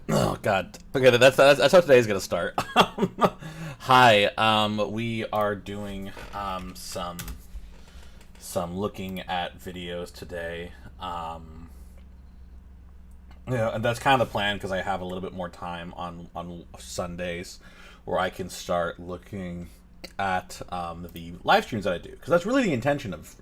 Oh God. Okay, that's how today's gonna start. Hi. We are doing some looking at videos today. Yeah, and that's kind of the plan because I have a little bit more time on Sundays where I can start looking at the live streams that I do, because that's really the intention of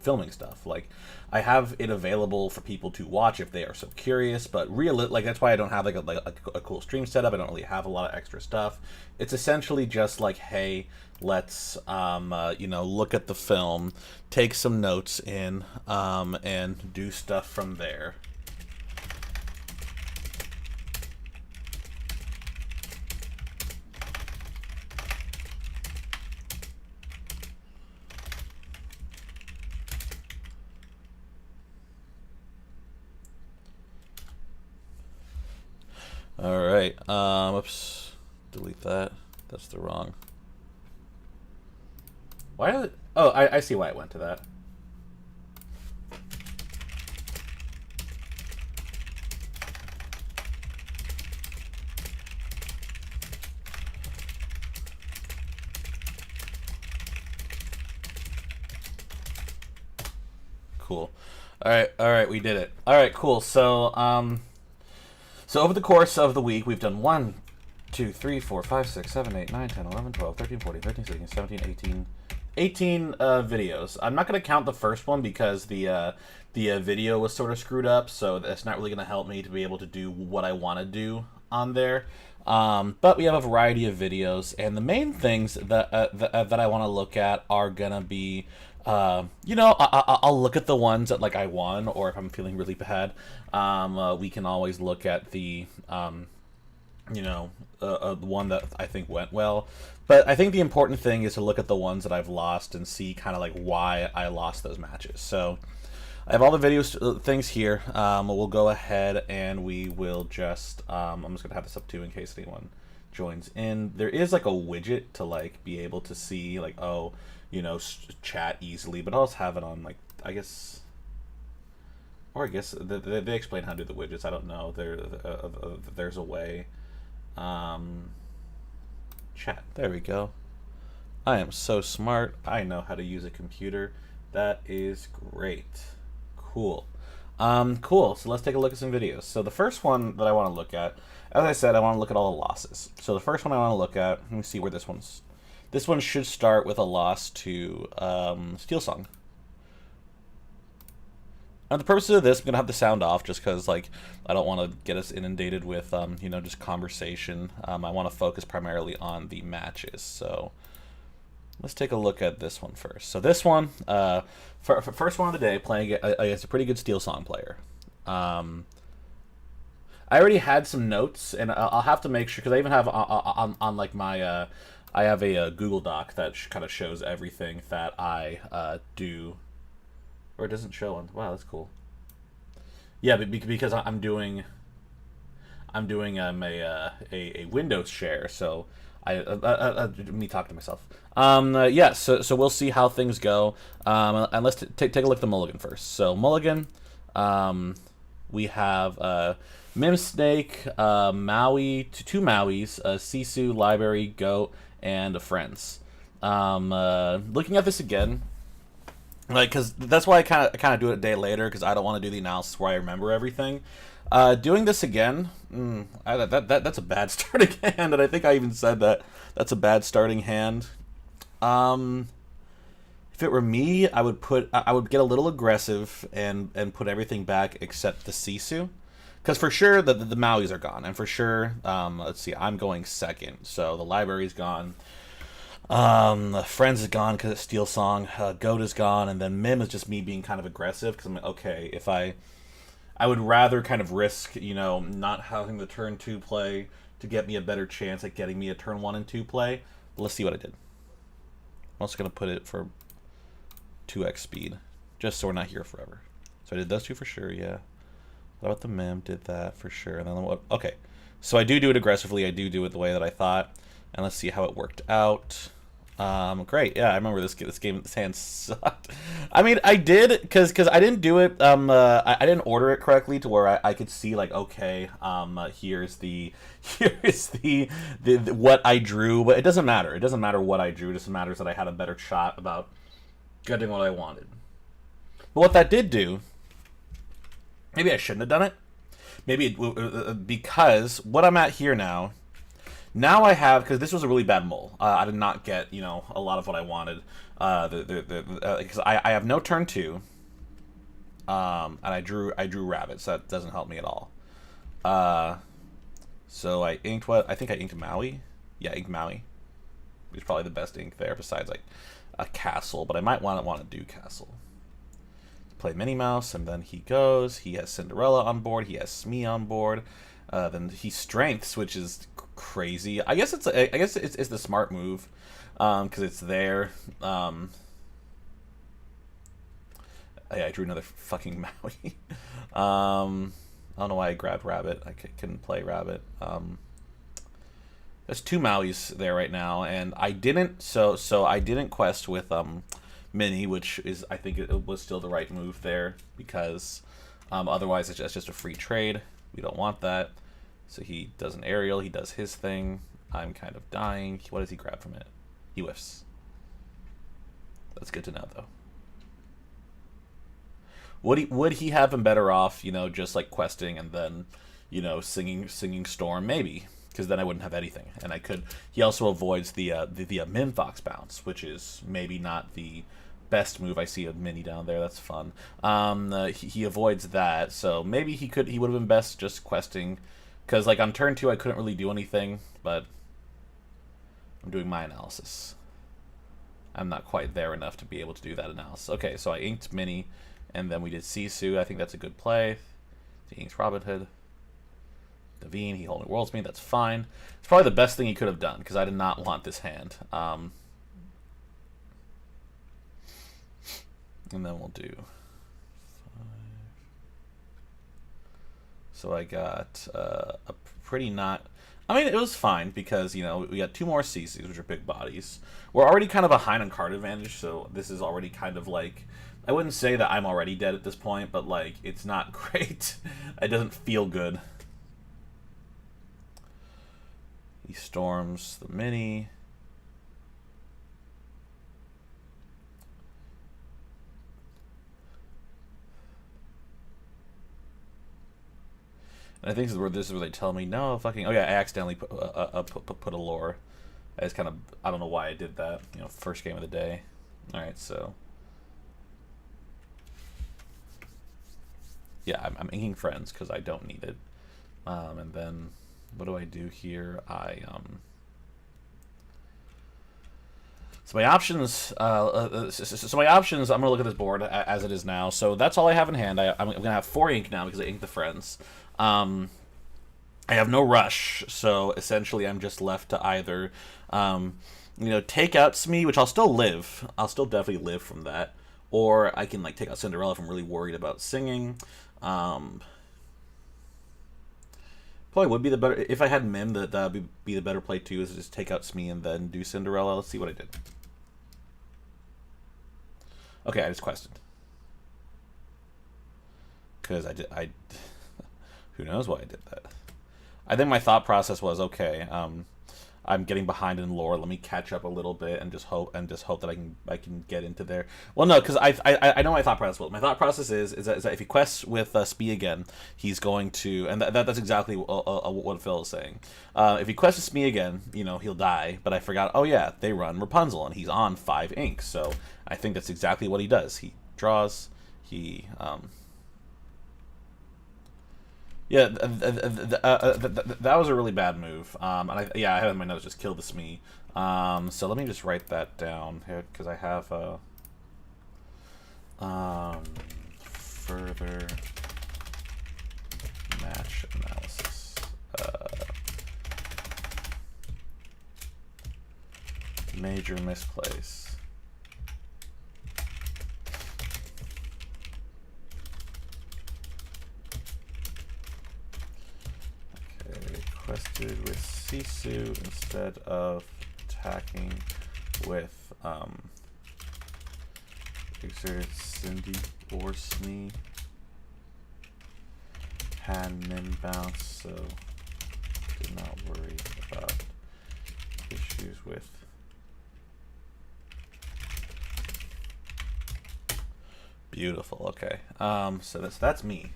filming stuff. Like, I have it available for people to watch if they are so curious, but like that's why I don't have like a cool stream setup. I don't really have a lot of extra stuff. It's essentially just like, hey, let's look at the film, take some notes in, and do stuff from there. All right. Oops. Delete that. That's the wrong. Why did it? Oh, I see why it went to that. Cool. All right, we did it. All right, cool. So over the course of the week, we've done 1, 2, 3, 4, 5, 6, 7, 8, 9, 10, 11, 12, 13, 14, 15, 16, 17, 18 videos. I'm not going to count the first one because the video was sort of screwed up, so that's not really going to help me to be able to do what I want to do on there. But we have a variety of videos, and the main things that I want to look at are going to be I'll look at the ones that like I won, or if I'm feeling really bad, we can always look at the one that I think went well. But I think the important thing is to look at the ones that I've lost and see kind of like why I lost those matches. So I have all the videos things here. We'll go ahead and we will just I'm just gonna have this up too in case anyone joins in. There is like a widget to like be able to see like, oh, chat easily, but I'll just have it on, like, I guess, or I guess they explain how to do the widgets. I don't know. There's a way. Chat. There we go. I am so smart. I know how to use a computer. That is great. Cool. Cool. So let's take a look at some videos. So the first one that I want to look at, as I said, I want to look at all the losses. So the first one I want to look at, let me see where this one's. This one should start with a loss to Steel Song. Now, the purposes of this, I'm going to have the sound off just because, like, I don't want to get us inundated with, just conversation. I want to focus primarily on the matches. So let's take a look at this one first. So this one, for first one of the day, playing against a pretty good Steel Song player. I already had some notes, and I'll have to make sure, because I even have on like my... I have a Google Doc that kind of shows everything that I do, or it doesn't show on. Wow, that's cool. Yeah, because I'm doing a Windows share, so let me talk to myself. Yeah, so we'll see how things go. And let's take a look at the mulligan first. So mulligan, we have Mim Snake, Maui, two Mauis, Sisu, Library, Goat, and Friends. Looking at this again, like, because that's why I kind of do it a day later, because I don't want to do the analysis where I remember everything. Doing this again, that's a bad starting hand, and I think I even said that that's a bad starting hand. If it were me, I would get a little aggressive and put everything back except the Sisu. Because for sure the Mauis are gone, and for sure, let's see, I'm going second, so the library's gone. Friends is gone because it's Steel Song. Goat is gone, and then Mim is just me being kind of aggressive because I'm like, okay, if I would rather kind of risk, not having the turn 2 play to get me a better chance at getting me a turn 1 and 2 play. But let's see what I did. I'm also gonna put it for 2x speed, just so we're not here forever. So I did those two for sure, yeah. What about the Mim? Did that for sure. And then what? Okay, so I do it aggressively. I do it the way that I thought. And let's see how it worked out. Great. Yeah, I remember this hand sucked. I mean, I did because I didn't do it. I didn't order it correctly to where I could see like, okay, here's the here's the what I drew, but it doesn't matter. It doesn't matter what I drew. It just matters that I had a better shot about getting what I wanted. But what that did do, maybe I shouldn't have done it. Maybe because what I'm at here now. Now I have, because this was a really bad mole. I did not get, a lot of what I wanted. Because I have no turn 2, and I drew rabbits. So that doesn't help me at all. So I inked what? I think I inked Maui. Yeah, inked Maui. It's probably the best ink there, besides like a castle. But I might want to do castle. Play Minnie Mouse, and then he goes. He has Cinderella on board. He has Smee on board. Then he strengths, which is crazy. I guess it's the smart move, because it's there. Yeah, I drew another fucking Maui. I don't know why I grabbed Rabbit. I couldn't play Rabbit. There's 2 Mauis there right now, and I didn't. So I didn't quest with Minnie, which is, I think it was still the right move there, because otherwise it's just a free trade. We don't want that. So he does an aerial, he does his thing. I'm kind of dying. What does he grab from it? He whiffs. That's good to know, though. Would he have been better off, just like questing and then, singing Storm? Maybe, because then I wouldn't have anything, and I could. He also avoids the Minfox bounce, which is maybe not the best move. I see a Mini down there. That's fun. He avoids that, so maybe he would have been best just questing. Because, like, on turn 2, I couldn't really do anything, but I'm doing my analysis. I'm not quite there enough to be able to do that analysis. Okay, so I inked Minnie, and then we did Sisu. I think that's a good play. He inks Robin Hood. Devine, he Holding Worlds me. That's fine. It's probably the best thing he could have done, because I did not want this hand. And then we'll do... So I got a pretty not... I mean, it was fine because, we got 2 more CCs, which are big bodies. We're already kind of behind on card advantage, so this is already kind of like... I wouldn't say that I'm already dead at this point, but, like, it's not great. It doesn't feel good. He storms the Mini. And I think this is where they tell me, no, fucking... Oh, yeah, I accidentally put a lore. I just kind of... I don't know why I did that. First game of the day. Alright, so... Yeah, I'm inking Friends, because I don't need it. And then, what do I do here? So my options... so my options, I'm going to look at this board as it is now. So that's all I have in hand. I'm going to have 4 ink now, because I inked the Friends. I have no rush, so essentially I'm just left to either, take out Smee, which I'll still live. I'll still definitely live from that. Or I can, like, take out Cinderella if I'm really worried about singing. Probably would be the better... If I had Mim, that would be the better play, too, is to just take out Smee and then do Cinderella. Let's see what I did. Okay, I just quested. Because I who knows why I did that. I think my thought process was, okay, I'm getting behind in lore. Let me catch up a little bit and just hope that I can get into there. Well, no, because I know my thought process was. My thought process is that if he quests with Spee again, he's going to, and that's exactly what Phil is saying. If he quests with Spee again, he'll die. But I forgot. Oh yeah, they run Rapunzel, and he's on 5 inks. So I think that's exactly what he does. He draws. He Yeah, that was a really bad move. And I have in my notes just kill the Smee. So let me just write that down here because I have further match analysis. Major misplays. Quested with Sisu instead of attacking with exerted Cindy or Smee. Had min bounce, so did not worry about issues with beautiful. Okay. So that's me.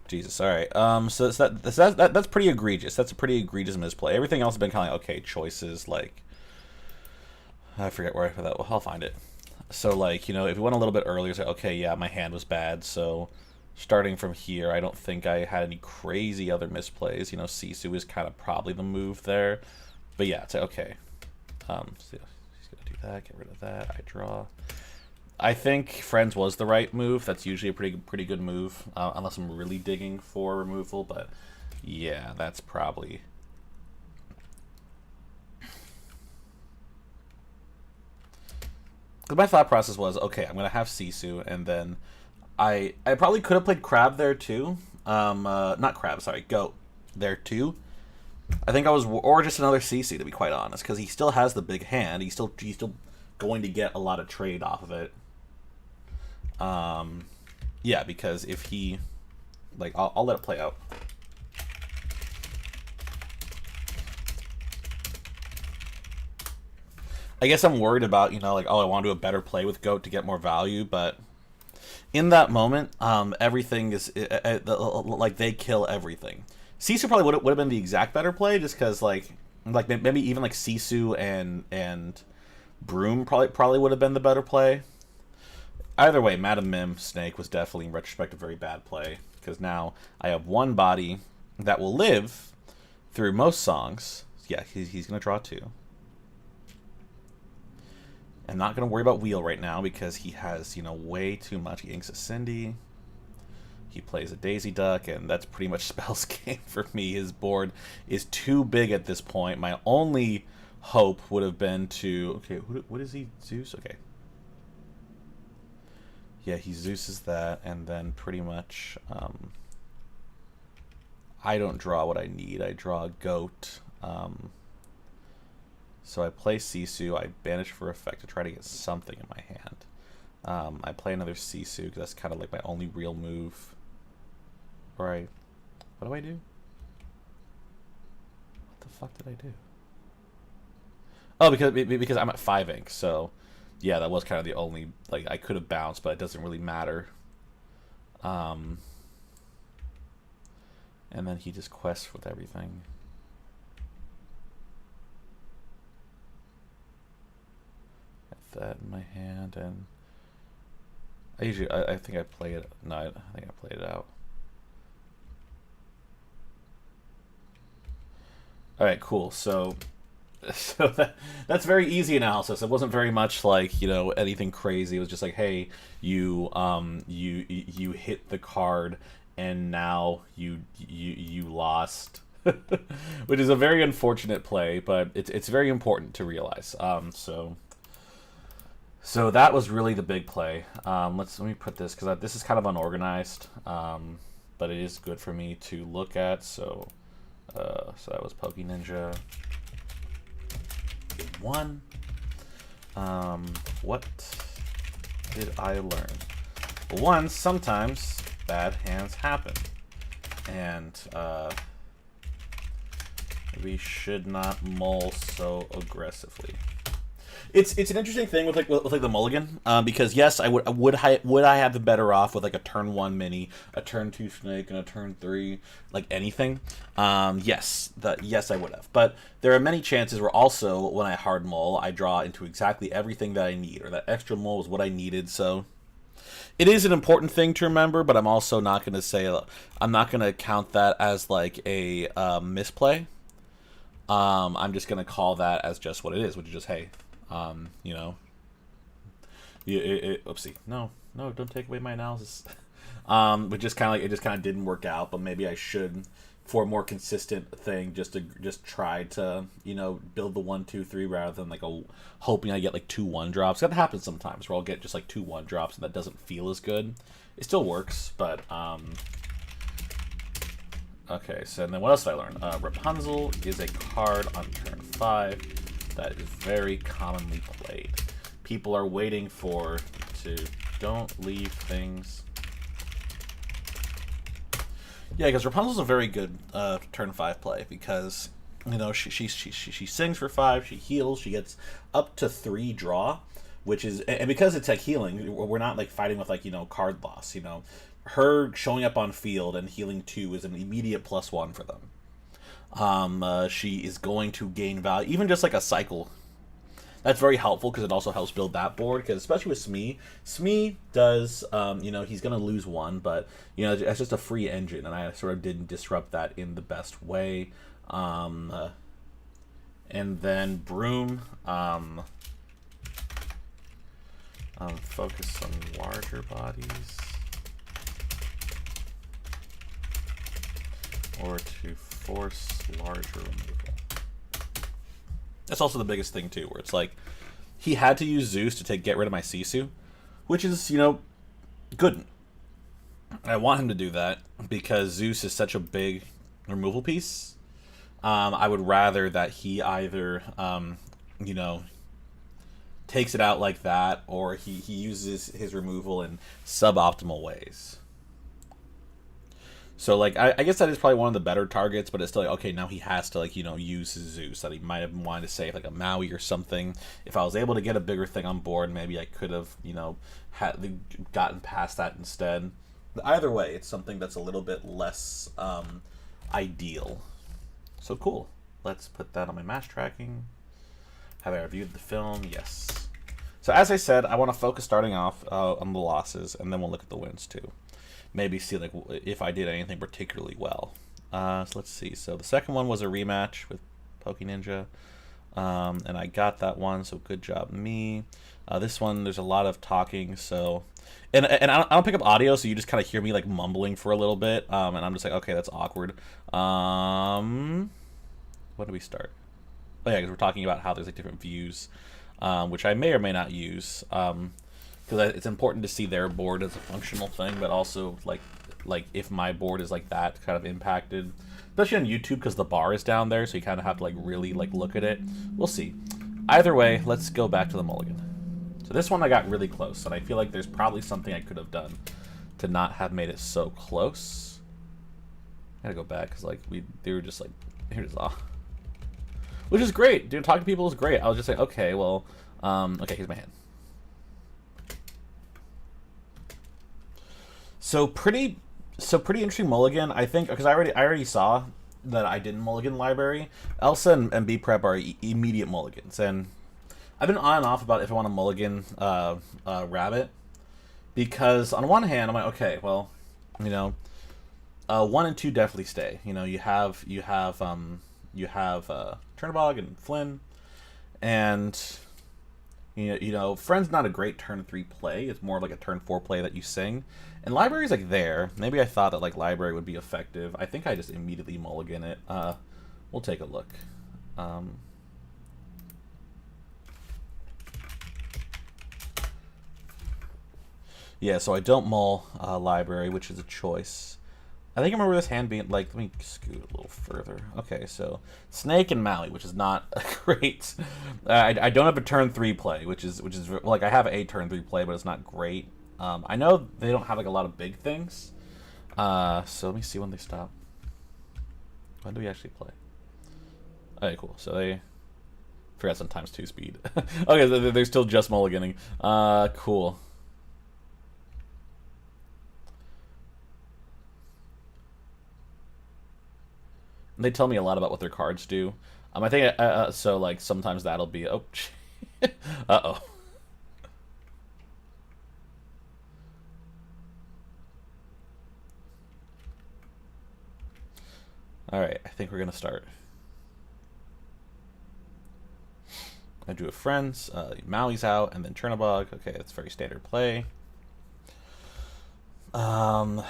Jesus. All right. So that's pretty egregious. That's a pretty egregious misplay. Everything else has been kind of like, okay, choices like I forget where I put that. Well, I'll find it. So like, you know, if we went a little bit earlier, it's like, okay, yeah, my hand was bad. So starting from here, I don't think I had any crazy other misplays. You know, Sisu is kind of probably the move there. But yeah, it's like, okay. So he's gonna do that. Get rid of that. I draw. I think Friends was the right move. That's usually a pretty good move, unless I'm really digging for removal. But yeah, that's probably. My thought process was, okay, I'm gonna have Sisu, and then I probably could have played Crab there too. Not Crab, sorry, Goat there too. I think I was, or just another Sisu to be quite honest, because he still has the big hand. He's still going to get a lot of trade off of it. Yeah, because if he, like, I'll let it play out. I guess I'm worried about, you know, like, oh, I want to do a better play with Goat to get more value, but in that moment, everything is, like, they kill everything. Sisu probably would have been the exact better play, just because, like maybe even, like, Sisu and Broom probably would have been the better play. Either way, Madam Mim Snake was definitely, in retrospect, a very bad play, because now I have one body that will live through most songs. Yeah, he's going to draw two. I'm not going to worry about Wheel right now because he has, you know, way too much. He inks a Cindy. He plays a Daisy Duck, and that's pretty much Spell's game for me. His board is too big at this point. My only hope would have been to... Okay, what is he? Zeus? Okay. Yeah, he Zeus's that, and then pretty much... I don't draw what I need. I draw a Goat. So I play Sisu, I banish for effect to try to get something in my hand. I play another Sisu because that's kind of like my only real move. Right. What do I do? What the fuck did I do? Oh, because I'm at 5 ink, so yeah, that was kind of the only, like, I could have bounced, but it doesn't really matter. And then he just quests with everything. That in my hand, and I think I play it. No, I think I played it out. All right, cool. So that's very easy analysis. It wasn't very much like, you know, anything crazy. It was just like, hey, you hit the card, and now you lost, which is a very unfortunate play, but it's very important to realize. So that was really the big play. Let me put this, because this is kind of unorganized, but it is good for me to look at. So that was Poke Ninja. Game 1. What did I learn? Well, one, sometimes bad hands happen, and we should not mull so aggressively. It's an interesting thing with like the mulligan, because yes, would I have been better off with like a turn 1 mini, a turn 2 snake, and a turn 3, like anything. Yes, I would have. But there are many chances where also when I hard mull, I draw into exactly everything that I need, or that extra mull is what I needed. So it is an important thing to remember, but I'm also not going to say, I'm not going to count that as like a misplay. I'm just going to call that as just what it is, which is just, hey, you know, oopsie, no, don't take away my analysis. But just kind of like, it just kind of didn't work out, but maybe I should, for a more consistent thing, just try to, you know, build the 1, 2, 3 rather than like hoping I get like 2 1 drops. That happens sometimes where I'll get just like 2 1 drops and that doesn't feel as good. It still works, but okay. So then what else did I learn? Rapunzel is a card on turn 5. that is very commonly played. People are waiting for to don't leave things. Yeah, because Rapunzel's a very good turn 5 play because you know she sings for 5, she heals, she gets up to 3 draw, which is, and because it's like healing, we're not like fighting with like, you know, card loss. You know, her showing up on field and healing 2 is an immediate +1 for them. She is going to gain value, even just like a cycle. That's very helpful because it also helps build that board. Because especially with Smee does, you know, he's going to lose 1, but you know, it's just a free engine, and I sort of didn't disrupt that in the best way. And then Broom, focus on larger bodies, or to force larger removal. That's also the biggest thing too, where it's like he had to use Zeus to get rid of my Sisu, which is, you know, good. I want him to do that because Zeus is such a big removal piece. I would rather that he either, you know, takes it out like that, or he uses his removal in suboptimal ways. So, like, I guess that is probably one of the better targets, but it's still like, okay, now he has to, like, you know, use his Zeus that he might have wanted to save, like a Maui or something. If I was able to get a bigger thing on board, maybe I could have, you know, gotten past that instead. But either way, it's something that's a little bit less ideal. So cool. Let's put that on my match tracking. Have I reviewed the film? Yes. So as I said, I want to focus starting off on the losses, and then we'll look at the wins too. Maybe see like if I did anything particularly well. So let's see. So the second one was a rematch with Poke Ninja, and I got that one. So good job, me. This one, there's a lot of talking. So, and I don't pick up audio, so you just kind of hear me like mumbling for a little bit, and I'm just like, okay, that's awkward. When do we start? Oh yeah, because we're talking about how there's like different views, which I may or may not use. Because it's important to see their board as a functional thing, but also like if my board is like that kind of impacted, especially on YouTube because the bar is down there, so you kind of have to like really like look at it. We'll see. Either way, let's go back to the mulligan. So this one I got really close, and I feel like there's probably something I could have done to not have made it so close. I gotta go back because like they were just like, here's which is great, dude. Talking to people is great. I was just like, okay, well, okay, here's my hand. So pretty interesting mulligan, I think, because I already saw that I didn't mulligan library. Elsa and B prep are immediate mulligans, and I've been on and off about if I want to mulligan Rabbit, because on one hand I'm like, okay, well, you know, 1 and 2 definitely stay. You know, you have Turnabog and Flynn, and you know, Friend's not a great turn 3 play. It's more of like a turn 4 play that you sing. And Library's like there. Maybe I thought that like Library would be effective. I think I just immediately mulligan it. We'll take a look. Yeah, so I don't mull Library, which is a choice. I think I remember this hand being like, let me scoot a little further. Okay, so Snake and Maui, which is not great. I don't have a turn 3 play, which is like I have a turn 3 play, but it's not great. I know they don't have like a lot of big things. So let me see when they stop. When do we actually play? Okay, cool. So they forgot some times 2 speed. Okay, they're still just mulliganing. Cool. They tell me a lot about what their cards do. I think so. Like sometimes that'll be oh, uh-oh. All right, I think we're gonna start. I do a friends. Maui's out, and then Chernobog. Okay, that's very standard play. Okay,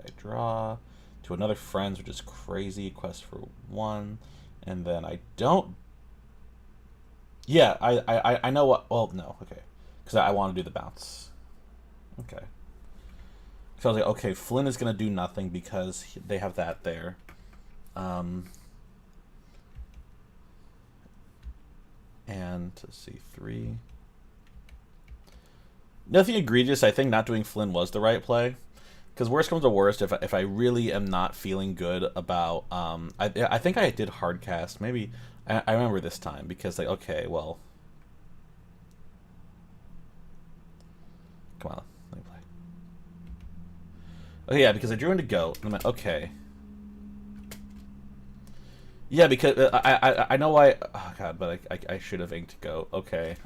I draw to another friends, which is crazy. Quest for 1, and then I don't. Yeah, I know what. Well, no, okay, because I want to do the bounce. Okay. So I was like, okay, Flynn is gonna do nothing because they have that there. And let's see, 3. Nothing egregious. I think not doing Flynn was the right play. Because worst comes to worst, if I really am not feeling good about, I think I did hard cast. Maybe I remember this time because like, okay, well, come on, let me play. Oh yeah, because I drew into goat. I'm like, okay. Yeah, because I know why. Oh god, but I should have inked goat. Okay,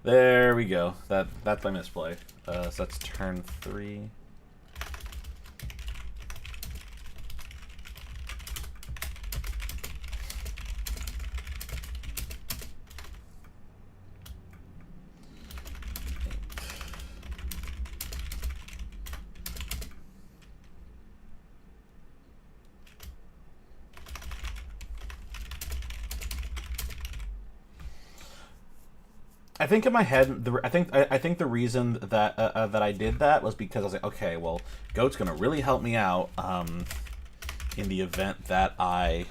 there we go. That's my misplay. So that's turn 3. I think in my head, I think the reason that that I did that was because I was like, okay, well, goat's gonna really help me out in the event that I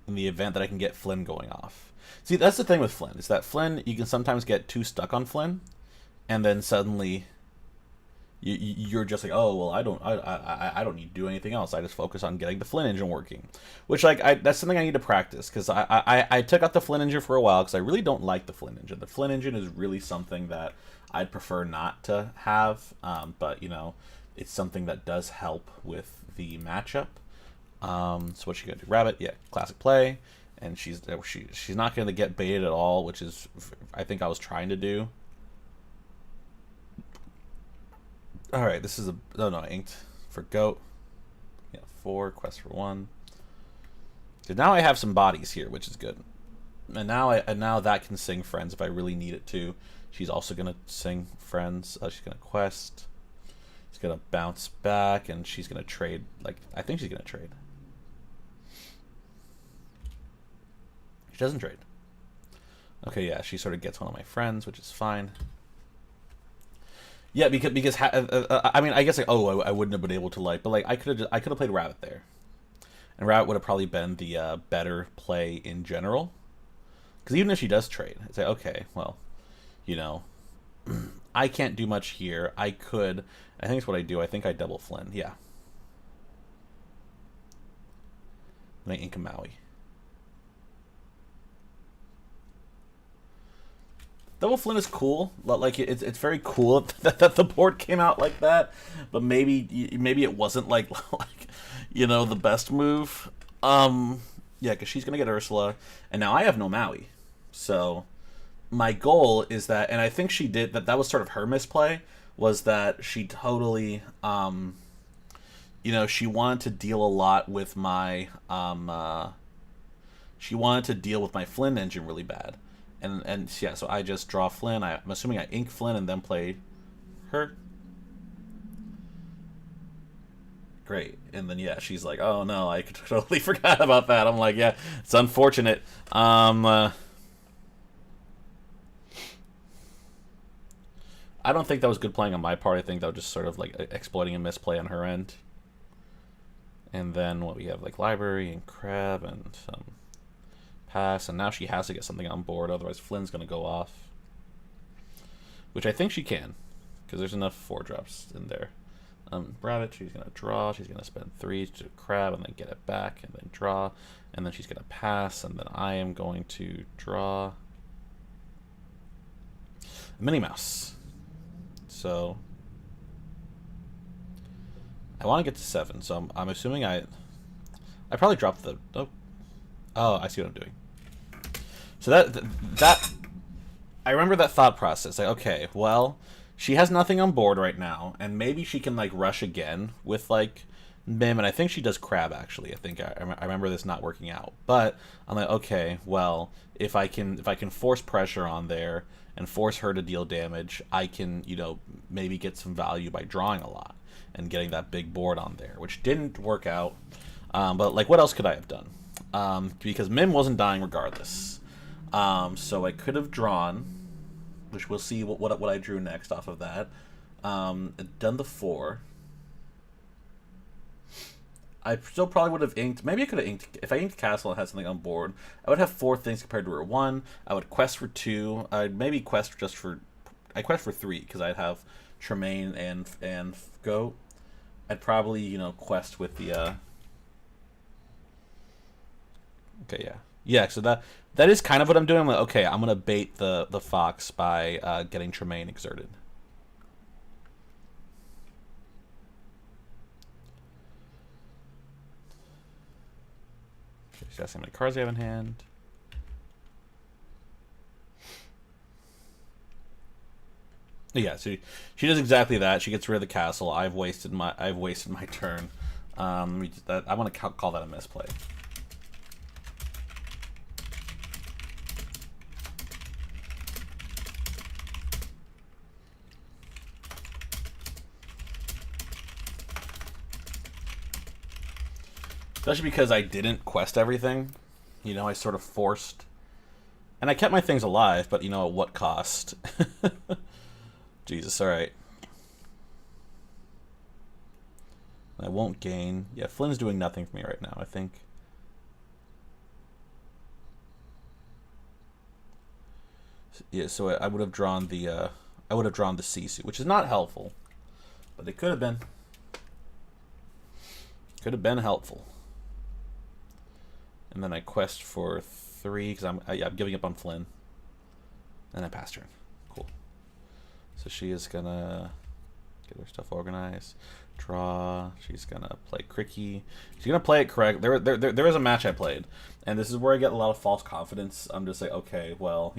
can get Flynn going off. See, that's the thing with Flynn is that Flynn, you can sometimes get too stuck on Flynn, and then suddenly you're just like, oh well, I don't need to do anything else. I just focus on getting the Flynn engine working, which like that's something I need to practice because I took out the Flynn engine for a while because I really don't like the Flynn engine. The Flynn engine is really something that I'd prefer not to have, but you know, it's something that does help with the matchup. So what's she gonna do? Rabbit, yeah, classic play, and she's not gonna get baited at all, which is I think I was trying to do. All right, this is a no inked for goat. Yeah, 4 quest for 1. So now I have some bodies here, which is good. And now that can sing friends if I really need it to. She's also gonna sing friends. She's gonna quest. She's gonna bounce back, and she's gonna trade. Like I think she's gonna trade. She doesn't trade. Okay, yeah, she sort of gets one of my friends, which is fine. Yeah, because I mean, I guess like, oh, I wouldn't have been able to like, but like I could have played Rabbit there, and Rabbit would have probably been the better play in general. Because even if she does trade, it's like, okay, well, you know, I can't do much here. I could. I think it's what I do. I think I double Flynn. Yeah. And I ink a Maui. Double Flynn is cool. Like it's very cool that the board came out like that. But maybe it wasn't like you know, the best move. Yeah, because she's gonna get Ursula, and now I have no Maui. So my goal is that, and I think she did that. That was sort of her misplay. Was that she totally, you know, she wanted to deal a lot with my, she wanted to deal with my Flynn engine really bad. And yeah, so I just draw Flynn. I'm assuming I ink Flynn and then play her. Great. And then yeah, she's like, oh no, I totally forgot about that. I'm like, yeah, it's unfortunate. I don't think that was good playing on my part. I think that was just sort of like exploiting a misplay on her end. And then what we have, like library and crab and some pass, and now she has to get something on board, otherwise Flynn's going to go off. Which I think she can, because there's enough 4-drops in there. Rabbit, she's going to draw, she's going to spend 3 to crab, and then get it back, and then draw, and then she's going to pass, and then I am going to draw a Minnie Mouse. So I want to get to 7, so I'm assuming I probably dropped the... Oh, I see what I'm doing. So that I remember that thought process. Like, okay, well, she has nothing on board right now, and maybe she can like rush again with like Mim, and I think she does crab actually. I think I remember this not working out, but I'm like, okay, well, if I can force pressure on there and force her to deal damage, I can, you know, maybe get some value by drawing a lot and getting that big board on there, which didn't work out. But like, what else could I have done? Because Mim wasn't dying regardless. So I could have drawn, which we'll see what I drew next off of that. Done the 4. I still probably would have inked. Maybe I could have inked if I inked castle and had something on board. I would have 4 things compared to her 1. I would quest for 2. I'd maybe quest just for. I quest for 3 because I'd have Tremaine and Goat. I'd probably quest with the. Okay, yeah. So that is kind of what I'm doing. I'm like, okay, I'm gonna bait the fox by getting Tremaine exerted. She's asking how many cards I have in hand. Yeah, so she does exactly that. She gets rid of the castle. I've wasted my turn. I want to call that a misplay. Especially because I didn't quest everything. I sort of forced. And I kept my things alive, but at what cost? Jesus, alright. I won't gain. Yeah, Flynn's doing nothing for me right now, I think. Yeah, so I would have drawn the Sisu, which is not helpful. But it could have been. Could have been helpful. And then I quest for 3 because I'm giving up on Flynn. And I pass turn. Cool. So she is gonna get her stuff organized. Draw. She's gonna play Cricky. She's gonna play it correct. There is a match I played, and this is where I get a lot of false confidence. I'm just like, okay, well,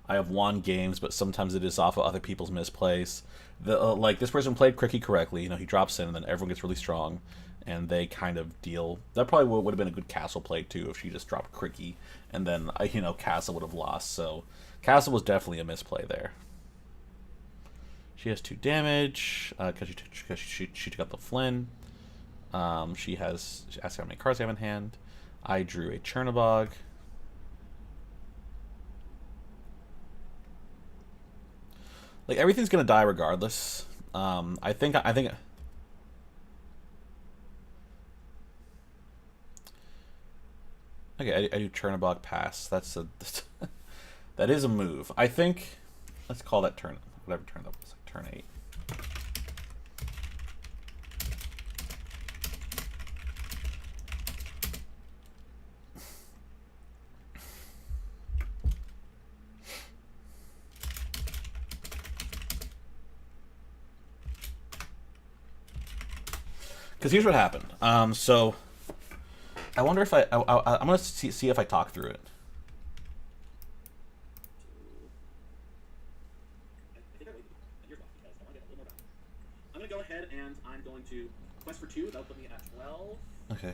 I have won games, but sometimes it is off of other people's misplays. Like this person played Cricky correctly. He drops in, and then everyone gets really strong. And they kind of deal. That probably would have been a good castle play too if she just dropped Cricky, and then castle would have lost. So castle was definitely a misplay there. She has 2 damage because she took out the Flynn. She asked how many cards I have in hand. I drew a Chernobog. Like everything's gonna die regardless. I think. Okay, I do Chernobog pass. That is a move. I think. Let's call that turn. Whatever turn that was. Turn 8. Because here's what happened. So I wonder if I'm gonna see if I talk through it. I'm gonna go ahead and I'm going to quest for 2. That'll put me at 12. Okay.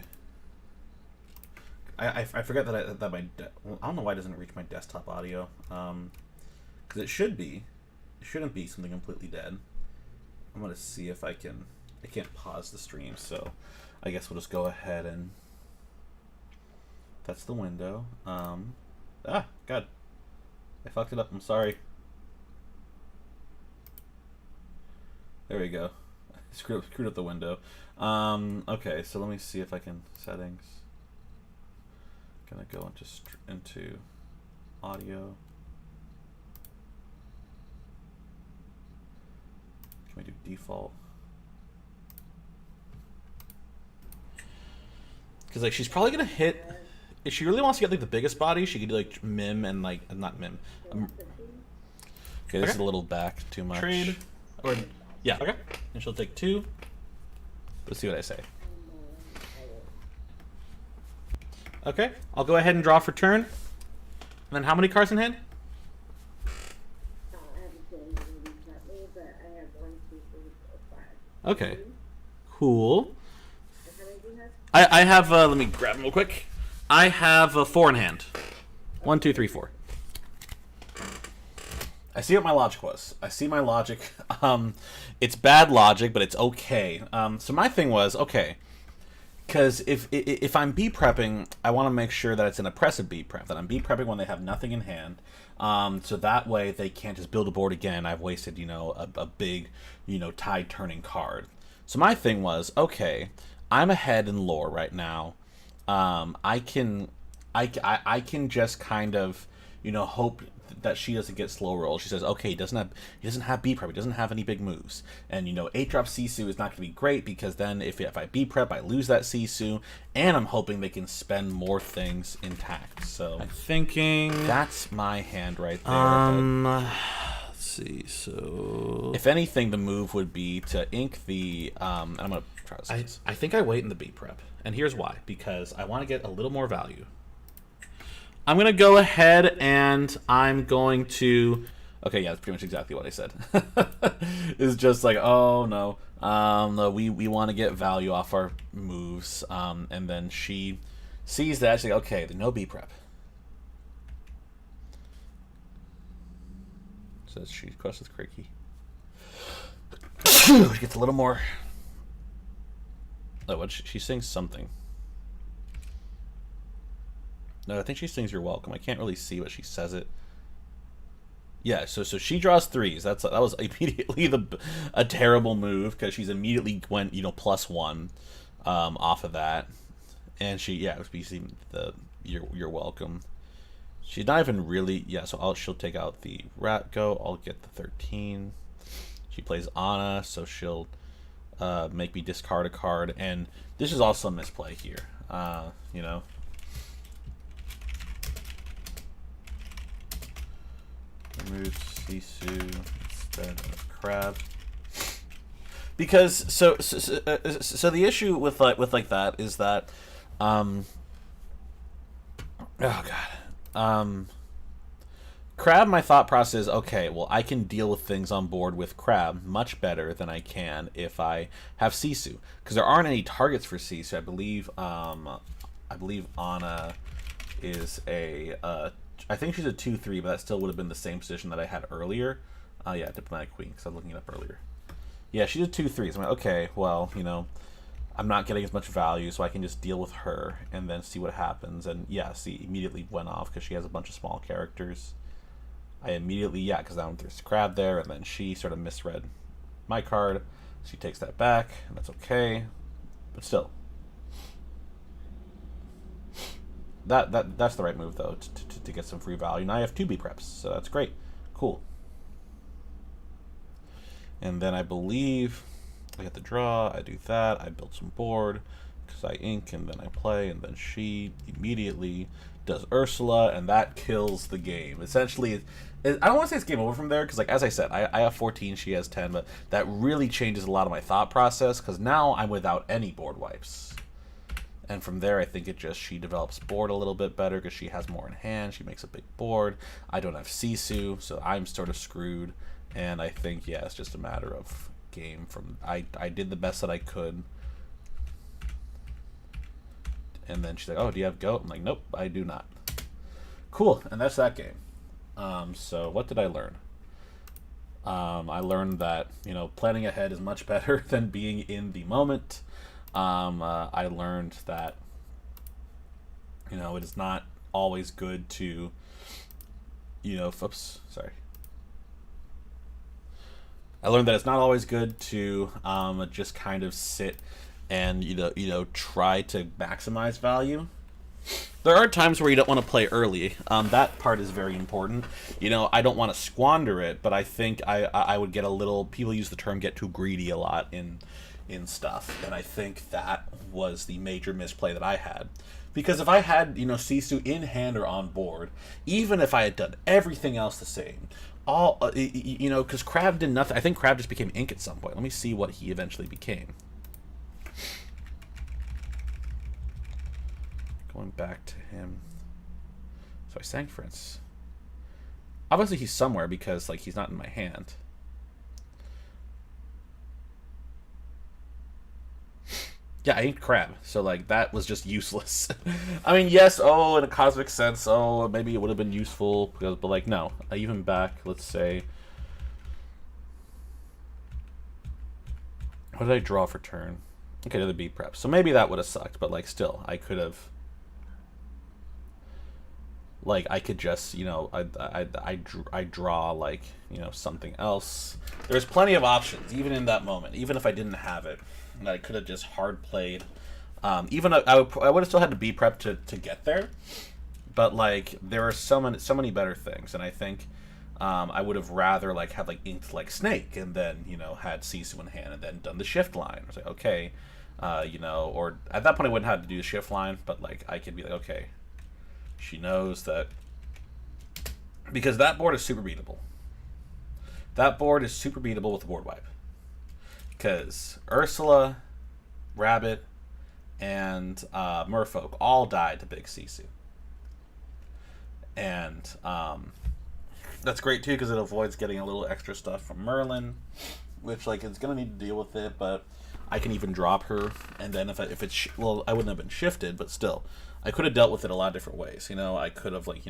I forget that I don't know why it doesn't reach my desktop audio. Because it should be. It shouldn't be something completely dead. I'm gonna see if I can. I can't pause the stream, so I guess we'll just go ahead and. That's the window. God. I fucked it up. I'm sorry. There we go. Screwed up the window. Okay, so let me see if I can settings. Gonna go into audio. Can we do default? Because like she's probably gonna hit. If she really wants to get like the biggest body, she could do like Mim and like not Mim. Okay, this is a little back too much. Trade. Or yeah. Okay. And she'll take 2. Let's see what I say. Okay, I'll go ahead and draw for turn. And then how many cards in hand? Okay. Cool. I have, let me grab them real quick. I have 4 in hand. 1, 2, 3, 4. I see what my logic was. I see my logic. It's bad logic, but it's okay. So my thing was, okay, because if I'm B prepping, I want to make sure that it's an oppressive B prep, that I'm B prepping when they have nothing in hand. So that way they can't just build a board again. I've wasted, a big, tide turning card. So my thing was, okay, I'm ahead in lore right now. I can, I can just kind of, hope that she doesn't get slow roll. She says, okay, he doesn't have B prep, he doesn't have any big moves, and 8-drop Sisu is not going to be great because then if I B prep, I lose that Sisu, and I'm hoping they can spend more things intact. So I'm thinking that's my hand right there. Let's see. So if anything, the move would be to ink the. I'm gonna try this. I think I wait in the B prep, and here's why: because I want to get a little more value. I'm gonna go ahead and I'm going to. Okay, yeah, that's pretty much exactly what I said. It's just like, oh no, no, we want to get value off our moves, and then she sees that. She's like, okay, there's no B prep. Says she crosses Cricky. She gets a little more. Oh, what? She sings something. No, I think she sings "You're Welcome." I can't really see what she says it. Yeah, so she draws threes. That was immediately a terrible move because she's immediately went +1 off of that, and it was basically the "You're Welcome." She's not even really So she'll take out the rat go. I'll get the 13. She plays Anna, so she'll make me discard a card, and this is also a misplay here. Remove Sisu instead of Crab. Because so the issue with that is that oh god. Crab, my thought process is, okay, well, I can deal with things on board with Crab much better than I can if I have Sisu, because there aren't any targets for Sisu. I believe Anna is I think she's a 2/3, but that still would have been the same position that I had earlier. Yeah, Diplomatic Queen, because I was looking it up earlier. Yeah, she's a 2/3. So I'm like, okay, well, I'm not getting as much value, so I can just deal with her and then see what happens. And yeah, see, immediately went off because she has a bunch of small characters. I immediately, because now there's Crab there, and then she sort of misread my card. She takes that back, and that's okay. But still, that's the right move though to get some free value. Now I have 2 B preps, so that's great, cool. And then I believe I get the draw. I do that. I build some board because I ink, and then I play, and then she immediately does Ursula, and that kills the game. Essentially, I don't want to say it's game over from there because, as I said, I have 14, she has 10, but that really changes a lot of my thought process because now I'm without any board wipes. And from there, I think she develops board a little bit better because she has more in hand. She makes a big board. I don't have Sisu, so I'm sort of screwed. And I think, it's just a matter of game. I did the best that I could. And then she's like, oh, do you have goat? I'm like, nope, I do not. Cool, and that's that game. So what did I learn? I learned that, planning ahead is much better than being in the moment. I learned that, it is not always good to, I learned that it's not always good to just kind of sit and try to maximize value. There are times where you don't want to play early. That part is very important. I don't want to squander it, but I think I would get a little. People use the term "get too greedy" a lot in stuff, and I think that was the major misplay that I had. Because if I had Sisu in hand or on board, even if I had done everything else the same, because Crab did nothing. I think Crab just became ink at some point. Let me see what he eventually became. Going back to him. So I sang Prince. Obviously he's somewhere because he's not in my hand. Yeah, I inked Crab, so that was just useless. I mean, yes, in a cosmic sense, maybe it would have been useful, but no. I even back, let's say, what did I draw for turn? Okay, to the B prep. So maybe that would have sucked, but still, I could have. I could just, I draw something else. There's plenty of options, even in that moment, even if I didn't have it. And I could have just hard played. Even I would have still had to be prepped to get there. But like there are so many better things, and I think I would have rather like had like inked like Snake, and then had Sisu in hand, and then done the shift line. I was like, okay, or at that point I wouldn't have to do the shift line, but like I could be like, okay, she knows that, because that board is super beatable. That board is super beatable with the board wipe, because Ursula, Rabbit, and Merfolk all died to Big Sisu. And that's great too, because it avoids getting a little extra stuff from Merlin, which like it's gonna need to deal with it. But I can even drop her, and then if it's I wouldn't have been shifted, but still, I could have dealt with it a lot of different ways. I could have I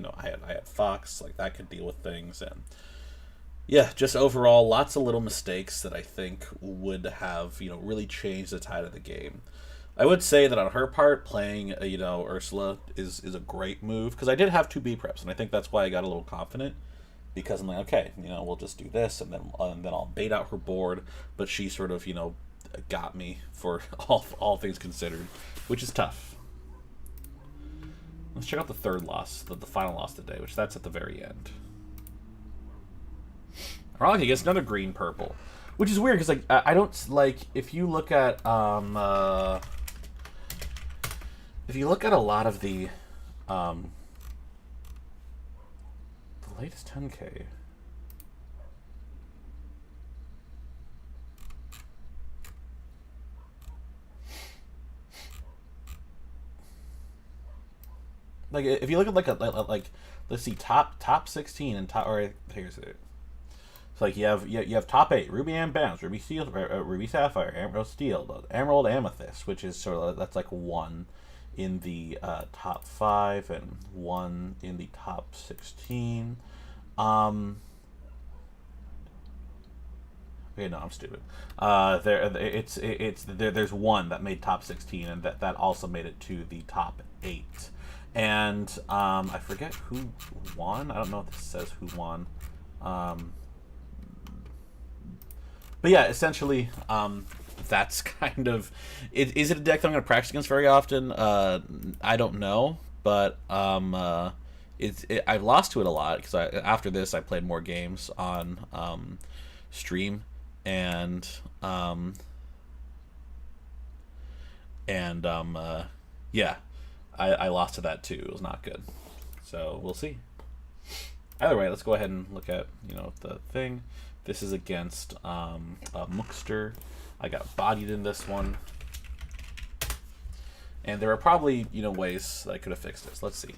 had Fox, like that could deal with things, and yeah, just overall lots of little mistakes that I think would have really changed the tide of the game. I would say that on her part, playing Ursula is a great move, because I did have 2 B preps, and I think that's why I got a little confident, because I'm like, okay, we'll just do this, and then I'll bait out her board, but she sort of got me for all things considered, which is tough. Let's check out the third loss, the final loss today, which that's at the very end. Alright, I guess another green purple, which is weird because like I don't like if you look at a lot of the latest 10K. Like if you look at like let's see top 16 and top, or here's it. So like you have top 8: Ruby and Bounce, Ruby Steel, Ruby Sapphire, Emerald Steel, Emerald Amethyst, which is sort of that's like 1 in the top 5 and 1 in the top 16. Okay, no, I'm stupid. There's 1 that made top 16, and that also made it to the top 8. And I forget who won. I don't know if this says who won. But yeah, essentially, that's kind of it. Is it a deck that I'm going to practice against very often? I don't know, but I've lost to it a lot, because after this I played more games on stream, and yeah, I lost to that too. It was not good, so we'll see. Either way, let's go ahead and look at the thing. This is against Mookster. I got bodied in this one, and there are probably ways that I could have fixed this. Let's see.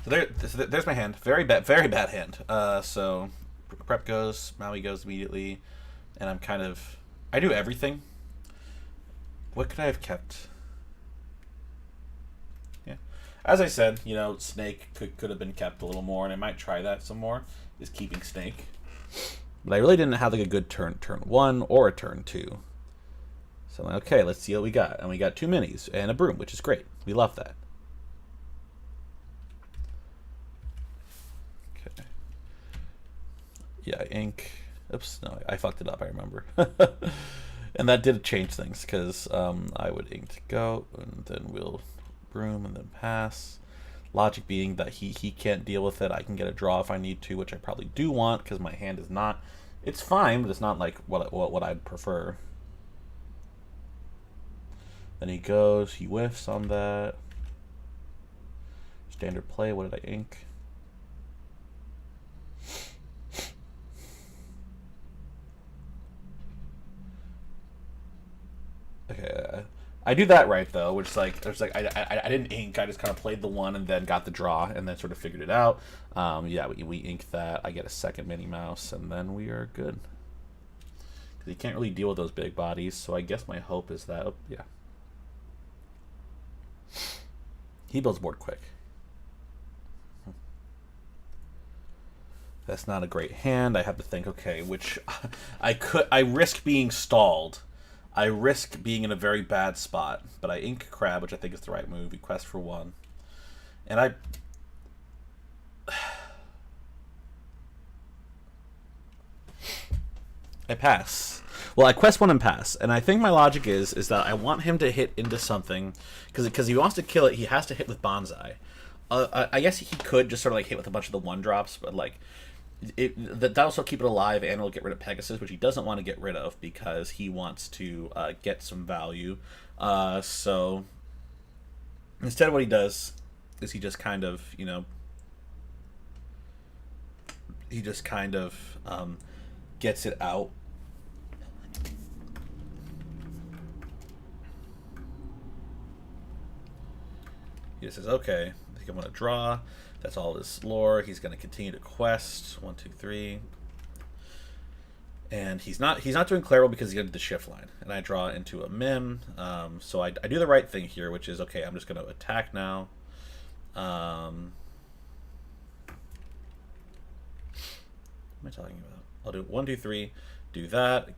So there's my hand. Very bad hand. So prep goes, Maui goes immediately, and I do everything. What could I have kept? Yeah, as I said, Snake could have been kept a little more, and I might try that some more. Is keeping Snake, but I really didn't have like a good turn 1 or a turn 2. So I'm like, okay, let's see what we got, and we got 2 minis and a broom, which is great. We love that. Okay. Yeah, ink. Oops, no, I fucked it up. I remember. And that did change things, because I would ink to go, and then we'll broom, and then pass. Logic being that he can't deal with it. I can get a draw if I need to, which I probably do want, because my hand is not... It's fine, but it's not like what I'd prefer. Then he goes, he whiffs on that. Standard play, what did I ink? Okay, I do that right though, which is like I didn't ink. I just kind of played the 1 and then got the draw, and then sort of figured it out. Yeah, we ink that. I get a second Minnie Mouse, and then we are good. Because you can't really deal with those big bodies, so I guess my hope is that yeah, he builds board quick. That's not a great hand. I have to think. Okay, which I risk being stalled. I risk being in a very bad spot, but I ink Crab, which I think is the right move. We quest for 1. And I pass. Well, I quest one and pass, and I think my logic is that I want him to hit into something, because he wants to kill it. He has to hit with bonsai. I guess he could just sort of like hit with a bunch of the 1-drops, but like that'll still keep it alive, and it'll get rid of Pegasus, which he doesn't want to get rid of because he wants to get some value. So instead, what he does is he just kind of, you know, gets it out. He just says, okay, I think I'm going to draw. That's all his lore. He's going to continue to quest. 1, 2, 3. And he's not doing Clairol because he did the shift line. And I draw into a Mim. So I do the right thing here, which is, okay, I'm just going to attack now. What am I talking about? I'll do 1, 2, 3. Do that.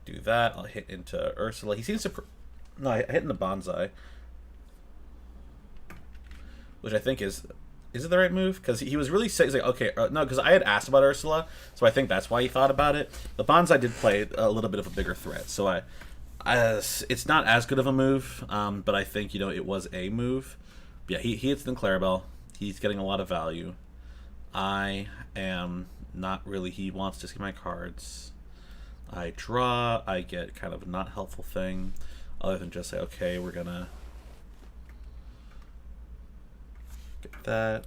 I'll hit into Ursula. He seems to... No, I hit into Bonsai. Which I think is it the right move? Because he was really sick. He's like, okay, no, because I had asked about Ursula, so I think that's why he thought about it. The Bonsai did play a little bit of a bigger threat, so it's not as good of a move, but I think, you know, it was a move. But yeah, he hits the Clarabelle. He's getting a lot of value. I am not really. He wants to see my cards. I draw. I get kind of a not helpful thing, other than just say, okay, we're gonna get that.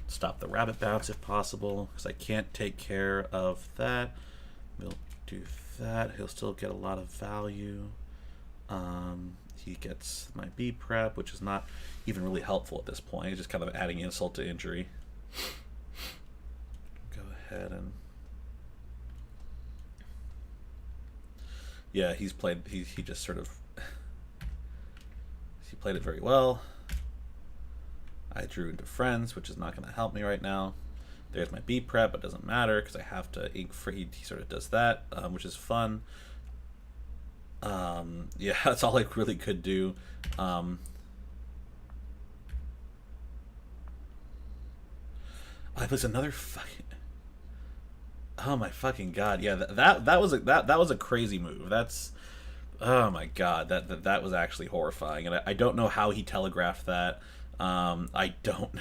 Stop the rabbit bounce if possible, because I can't take care of that. We'll do that. He'll still get a lot of value. He gets my B prep, which is not even really helpful at this point. He's just kind of adding insult to injury. Go ahead and... Yeah, he just sort of... He played it very well. I drew into friends, which is not going to help me right now. There's my B prep, but it doesn't matter because I have to ink free. He sort of does that, which is fun. Yeah, that's all I really could do. Was another fucking... Oh my fucking god! Yeah, that was a crazy move. That's... Oh my god, that was actually horrifying, and I don't know how he telegraphed that. I don't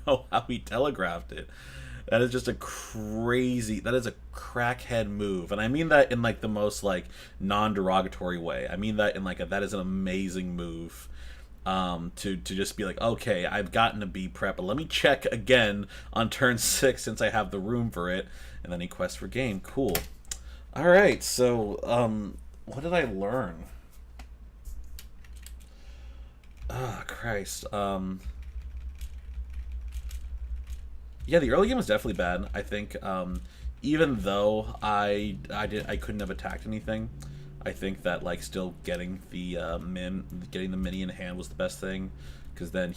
know how he telegraphed it. That is just a crazy... That is a crackhead move, and I mean that in like the most like non-derogatory way. I mean that in like that is an amazing move. To just be like, okay, I've gotten a B prep, but let me check again on turn 6 since I have the room for it, and then he quests for game. Cool. All right, so what did I learn? Oh, Christ. Yeah, the early game was definitely bad. I think even though I couldn't have attacked anything, I think that like still getting the getting the mini in hand was the best thing, because then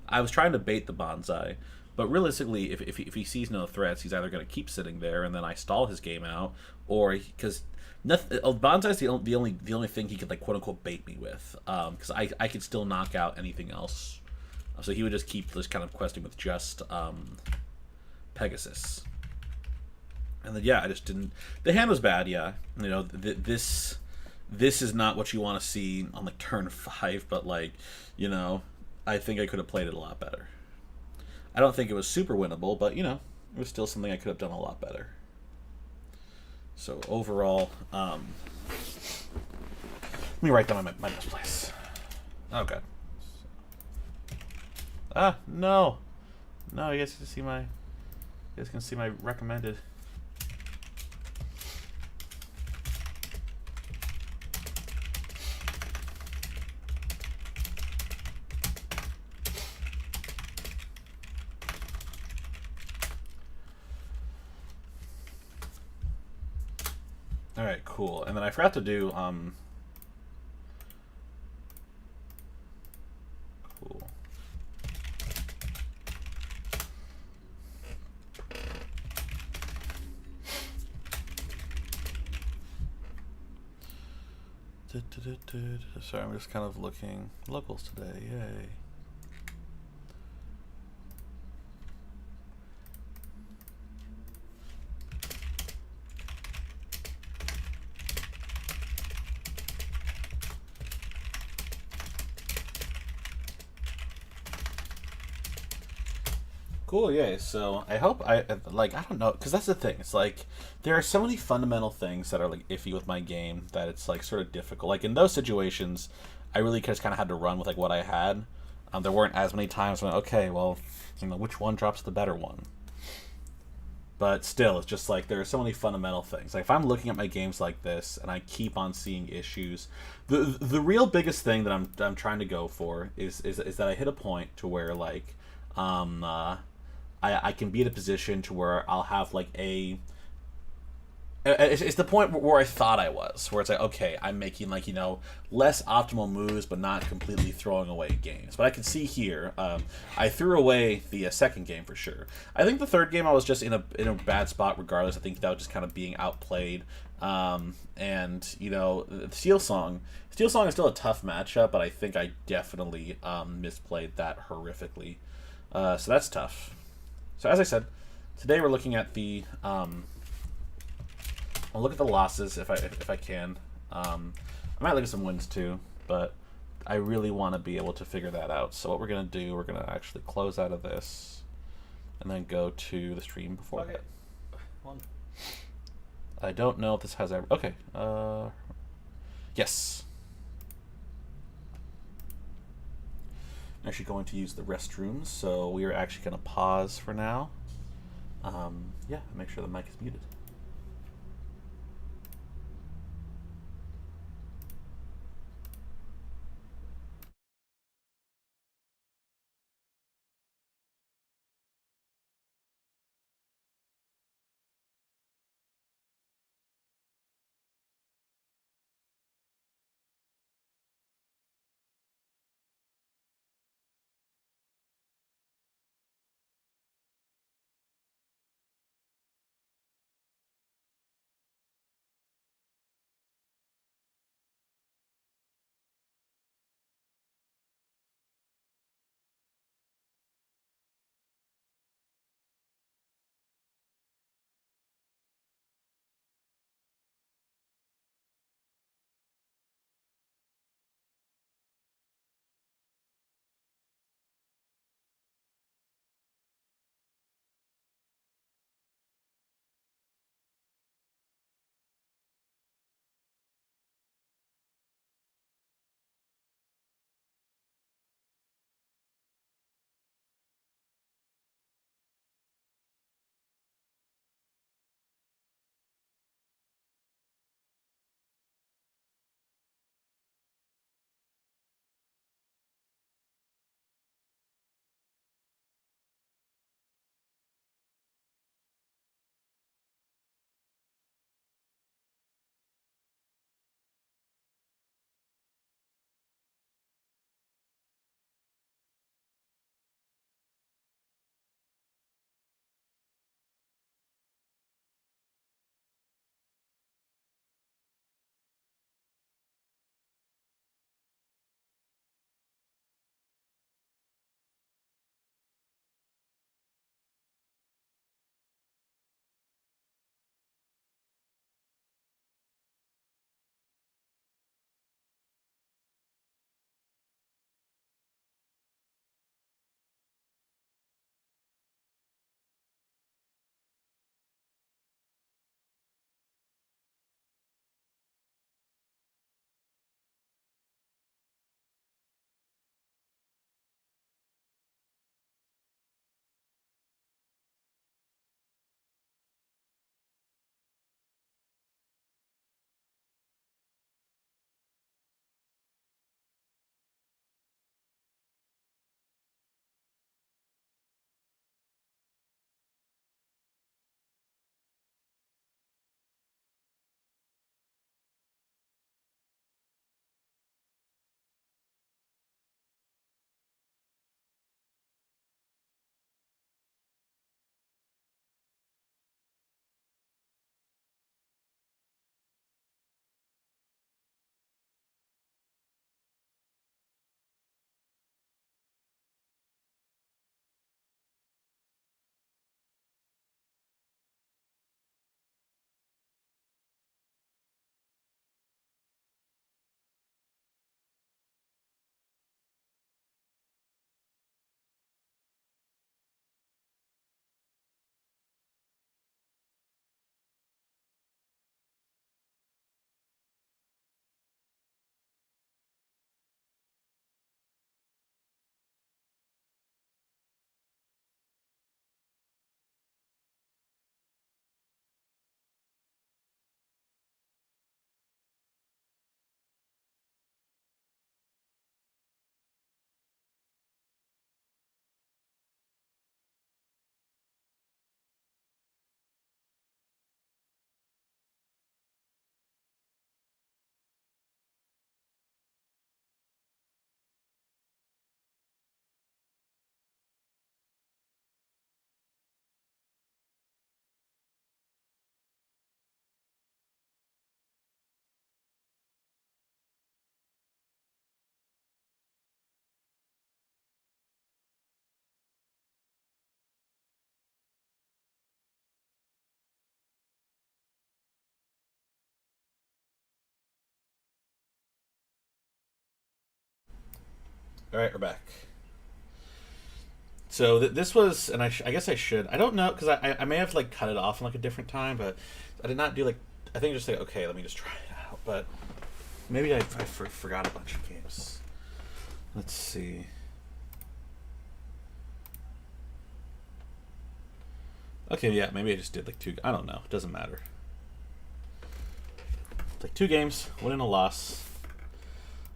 I was trying to bait the Bonsai, but realistically, if he sees no threats, he's either going to keep sitting there and then I stall his game out, or because Bonsai's the only thing he could like quote unquote bait me with, because I could still knock out anything else, so he would just keep this kind of questing with just Pegasus. And then yeah, I just didn't. The hand was bad. Yeah, you know, this is not what you want to see on like turn 5. But like, you know, I think I could have played it a lot better. I don't think it was super winnable, but you know, it was still something I could have done a lot better. So overall, let me write down my misplays. Oh god. No, you guys can see my recommended. All right, cool. And then I forgot to do cool. Sorry, I'm just kind of looking locals today. Yay. Cool, yeah. So I hope I don't know, because that's the thing. It's like there are so many fundamental things that are like iffy with my game that it's like sort of difficult. Like in those situations, I really just kind of had to run with like what I had. There weren't as many times when okay, well, which one drops the better one. But still, it's just like there are so many fundamental things. Like if I'm looking at my games like this and I keep on seeing issues, the real biggest thing that I'm trying to go for is that I hit a point to where like um uh, I can be in a position to where I'll have like a it's the point where I thought I was, where it's like, okay, I'm making like less optimal moves, but not completely throwing away games. But I can see here, I threw away the second game for sure. I think the third game I was just in a bad spot. Regardless, I think that was just kind of being outplayed. And Steel Song is still a tough matchup, but I think I definitely misplayed that horrifically. So that's tough. So as I said, today we're looking at the I'll look at the losses if I can. I might look at some wins too, but I really want to be able to figure that out. So what we're gonna do, we're gonna actually close out of this, and then go to the stream before Okay. that. One. I don't know if this has ever. Okay. Yes. I'm actually going to use the restrooms, so we are actually going to pause for now. Yeah, make sure the mic is muted. All right, we're back. So this was, and I guess I should. I don't know because I may have like cut it off in like a different time, but I did not do like. I think just like okay, let me just try it out. But maybe I forgot a bunch of games. Let's see. Okay, yeah, maybe I just did like two. I don't know. It doesn't matter. Like 2 games, win and a loss.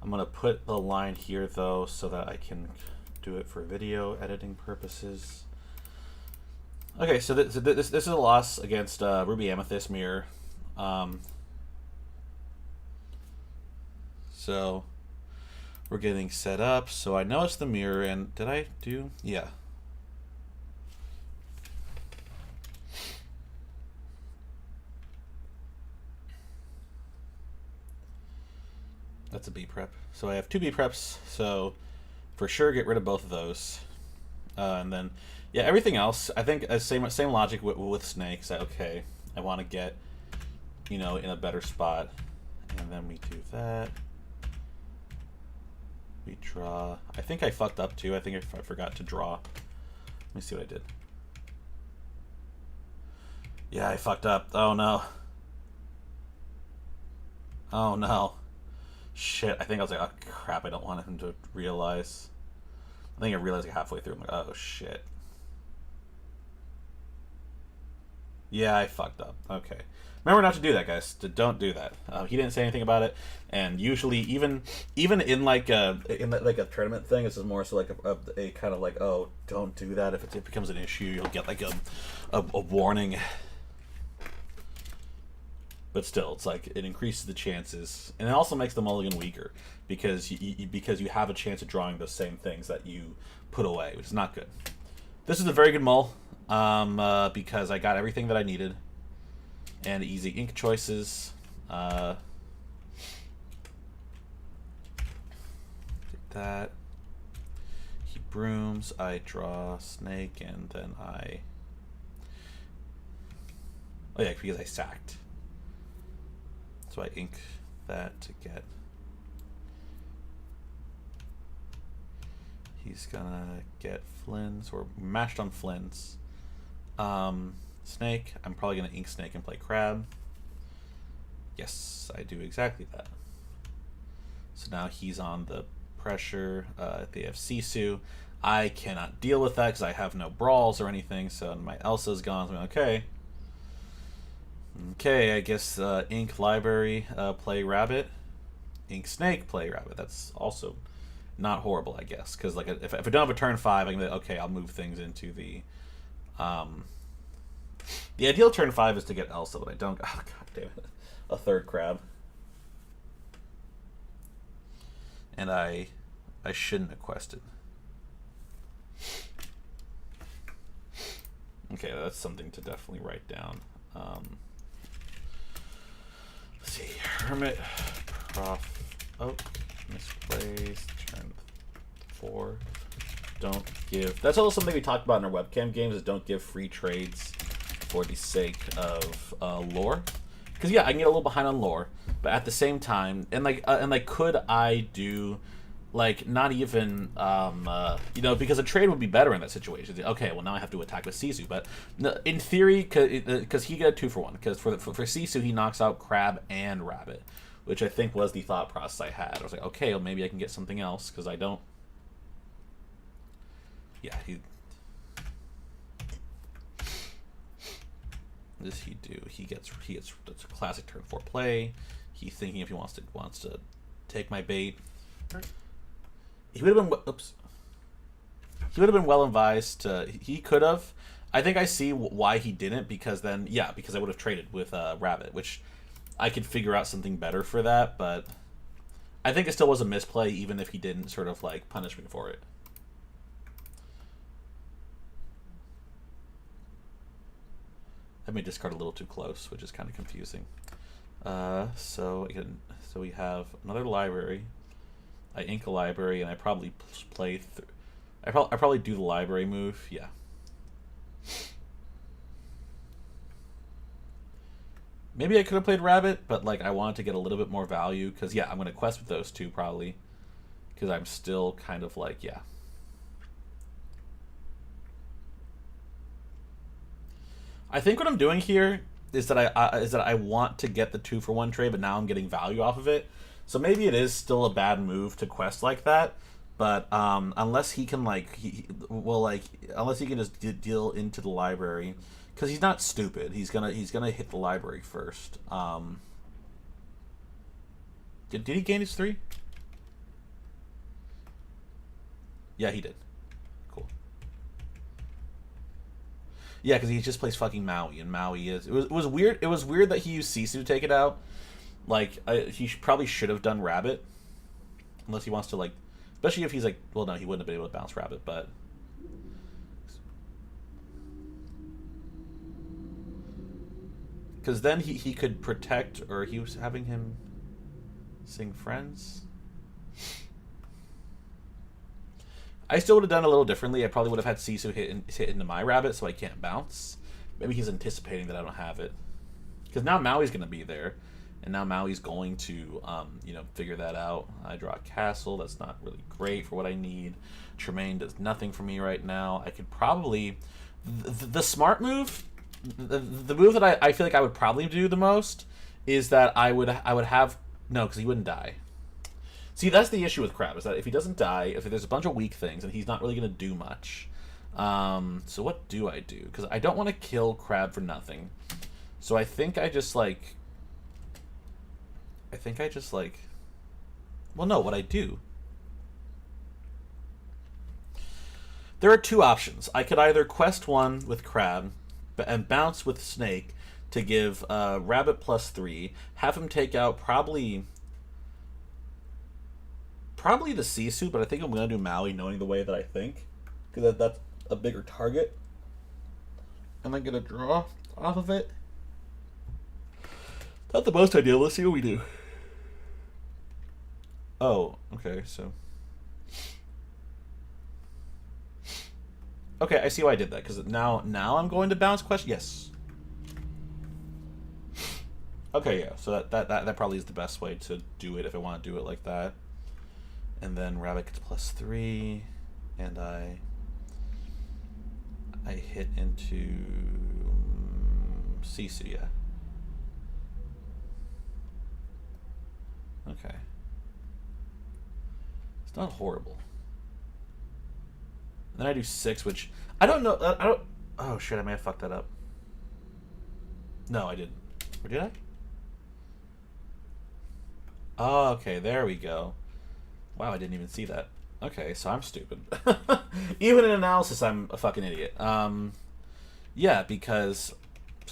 I'm gonna put the line here though, so that I can do it for video editing purposes. Okay, so this is a loss against Ruby Amethyst Mirror. So we're getting set up. So I know it's the mirror, and did I do? Yeah. That's a B prep. So I have 2 B preps. So for sure, get rid of both of those. And then, yeah, everything else. I think same logic with snakes. Okay, I want to get, in a better spot, and then we do that. We draw. I think I fucked up too. I think I forgot to draw. Let me see what I did. Yeah, I fucked up. Oh no. Oh no. Shit, I think I was like, oh crap, I don't want him to realize. I think I realized like halfway through. I'm like, oh shit. Yeah, I fucked up. Okay. Remember not to do that, guys. Don't do that. He didn't say anything about it, and usually, even in like a tournament thing, this is more so like a kind of like, oh, don't do that. If it becomes an issue, you'll get like a warning. But still, it's like it increases the chances, and it also makes the mulligan weaker because you have a chance of drawing those same things that you put away, which is not good. This is a very good mull because I got everything that I needed and easy ink choices. Did that. He brooms. I draw snake, and then I. Oh yeah, because I sacked. So I ink that to get. He's gonna get Flynn's or mashed on Flynn's. Snake. I'm probably gonna ink snake and play crab. Yes, I do exactly that. So now he's on the pressure. They have Sisu. I cannot deal with that because I have no brawls or anything. So my Elsa's gone. So I'm like, okay. Okay, I guess ink library, play rabbit, ink snake, play rabbit. That's also not horrible, I guess, because like if I don't have a turn 5, I can be okay. I'll move things into the. The ideal turn 5 is to get Elsa, but I don't. Oh god damn it, a 3rd crab, and I shouldn't have quested. Okay, that's something to definitely write down. Let's see, Hermit, Prof, oh, misplays, turn 4, don't give, that's also something we talked about in our webcam games, is don't give free trades for the sake of lore, because yeah, I can get a little behind on lore, but at the same time, and could I do, like, not even, because a trade would be better in that situation. Okay, well, now I have to attack with Sisu. But in theory, because he got a 2-for-1. Because for Sisu, he knocks out Crab and Rabbit, which I think was the thought process I had. I was like, okay, well, maybe I can get something else, because I don't... Yeah, This he do. He gets that's a classic turn 4 play. He's thinking if he wants to take my bait. He would have been. Oops. He would have been well advised to. He could have. I think I see why he didn't, because then because I would have traded with Rabbit, which I could figure out something better for that. But I think it still was a misplay, even if he didn't sort of like punish me for it. I may discard a little too close, which is kind of confusing. So we have another library. I ink a library, and I probably play. I probably do the library move. Yeah. Maybe I could have played Rabbit, but like I wanted to get a little bit more value because yeah, I'm gonna quest with those 2 probably. because I'm still kind of like, yeah. I think what I'm doing here is that I want to get the 2-for-1 trade, but now I'm getting value off of it. So maybe it is still a bad move to quest like that, but unless he can unless he can just deal into the library, because he's not stupid. He's gonna hit the library first. Did he gain his 3? Yeah, he did. Cool. Yeah, because he just plays fucking Maui, and Maui is... It was weird. It was weird that he used Sisu to take it out. Like, he probably should have done Rabbit. Unless he wants to, like... Especially if he's like... Well, no, he wouldn't have been able to bounce Rabbit, but... Because then he could protect... Or he was having him sing Friends... I still would have done it a little differently. I probably would have had Sisu hit into my Rabbit so I can't bounce. Maybe he's anticipating that I don't have it. Because now Maui's going to be there. And now Maui's going to, figure that out. I draw a castle. That's not really great for what I need. Tremaine does nothing for me right now. I could probably... The smart move, the move that I feel like I would probably do the most is that I would have... No, because he wouldn't die. See, that's the issue with Crab, is that if he doesn't die, if there's a bunch of weak things, and he's not really going to do much. So what do I do? Because I don't want to kill Crab for nothing. So I think I just, like... Well, no, what I do... There are 2 options. I could either quest 1 with Crab and bounce with Snake to give Rabbit +3, have him take out probably the Sisu, but I think I'm going to do Maui knowing the way that I think, because that's a bigger target. And I'm going to draw off of it. Not the most ideal. Let's see what we do. Oh, okay, so... Okay, I see why I did that, because now I'm going to bounce question. Yes. Okay, yeah, so that probably is the best way to do it if I want to do it like that. And then Rabbit gets +3, and I hit into Sisu, yeah. Okay. It's not horrible. And then I do 6, which I don't know. I don't. Oh shit! I may have fucked that up. No, I didn't. Or did I? Oh, okay. There we go. Wow, I didn't even see that. Okay, so I'm stupid. Even in analysis, I'm a fucking idiot. Yeah, because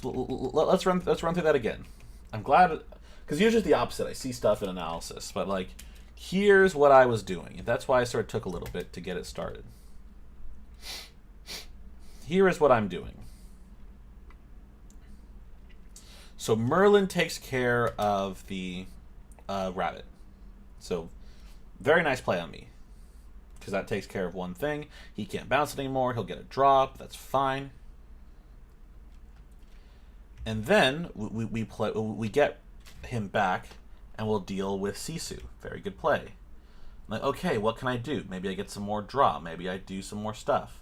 let's run through that again. I'm glad, because usually it's the opposite. I see stuff in analysis, but like, here's what I was doing. That's why I sort of took a little bit to get it started. Here is what I'm doing. So Merlin takes care of the Rabbit. So very nice play on me, because that takes care of one thing. He can't bounce it anymore. He'll get a drop. That's fine. And then we get him back, and we'll deal with Sisu. Very good play. Like, okay, what can I do? Maybe I get some more draw. Maybe I do some more stuff.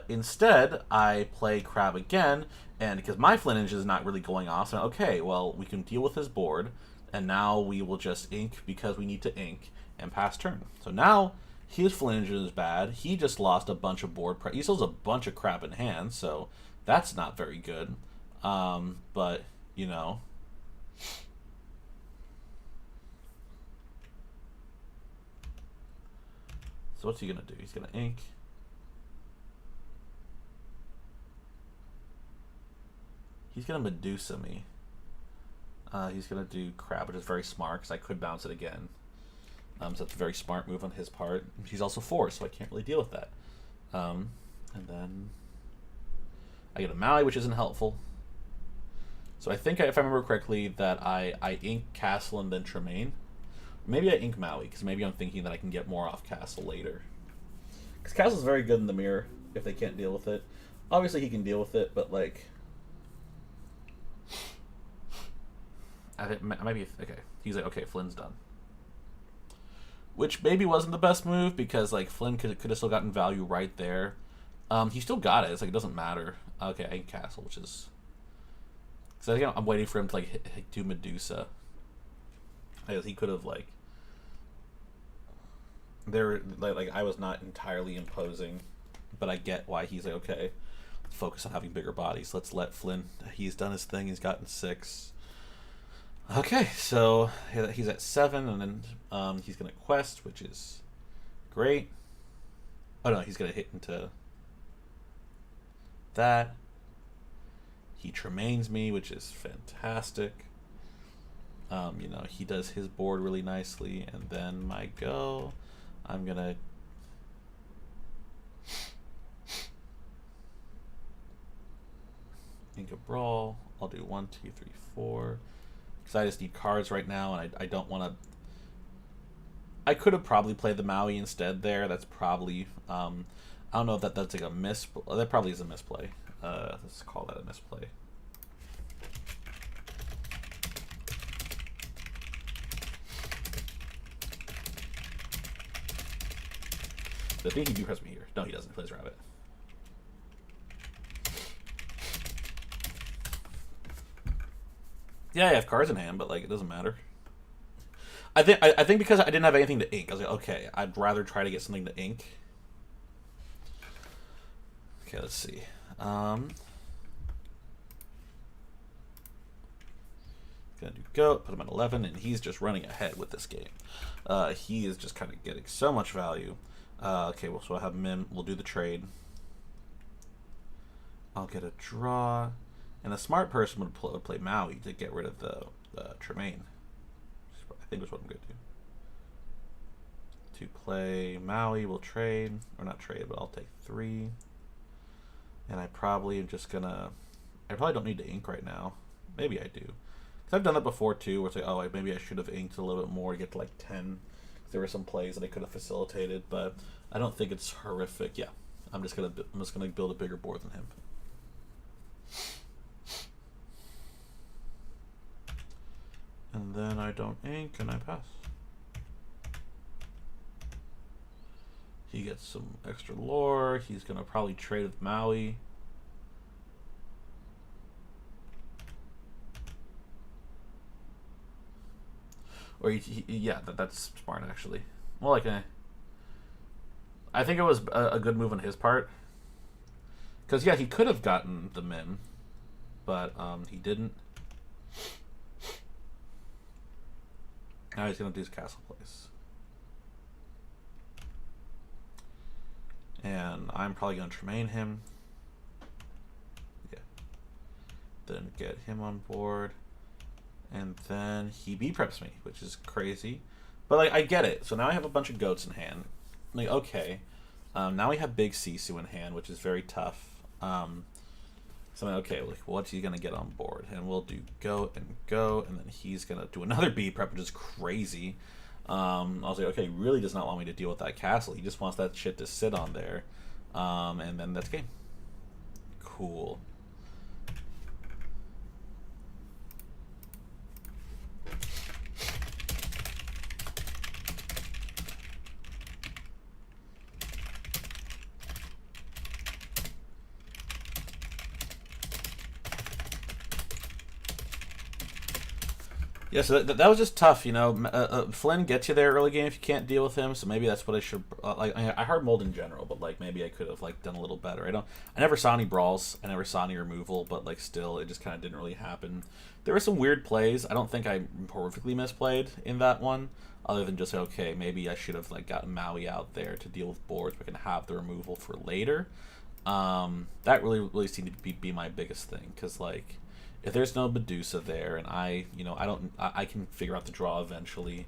Instead, I play Crab again, and because my Flynage is not really going off, so okay, well, we can deal with his board, and now we will just ink because we need to ink and pass turn. So now his Flynage is bad. He just lost a bunch of board he still has a bunch of crap in hand, so that's not very good. But, you know... So what's he gonna do? He's gonna ink. He's gonna Medusa me. He's gonna do Crab, which is very smart, because I could bounce it again. So that's a very smart move on his part. He's also 4, so I can't really deal with that. And then I get a Maui, which isn't helpful. So I think, if I remember correctly, that I ink Castle and then Tremaine. Maybe I ink Maui, because maybe I'm thinking that I can get more off Castle later. Because Castle's very good in the mirror, if they can't deal with it. Obviously he can deal with it, but like... I think maybe... Okay, he's like, okay, Flynn's done. which maybe wasn't the best move because like Flynn could have still gotten value right there. He still got it. It's like it doesn't matter. Okay, I can castle, which is. So I think I'm waiting for him to like do Medusa. Because he could have like. There, like I was not entirely imposing, but I get why he's like, okay, let's focus on having bigger bodies. Let's let Flynn. He's done his thing. He's gotten 6. Okay, so he's at 7, and then he's gonna quest, which is great. Oh no, he's gonna hit into that. He Tremaines me, which is fantastic. You know, he does his board really nicely, and then my go. I'm gonna think a brawl. I'll do 1, 2, 3, 4. Because I just need cards right now, and I don't want to. I could have probably played the Maui instead there. That's probably. I don't know if that's like a miss. That probably is a misplay. Let's call that a misplay. I think he do press me here. No, he doesn't. He plays rabbit. Yeah, I have cards in hand, but like it doesn't matter. I think because I didn't have anything to ink, I was like, okay, I'd rather try to get something to ink. Okay, let's see. Gonna do goat, put him at 11, and he's just running ahead with this game. He is just kind of getting so much value. Okay, well, so I'll have Mim. We'll do the trade. I'll get a draw. And a smart person would play Maui to get rid of the Tremaine. I think is what I'm going to do. To play Maui, we'll trade. Or not trade, but I'll take 3. And I probably am just going to... I probably don't need to ink right now. Maybe I do. Because I've done that before, too, where it's like, oh, maybe I should have inked a little bit more to get to, like, 10. There were some plays that I could have facilitated, but I don't think it's horrific. Yeah, I'm just gonna build a bigger board than him. And then I don't ink and I pass. He gets some extra lore. He's gonna probably trade with Maui. Or yeah, that's smart actually. Well, like I think it was a good move on his part. Because yeah, he could have gotten the Mim, but he didn't. Now he's gonna do his castle plays, and I'm probably gonna Tremaine him. Yeah. Then get him on board. And then he B-preps me, which is crazy. But, like, I get it. So now I have a bunch of goats in hand. I'm like, okay. Now we have big Sisu in hand, which is very tough. So I'm like, okay, like, what's he going to get on board? And we'll do goat and go, and then he's going to do another B-prep, which is crazy. I was like, okay, he really does not want me to deal with that castle. He just wants that shit to sit on there. And then that's game. Cool. Yeah, so that was just tough, you know. Flynn gets you there early game if you can't deal with him, so maybe that's what I should like. I hard mold in general, but like maybe I could have like done a little better. I never saw any brawls, I never saw any removal, but like still, it just kind of didn't really happen. There were some weird plays. I don't think I perfectly misplayed in that one, other than just okay, maybe I should have like gotten Maui out there to deal with boards. We can have the removal for later. That really seemed to be my biggest thing, because like. If there's no Medusa there, and I can figure out the draw eventually.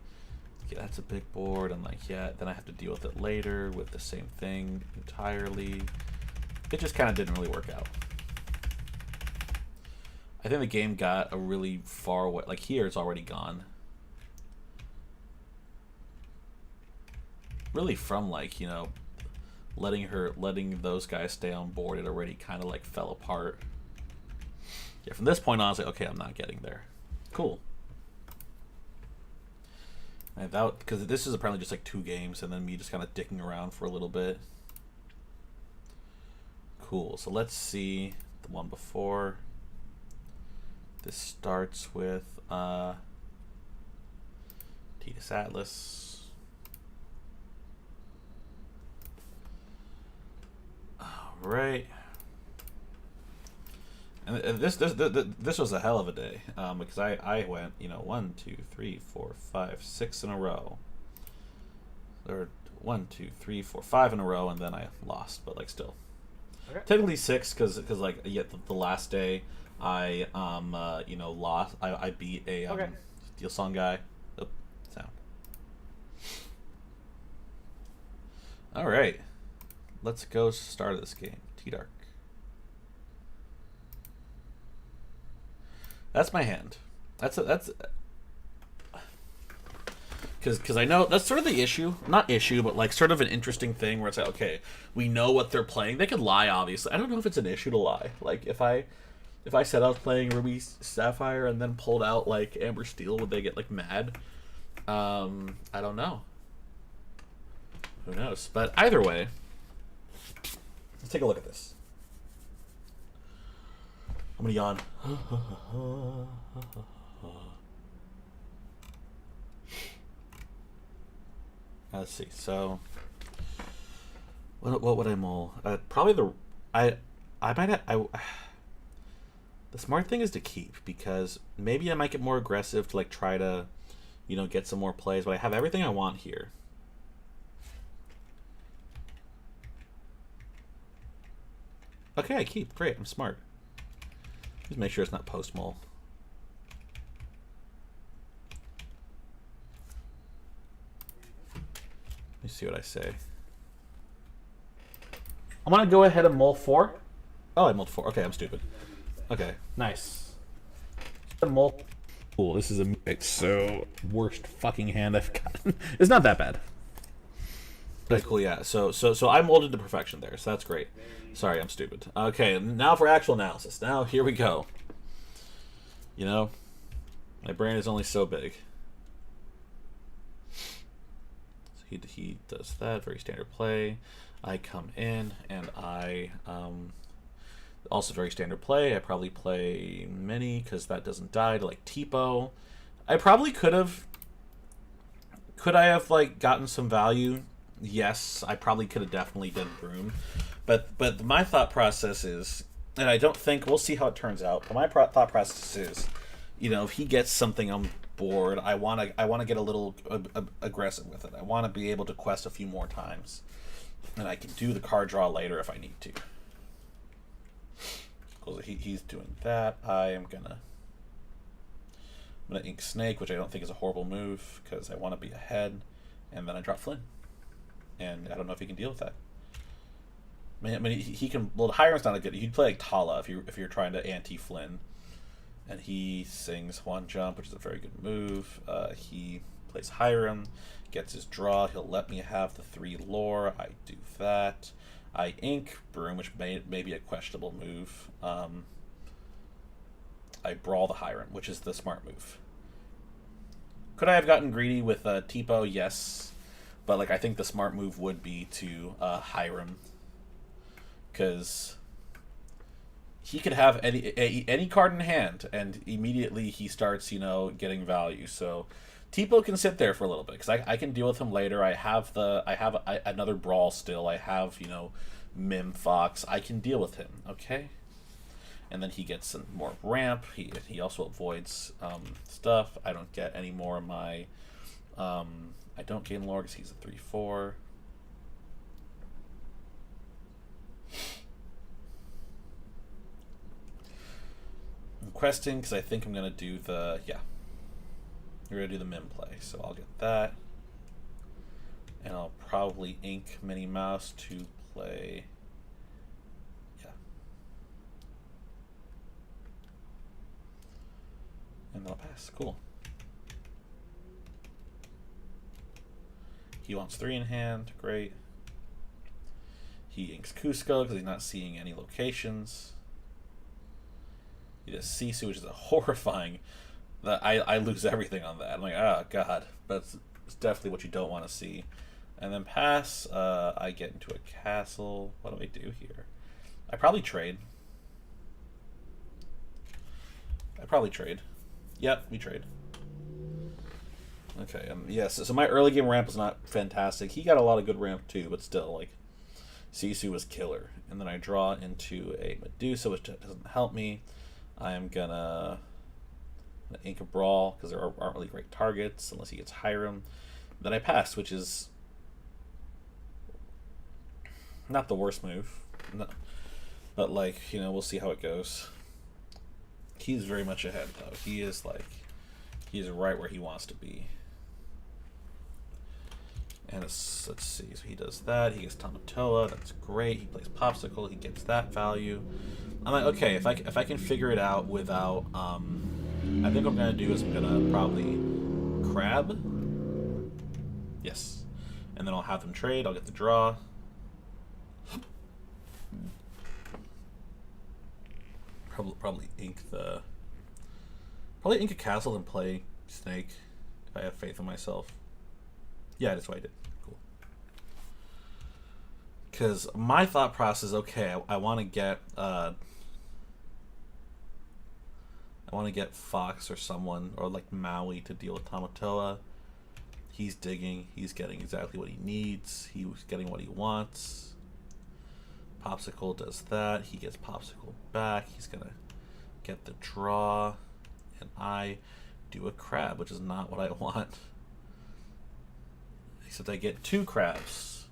Yeah, that's a big board, and like, yeah, then I have to deal with it later with the same thing entirely. It just kind of didn't really work out. I think the game got a really far away. Like here, it's already gone. Really, from like letting those guys stay on board, it already kind of like fell apart. Yeah, from this point on, I was like, okay, I'm not getting there. Cool. And that, because this is apparently just like 2 games, and then me just kind of dicking around for a little bit. Cool. So let's see the one before. This starts with Titus Atlas. All right. And this was a hell of a day, because I went, 1, 2, 3, 4, 5, 6 in a row. Or 1, 2, 3, 4, 5 in a row, and then I lost, but like still. Okay. Technically 6, because like the last day I lost. I beat a Steel Song guy. Oh, sound. All right, let's go start this game. T-Dark. That's my hand. That's because I know that's sort of the issue. Not issue, but like sort of an interesting thing where it's like, okay, we know what they're playing. They could lie, obviously. I don't know if it's an issue to lie. Like if I said I was playing Ruby Sapphire and then pulled out like Amber Steel, would they get like mad? I don't know. Who knows? But either way, let's take a look at this. I'm gonna yawn. Let's see. So, what would I mull? Probably the the smart thing is to keep, because maybe I might get more aggressive to like try to, get some more plays. But I have everything I want here. Okay, I keep. Great. I'm smart. Just make sure it's not post-mull. Let me see what I say. I'm going to go ahead and mull 4. Oh, I mulled 4. Okay, I'm stupid. Okay. Nice. Mull. Cool, this is a so worst fucking hand I've gotten. It's not that bad. Okay, cool, yeah. So I molded to perfection there, so that's great. Sorry, I'm stupid. Okay, now for actual analysis. Now, here we go. My brain is only so big. So he does that, very standard play. I come in, and I, also very standard play. I probably play Mini, because that doesn't die, to, like, Tipo. I probably could I have, like, gotten some value? Yes, I probably could have definitely done Broom. But my thought process is, and I don't think, we'll see how it turns out, but my thought process is, if he gets something on board, I want to get a little aggressive with it. I want to be able to quest a few more times. And I can do the card draw later if I need to. Because he's doing that. I'm gonna Ink Snake, which I don't think is a horrible move, because I want to be ahead. And then I drop Flynn. And I don't know if he can deal with that. I mean, he can. Well, Hiram's not a good. He'd play like Tala if you're trying to anti Flynn, and he sings one jump, which is a very good move. He plays Hiram, gets his draw. He'll let me have the 3 lore. I do that. I ink Broom, which may be a questionable move. I brawl the Hiram, which is the smart move. Could I have gotten greedy with Tipo? Yes, but like I think the smart move would be to Hiram. Because he could have any card in hand, and immediately he starts, getting value. So Tipo can sit there for a little bit, because I can deal with him later. I have another brawl still. I have Mim Fox. I can deal with him. Okay, and then he gets some more ramp. He also avoids stuff. I don't get any more of my. I don't gain lore because he's a 3/4. I'm questing because I think I'm going to do we're going to do the Mim play, so I'll get that. And I'll probably ink Minnie Mouse to play, and then I'll pass. Cool. He wants 3 in hand, great. He inks Cusco because he's not seeing any locations. He does Sisu, which is a horrifying. That I lose everything on that. I'm like, oh god. But It's definitely what you don't want to see. And then pass, I get into a castle. What do I do here? I probably trade. Yep, we trade. Okay, yes, so my early game ramp was not fantastic. He got a lot of good ramp too, but still, like, Sisu was killer. And then I draw into a Medusa, which doesn't help me. I am gonna ink a Brawl, because there aren't really great targets, unless he gets Hiram. Then I pass, which is not the worst move. No. But, like, you know, we'll see how it goes. He's very much ahead, though. He is, like, he's right where he wants to be. And let's see. So he does that. He gets Tamatoa. That's great. He plays Popsicle. He gets that value. I'm like, okay, if I can figure it out without, I think what I'm gonna do is I'm gonna probably Crab. Yes. And then I'll have them trade. I'll get the draw. Probably ink a castle and play Snake if I have faith in myself. Yeah, that's what I did. Cool. Because my thought process, okay, I want to get Fox or someone, or like Maui, to deal with Tamatoa. He's digging. He's getting exactly what he needs. He was getting what he wants. Popsicle does that. He gets Popsicle back. He's gonna get the draw, and I do a crab, which is not what I want. Except I get 2 crabs.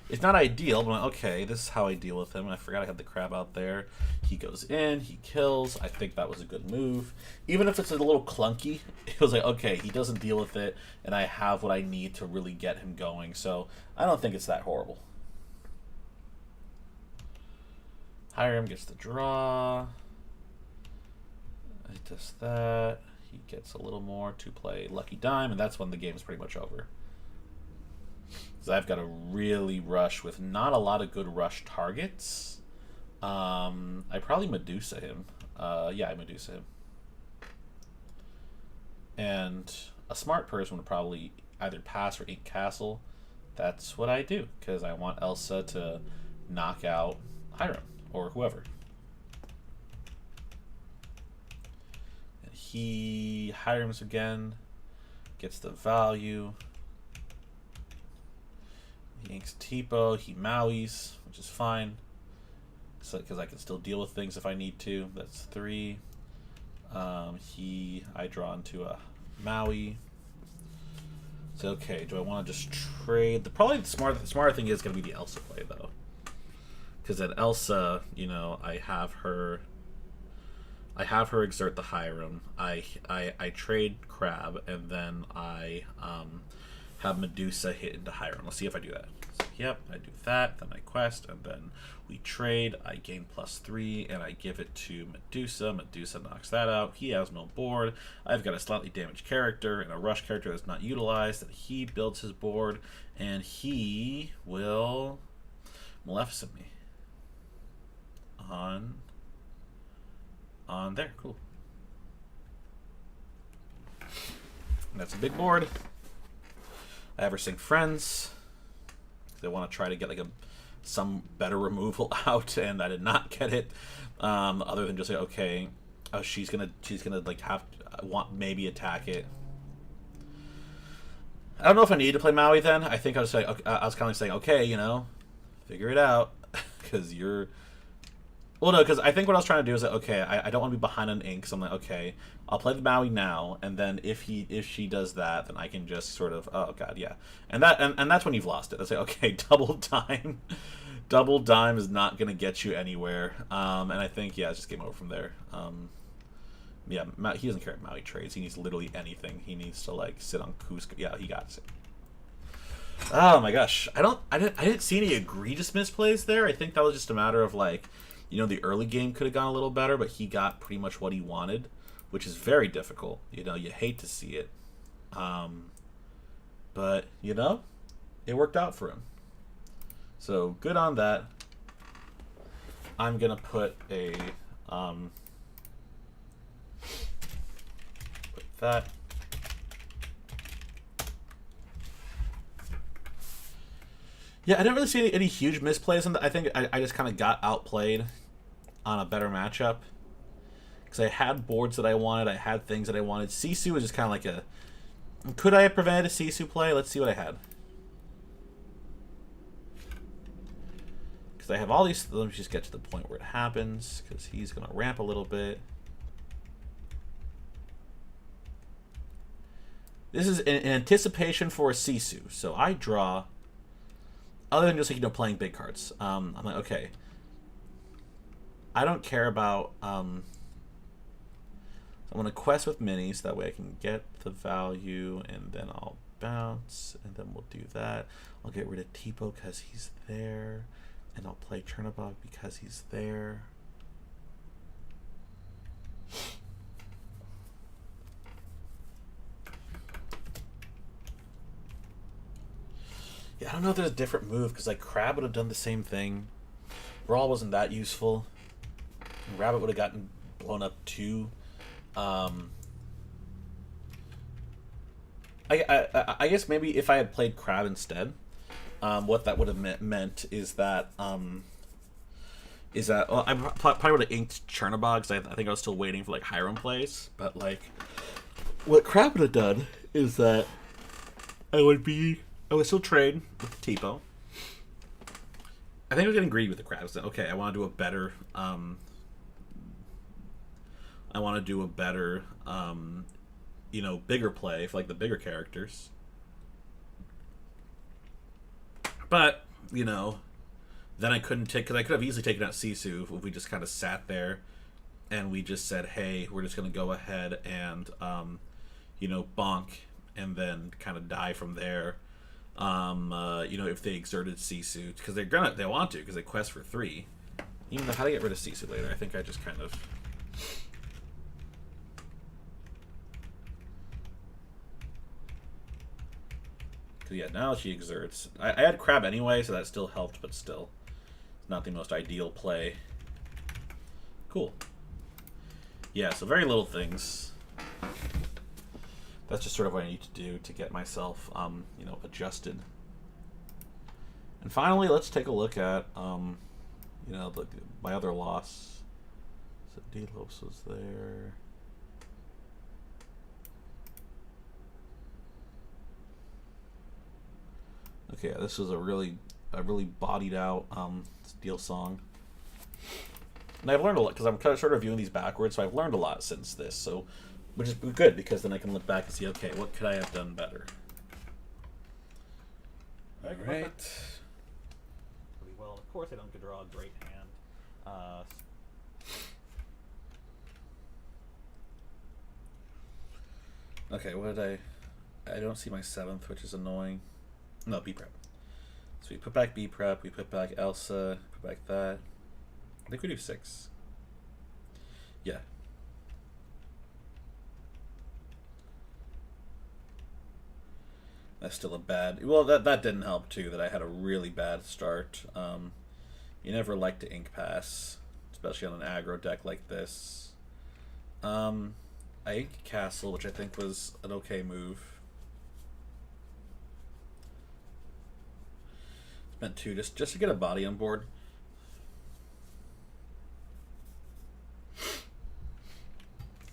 It's not ideal, but I'm like, okay, this is how I deal with him. I forgot I had the crab out there. He goes in, he kills. I think that was a good move. Even if it's a little clunky, it was like, okay, he doesn't deal with it, and I have what I need to really get him going. So I don't think it's that horrible. Hiram gets the draw. He does that. He gets a little more to play Lucky Dime, and that's when the game's pretty much over. So I've got to really rush with not a lot of good rush targets. I probably Medusa him. Yeah, I Medusa him. And a smart person would probably either pass or ink castle. That's what I do, because I want Elsa to knock out Hiram or whoever. And he Hiram's again, gets the value. He inks Tipo, he Maui's, which is fine, because I can still deal with things if I need to. That's 3. I draw into a Maui. So okay, do I want to just trade? Probably the smarter thing is going to be the Elsa play, though, because at Elsa, you know, I have her exert the Hiram. I trade Crab, and then I have Medusa hit into Hiram. Let's see if I do that. So, yep, I do that. Then I quest, and then we trade. I gain +3, and I give it to Medusa. Medusa knocks that out. He has no board. I've got a slightly damaged character and a rush character that's not utilized. And he builds his board, and he will Maleficent me on there. Cool. And that's a big board. I have her sing Friends. They want to try to get like some better removal out, and I did not get it. Other than just say, okay, she's gonna like maybe attack it. I don't know if I need to play Maui then. I think I was like, I was kind of saying, okay, you know, figure it out, because you're. Well, no, because I think what I was trying to do is like, okay, I don't want to be behind on ink, so I'm like, okay, I'll play the Maui now, and then if she does that, then I can just sort of, oh god, yeah, and that's when you've lost it. That's like, okay, double dime is not gonna get you anywhere, and I think it's just game over from there. Yeah, he doesn't care if Maui trades. He needs literally anything. He needs to like sit on Cusco. Yeah, he got it. Oh my gosh, I didn't see any egregious misplays there. I think that was just a matter of like, you know, the early game could have gone a little better, but he got pretty much what he wanted, which is very difficult. You know, you hate to see it. But, you know, it worked out for him. So, good on that. I'm going to put a... put that. Yeah, I didn't really see any huge misplays, and I think I just kind of got outplayed on a better matchup because I had boards that I wanted, I had things that I wanted. Sisu was just kind of like a. Could I have prevented a Sisu play? Let's see what I had. Because I have all these. Let me just get to the point where it happens because he's gonna ramp a little bit. This is in anticipation for a Sisu, so I draw. Other than just like playing big cards, I'm like, okay. I don't care about. I'm gonna quest with minis. That way I can get the value, and then I'll bounce, and then we'll do that. I'll get rid of Tipo because he's there, and I'll play Chernobog because he's there. Yeah, I don't know if there's a different move, because like Crab would have done the same thing. Brawl wasn't that useful. Rabbit would have gotten blown up too. I guess maybe if I had played Crab instead, what that would have meant is that well, I probably would have inked Chernobog, because I think I was still waiting for like Hiram plays. But like, what Crab would have done is that I would still trade with Tipo. I think I was getting greedy with the Crabs. Okay, I want to do a better. I want to do a better, bigger play for like the bigger characters. But then I couldn't take, because I could have easily taken out Sisu if we just kind of sat there, and we just said, "Hey, we're just going to go ahead and, bonk, and then kind of die from there." If they exerted Sisu, because they want to, because they quest for 3. Even though how to get rid of Sisu later, I think I just kind of. Because yeah, now she exerts. I had Crab anyway, so that still helped, but still, it's not the most ideal play. Cool. Yeah, so very little things. That's just sort of what I need to do to get myself, adjusted. And finally, let's take a look at, my other loss. So D-Lopes was there. Okay, this was a really bodied out Steel Song. And I've learned a lot, because I'm kind of sort of viewing these backwards, so I've learned a lot since this. So, which is good, because then I can look back and see, okay, what could I have done better? All right. Well, of course I don't get to draw a great hand. Okay, what did I don't see my 7th, which is annoying. No, B prep. So we put back B prep, we put back Elsa, put back that. I think we do 6. Yeah. That's still a bad. Well, that didn't help too. That I had a really bad start. You never like to ink pass, especially on an aggro deck like this. I inked Castle, which I think was an okay move. Spent 2 just to get a body on board.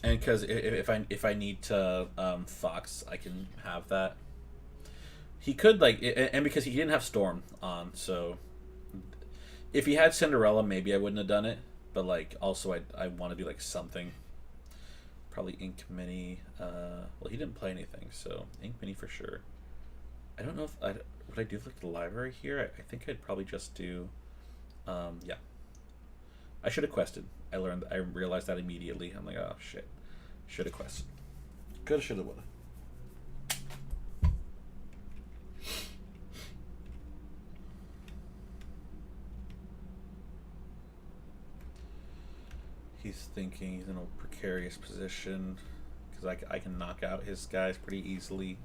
And because if I need to Fox, I can have that. He could and because he didn't have Storm on, so if he had Cinderella, maybe I wouldn't have done it. But also I want to do something. Probably Ink Mini. Well, he didn't play anything, so Ink Mini for sure. I don't know if would I do the library here. I think I'd probably just do. Yeah. I should have quested. I realized that immediately. I'm like, oh shit, should have quested. Coulda, shoulda, woulda. He's thinking he's in a precarious position because I can knock out his guys pretty easily.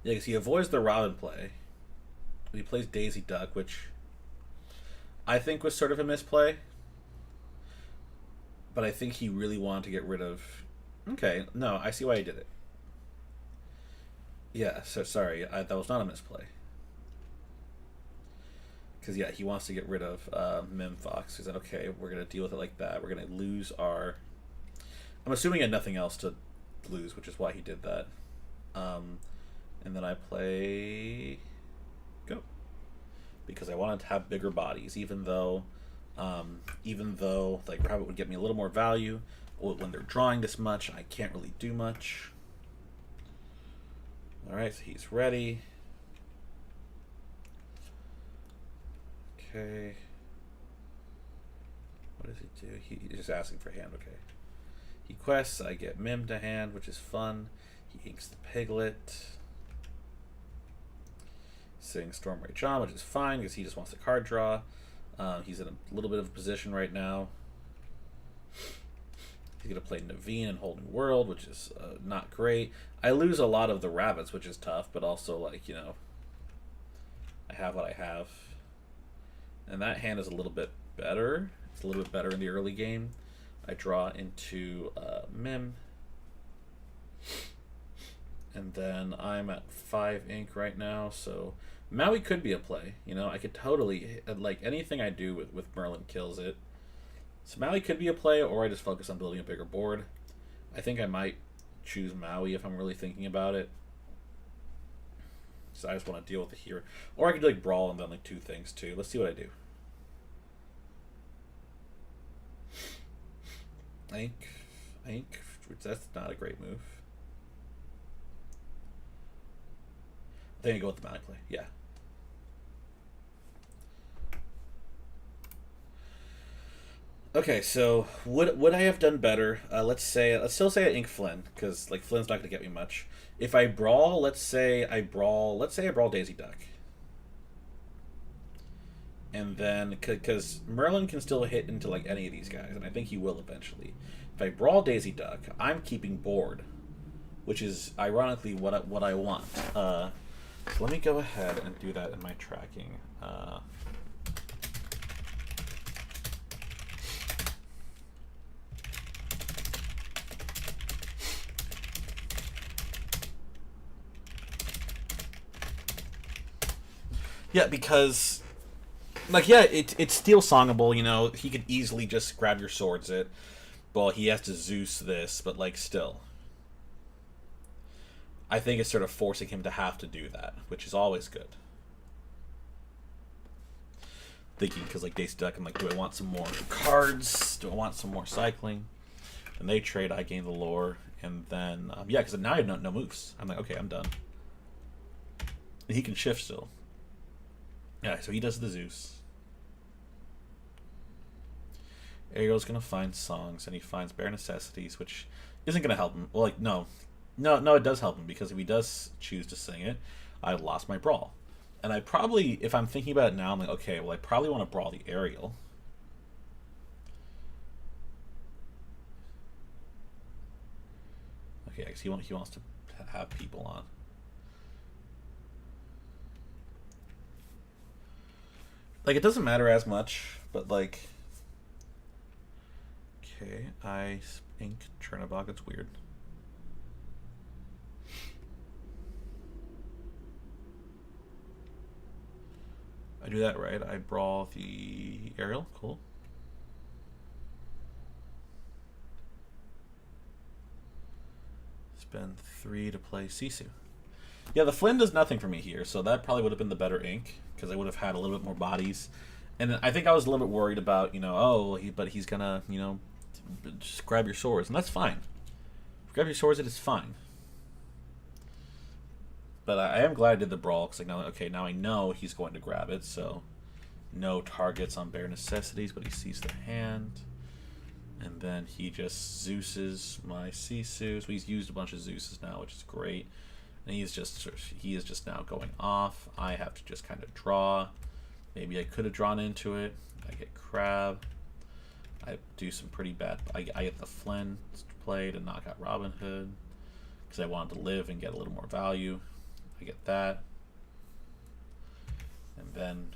Yeah, because he avoids the Robin play. He plays Daisy Duck, which I think was sort of a misplay. But I think he really wanted to get rid of. Okay, no, I see why he did it. Yeah, so sorry, that was not a misplay. Because, yeah, he wants to get rid of Mim Fox. He said, okay, we're going to deal with it like that. We're going to lose our... I'm assuming he had nothing else to lose, which is why he did that. And then I play... Go. Because I wanted to have bigger bodies, even though like Private would get me a little more value. When they're drawing this much, I can't really do much. Alright, so he's ready. Okay. What does he do? He's just asking for hand, okay. He quests, I get Mim to hand, which is fun. He inks the Piglet. Sings Stormray John, which is fine because he just wants a card draw. He's in a little bit of a position right now. He's going to play Naveen and Whole New World, which is not great. I lose a lot of the rabbits, which is tough, but also, like, you know, I have what I have. And that hand is a little bit better. It's a little bit better in the early game. I draw into Mim. And then I'm at 5 ink right now, so Maui could be a play. You know, I could totally, like, anything I do with Merlin kills it. So Maui could be a play, or I just focus on building a bigger board. I think I might choose Maui if I'm really thinking about it. So I just want to deal with the hero. Or I could do, like, Brawl and then, like, 2 things, too. Let's see what I do. Ink. That's not a great move. I think I go with the Maui play. Yeah. Okay, so would I have done better? Let's still say I ink Flynn, because like Flynn's not gonna get me much. If I brawl, let's say I brawl Daisy Duck. And then, because Merlin can still hit into like any of these guys, and I think he will eventually. If I brawl Daisy Duck, I'm keeping board, which is ironically what I want. So let me go ahead and do that in my tracking. Yeah, because, like, yeah, it's still songable, you know. He could easily just grab your swords it. Well, he has to Zeus this, but, like, still. I think it's sort of forcing him to have to do that, which is always good. Thinking, because, like, Daisy Duck, I'm like, do I want some more cards? Do I want some more cycling? And they trade, I gain the lore. And then, yeah, because now I have no moves. I'm like, okay, I'm done. And he can shift still. Yeah, so he does the Zeus. Ariel's gonna find songs, and he finds bare necessities, which isn't gonna help him. Well, like, no, it does help him, because if he does choose to sing it, I lost my brawl. And I probably, if I'm thinking about it now, I'm like, okay, well, I probably want to brawl the Ariel. Okay, because he wants to have people on. Like, it doesn't matter as much, but, like... Okay, I ink Chernobog, it's weird. I do that right. I brawl the Ariel, cool. Spend 3 to play Sisu. Yeah, the Flynn does nothing for me here, so that probably would have been the better ink, because I would have had a little bit more bodies. And I think I was a little bit worried about, you know, oh, but he's gonna, you know, just grab your swords, and that's fine. Grab your swords, it is fine. But I am glad I did the brawl, because, like, now, okay, now I know he's going to grab it, so no targets on bare necessities, but he sees the hand. And then he just Zeuses my Sisu. So he's used a bunch of Zeuses now, which is great. And he is just now going off. I have to just kind of draw. Maybe I could have drawn into it. I get Crab. I do some pretty bad... I get the Flynn play to knock out Robin Hood, because I wanted to live and get a little more value. I get that. And then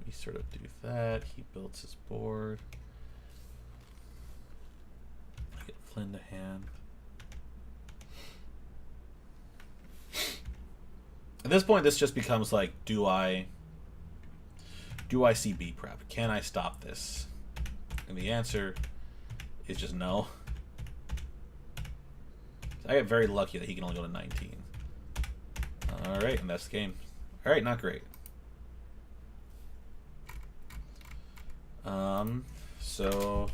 we sort of do that. He builds his board. I get Flynn to hand. At this point, this just becomes like, do I see B prep? Can I stop this? And the answer is just no. I get very lucky that he can only go to 19. All right, and that's the game. All right, not great. So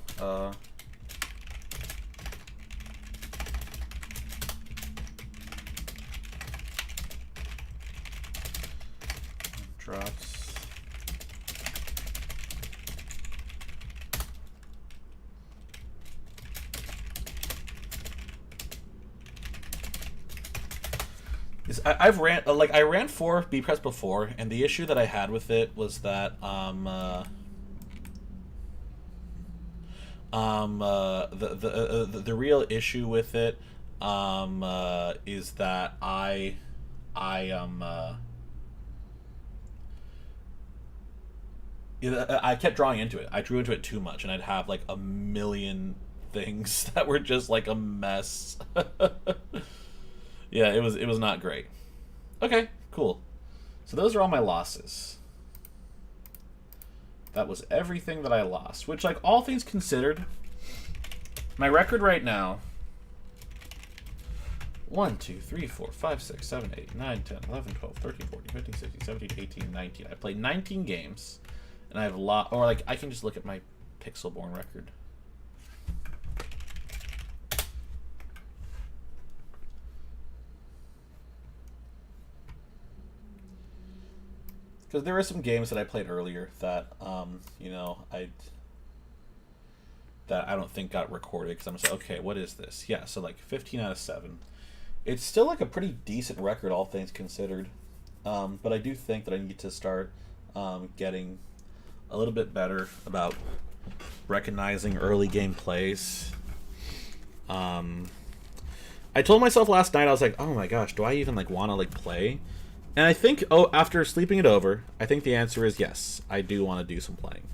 drops. I ran 4 B press before, and the issue that I had with it was that the real issue with it is that I kept drawing into it. I drew into it too much, and I'd have like a million things that were just like a mess. Yeah, it was not great. Okay, cool. So those are all my losses. That was everything that I lost, which, like, all things considered, my record right now, 1, 2, 3, 4, 5, 6, 7, 8, 9, 10, 11, 12, 13, 14, 15, 16, 17, 18, 19. I played 19 games, and I have a lot, or, like, I can just look at my Pixelborn record. Because there were some games that I played earlier that, you know, that I don't think got recorded, because I'm just like, okay, what is this? Yeah, so like 15 out of 7. It's still like a pretty decent record, all things considered. But I do think that I need to start getting a little bit better about recognizing early game plays. I told myself last night, I was like, oh my gosh, do I even like want to like play? And I think, after sleeping it over, I think the answer is yes. I do want to do some playing.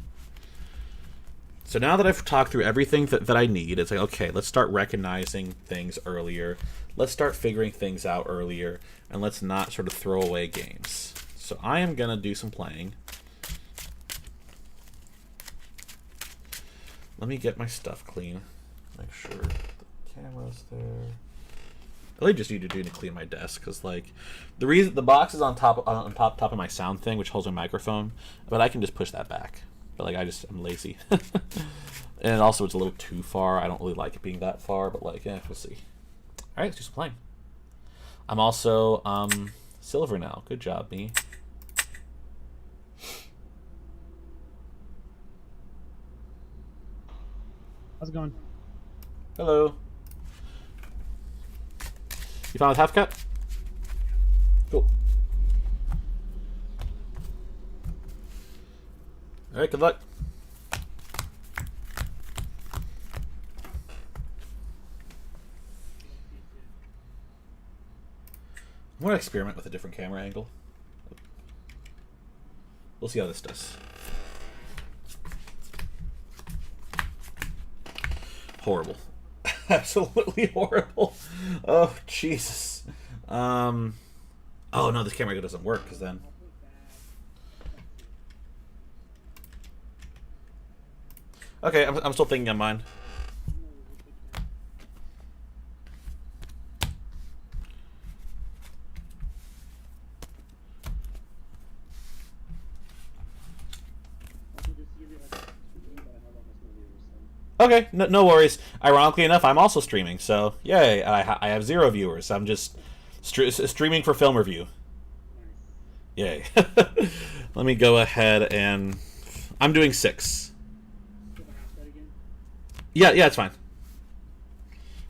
So now that I've talked through everything that I need, it's like, okay, let's start recognizing things earlier. Let's start figuring things out earlier. And let's not sort of throw away games. So I am going to do some playing. Let me get my stuff clean. Make sure the camera's there. I really just need to clean my desk, because like the reason the box is on top of my sound thing, which holds my microphone, but I can just push that back. But like I'm lazy, and also it's a little too far. I don't really like it being that far, but like we'll see. All right, let's do some playing. I'm also silver now. Good job, me. How's it going? Hello. You found a half cut? Cool. All right, good luck. I'm going to experiment with a different camera angle. We'll see how this does. Horrible. Absolutely horrible. Oh, Jesus. Oh, no, this camera angle doesn't work, because then... Okay, I'm still thinking on mine. Okay, no worries. Ironically enough, I'm also streaming, so yay! I have 0 viewers. I'm just streaming for film review. Yay! Let me go ahead and I'm doing 6. Yeah, it's fine.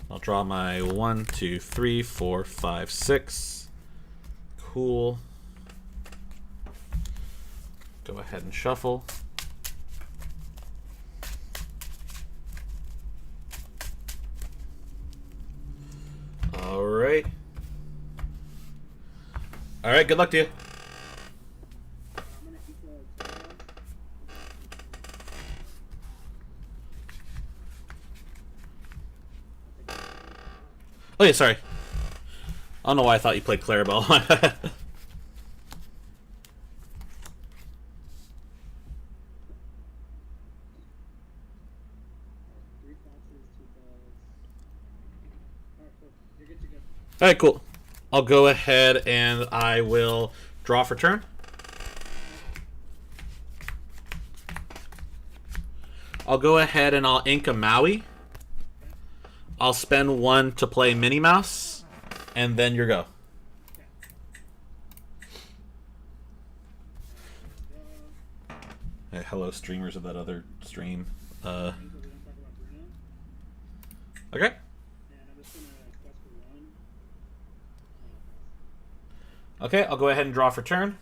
I'll draw my 1, 2, 3, 4, 5, 6. Cool. Go ahead and shuffle. Alright. Alright, good luck to you. Oh yeah, sorry. I don't know why I thought you played Clarabelle. All right, cool. I'll go ahead and I will draw for turn. I'll go ahead and I'll ink a Maui. I'll spend 1 to play Minnie Mouse, and then your go. Hey, hello, streamers of that other stream. Okay. Okay, I'll go ahead and draw for turn.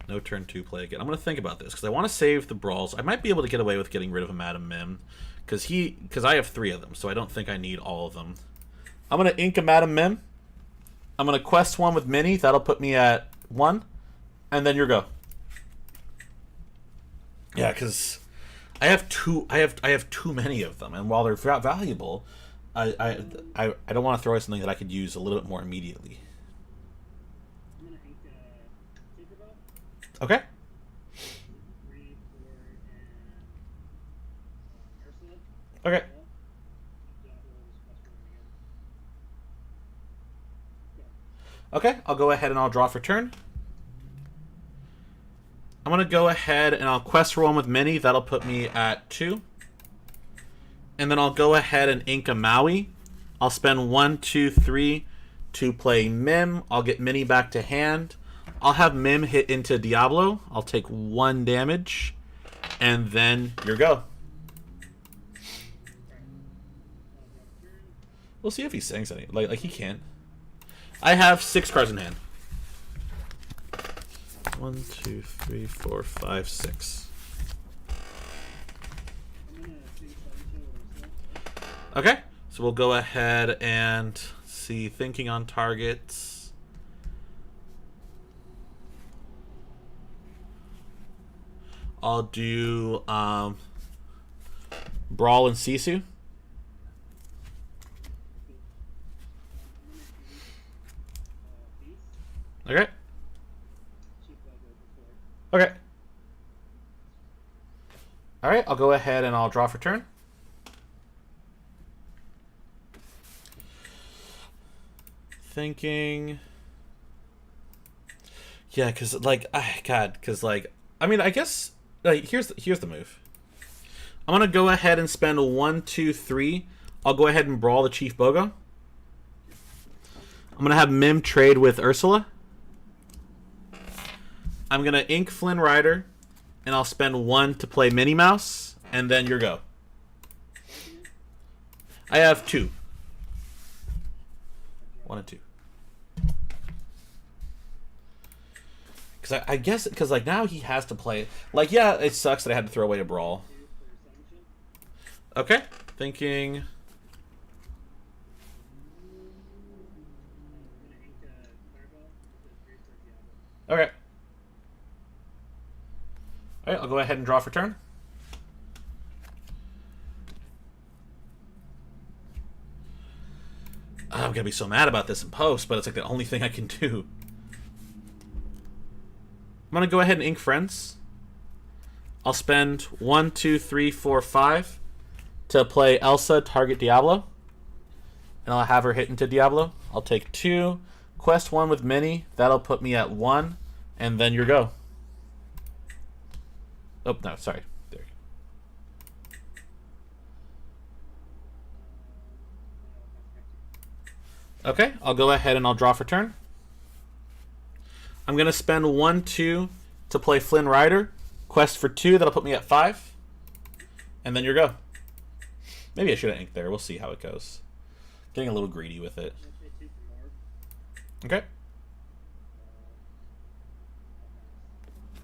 No turn 2 play again. I'm going to think about this because I want to save the brawls. I might be able to get away with getting rid of a Madam Mim because I have 3 of them, so I don't think I need all of them. I'm going to ink a Madam Mim. I'm going to quest 1 with Minnie. That'll put me at 1, and then your go. Yeah, because I have too many of them, and while they're valuable, I don't want to throw away something that I could use a little bit more immediately. Okay. Okay. Okay, I'll go ahead and I'll draw for turn. I'm going to go ahead and I'll quest for 1 with Minnie. That'll put me at 2. And then I'll go ahead and ink a Maui. I'll spend 1, 2, 3 to play Mim. I'll get Minnie back to hand. I'll have Mim hit into Diablo. I'll take 1 damage. And then your go. We'll see if he sings any. Like he can't. I have 6 cards in hand. 1, 2, 3, 4, 5, 6. Okay, so we'll go ahead and see thinking on targets. I'll do Brawl and Sisu. Okay. Okay. All right, I'll go ahead and I'll draw for turn. Thinking. Yeah, because like, God, because like, I mean, I guess like here's the move. I'm gonna go ahead and spend 1, 2, 3. I'll go ahead and brawl the Chief Bogo. I'm gonna have Mim trade with Ursula. I'm going to ink Flynn Rider, and I'll spend 1 to play Minnie Mouse, and then your go. I have 2. 1 and 2. Because I guess, because like now he has to play. Like, yeah, it sucks that I had to throw away a Brawl. Okay, thinking. Okay. All right, I'll go ahead and draw for turn. I'm going to be so mad about this in post, but it's like the only thing I can do. I'm going to go ahead and ink Friends. I'll spend 1, 2, 3, 4, 5 to play Elsa, target Diablo. And I'll have her hit into Diablo. I'll take 2, quest 1 with Minnie. That'll put me at 1, and then your go. Oh, no, sorry. There. Okay, I'll go ahead and I'll draw for turn. I'm going to spend 1, 2 to play Flynn Rider. Quest for 2, that'll put me at 5. And then your go. Maybe I should have inked there. We'll see how it goes. Getting a little greedy with it. Okay.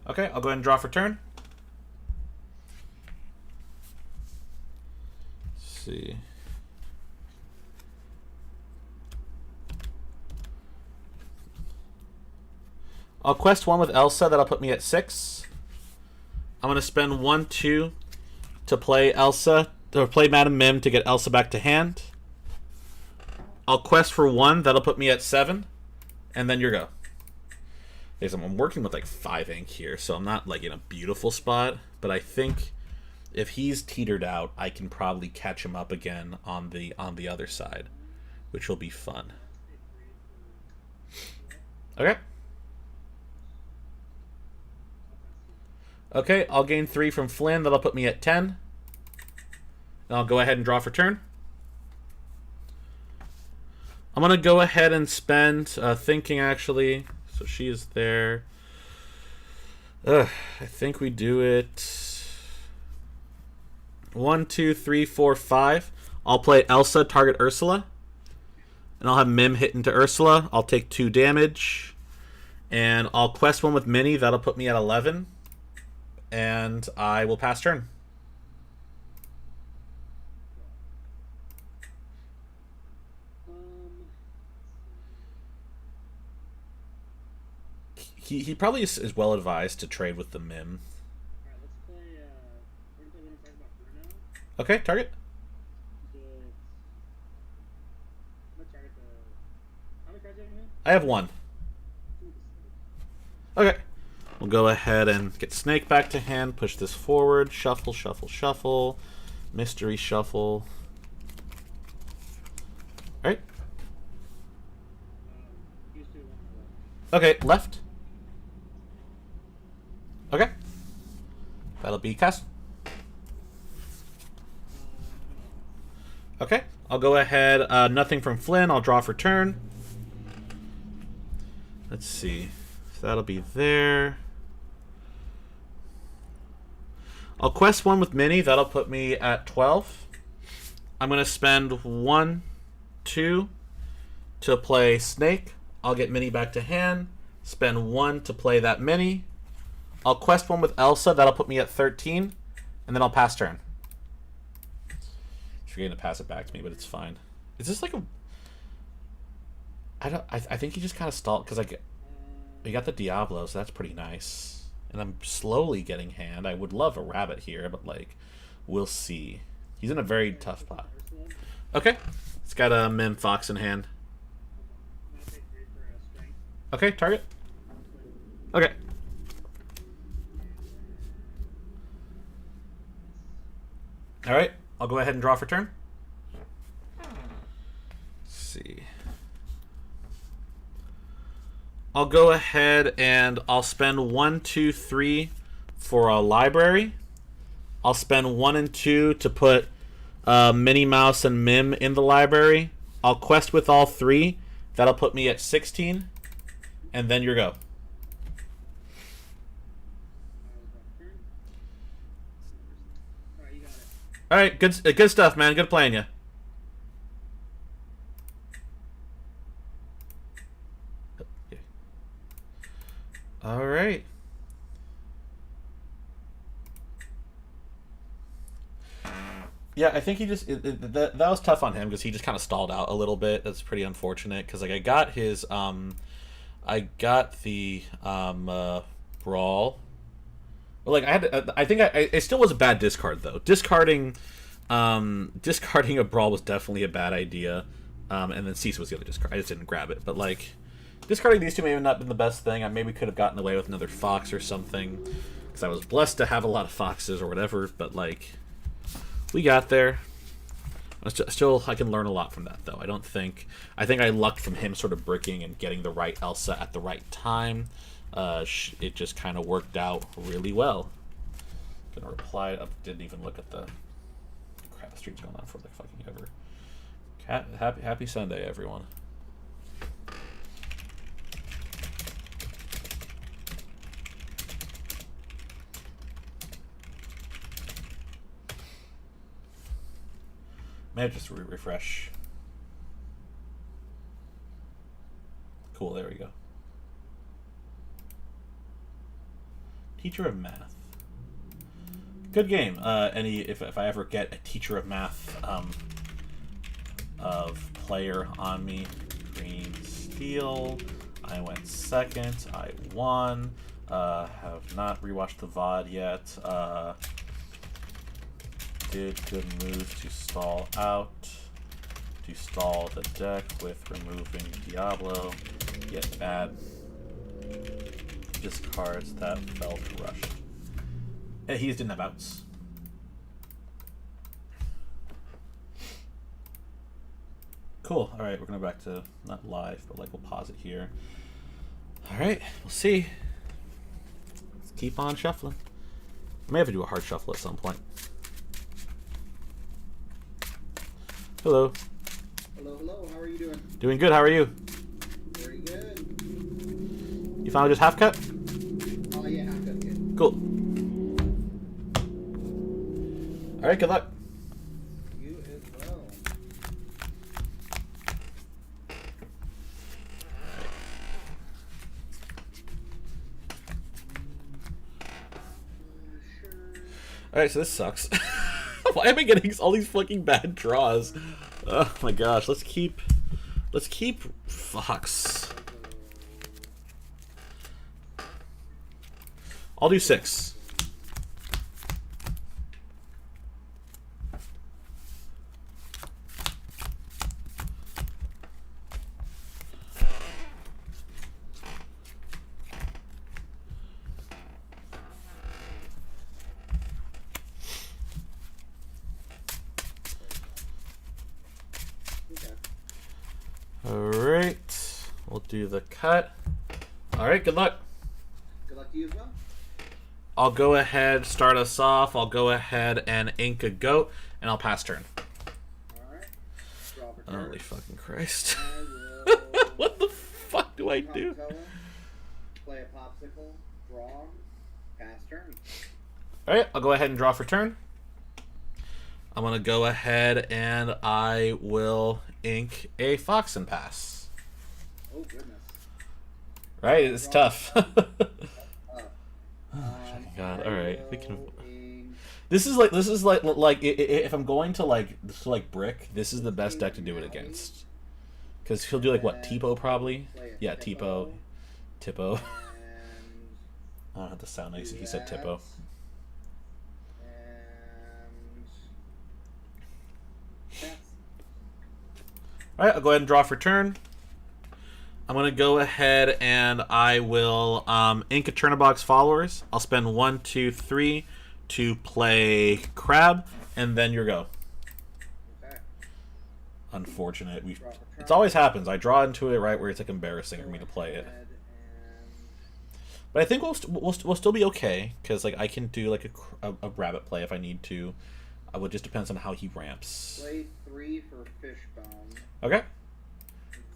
Okay, I'll go ahead and draw for turn. See. I'll quest 1 with Elsa. That'll put me at 6. I'm going to spend 1, 2 to play Elsa, or play Madam Mim to get Elsa back to hand. I'll quest for 1. That'll put me at 7. And then your go. I'm working with like 5 ink here, so I'm not like in a beautiful spot, but I think if he's teetered out, I can probably catch him up again on the other side. which will be fun. Okay. Okay, I'll gain 3 from Flynn. That'll put me at 10. And I'll go ahead and draw for turn. I'm going to go ahead and spend thinking, actually. So she is there. I think we do it 1, 2, 3, 4, 5. I'll play Elsa, target Ursula. And I'll have Mim hit into Ursula. I'll take 2 damage. And I'll quest 1 with Minnie. That'll put me at 11. And I will pass turn. He probably is well advised to trade with the Mim. Alright, let's play, we're gonna play one card about Bruno. Okay, target. I'm gonna target the... How many cards do you have in hand? I have 1. Okay. We'll go ahead and get Snake back to hand, push this forward, shuffle, shuffle, shuffle, mystery shuffle. Alright. Use 2 1 left. Okay, left. Okay. That'll be cast. Okay. I'll go ahead. Nothing from Flynn. I'll draw for turn. Let's see. So that'll be there. I'll quest 1 with Minnie. That'll put me at 12. I'm going to spend 1, 2 to play Snake. I'll get Minnie back to hand. Spend 1 to play that Minnie. I'll quest 1 with Elsa. That'll put me at 13. And then I'll pass turn. She's forgetting to pass it back to me, but it's fine. Is this like a... I think he just kind of stalled because we got the Diablo, so that's pretty nice. And I'm slowly getting hand. I would love a rabbit here, but like, we'll see. He's in a very tough spot. Okay. It's got a Mim Fox in hand. I'm gonna take 3 for strength. Okay, target. Okay. Alright, I'll go ahead and draw for turn. Let's see. I'll go ahead and I'll spend 1, 2, 3 for a library. I'll spend 1 and 2 to put Minnie Mouse and Mim in the library. I'll quest with all 3. That'll put me at 16. And then your go. Alright, you got it. Alright, good stuff, man. Good playing you. Alright. Yeah, I think he just that was tough on him because he just kind of stalled out a little bit. That's pretty unfortunate because like I got his I got the brawl. Well, like I think it still was a bad discard though. Discarding a brawl was definitely a bad idea. And then Cease was the other discard. I just didn't grab it, but like discarding these two may have not been the best thing. I maybe could have gotten away with another fox or something because I was blessed to have a lot of foxes or whatever. But like. We got there. Still, I can learn a lot from that, though. I think I lucked from him sort of bricking and getting the right Elsa at the right time. It just kind of worked out really well. Gonna reply. Didn't even look at the crap. The stream's going on for like fucking ever. Happy Sunday, everyone. May I just refresh? Cool, there we go. Teacher of Math. Good game. If I ever get a Teacher of Math of player on me, green steel. I went second. I won. Have not rewatched the VOD yet. Did good moves to stall out, to stall the deck with removing Diablo, yet bad discards that felt rushed. He just didn't have outs. Cool. All right, we're going to go back to, not live, but like we'll pause it here. All right, we'll see. Let's keep on shuffling. I may have to do a hard shuffle at some point. Hello. Hello, hello. How are you doing? Doing good. How are you? Very good. You finally just half cut? Oh yeah, half cut kid. Cool. All right, good luck. You as well. Sure. All right, so this sucks. Why am I getting all these fucking bad draws? Oh my gosh, let's keep Fox. I'll do 6. Okay. Alright, we'll do the cut. Alright, good luck. Good luck to you as well. I'll go ahead, start us off. I'll go ahead and ink a goat, and I'll pass turn. Alright. Draw for turn. Holy fucking Christ. I will What the fuck do I do? Coca-Cola, play a popsicle, draw, pass turn. Alright, I'll go ahead and draw for turn. I'm going to go ahead and I will ink a fox and pass. Oh goodness. Right, it's tough. Um, God, I alright, we will can. ink This is like if I'm going to like brick, this is the best deck to do it against. Because he'll do like what, Tipo probably? play a Yeah, Tipo. Tipo. and I don't have to sound nice if he said that, Tipo. And pass. Alright, I'll go ahead and draw for turn. I'm going to go ahead and I will ink a Chernobog's Followers. I'll spend 1, 2, 3 to play Crab, and then your go. Okay. Unfortunate. Draw for turn. It always happens. I draw into it right where it's like embarrassing for me to play it. Ahead But I think we'll still be okay, because like I can do like a rabbit play if I need to. It would just depends on how he ramps. Play 3 for Fishbone. Okay.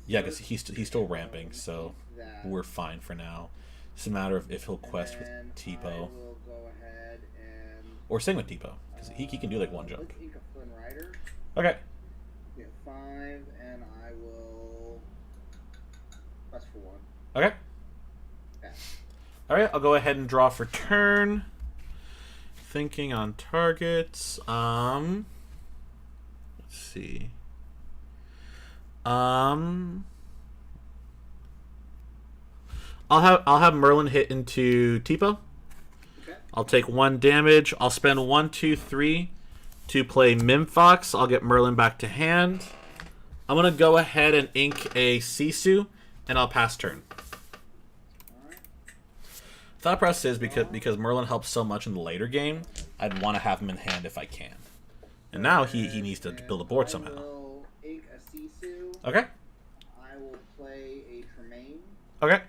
Yeah, because he's still ramping, so That. we're fine for now. It's a matter of if he'll quest with And I Tipo will go ahead and or sing with Tipo, because he can do like one jump. let's ink a Flynn Rider. Okay. Get 5, and I will quest for 1. Okay. Pass. All right. I'll go ahead and draw for turn. Thinking on targets. Let's see. I'll have Merlin hit into Tipo. Okay. I'll take 1 damage. I'll spend 1, 2, 3 to play Mimfox. I'll get Merlin back to hand. I'm gonna go ahead and ink a Sisu, and I'll pass turn. Alright. Thought process is because Merlin helps so much in the later game, I'd want to have him in hand if I can. And now he needs to build a board I somehow. will ink a Sisu. Okay. I will play a Tremaine. Okay.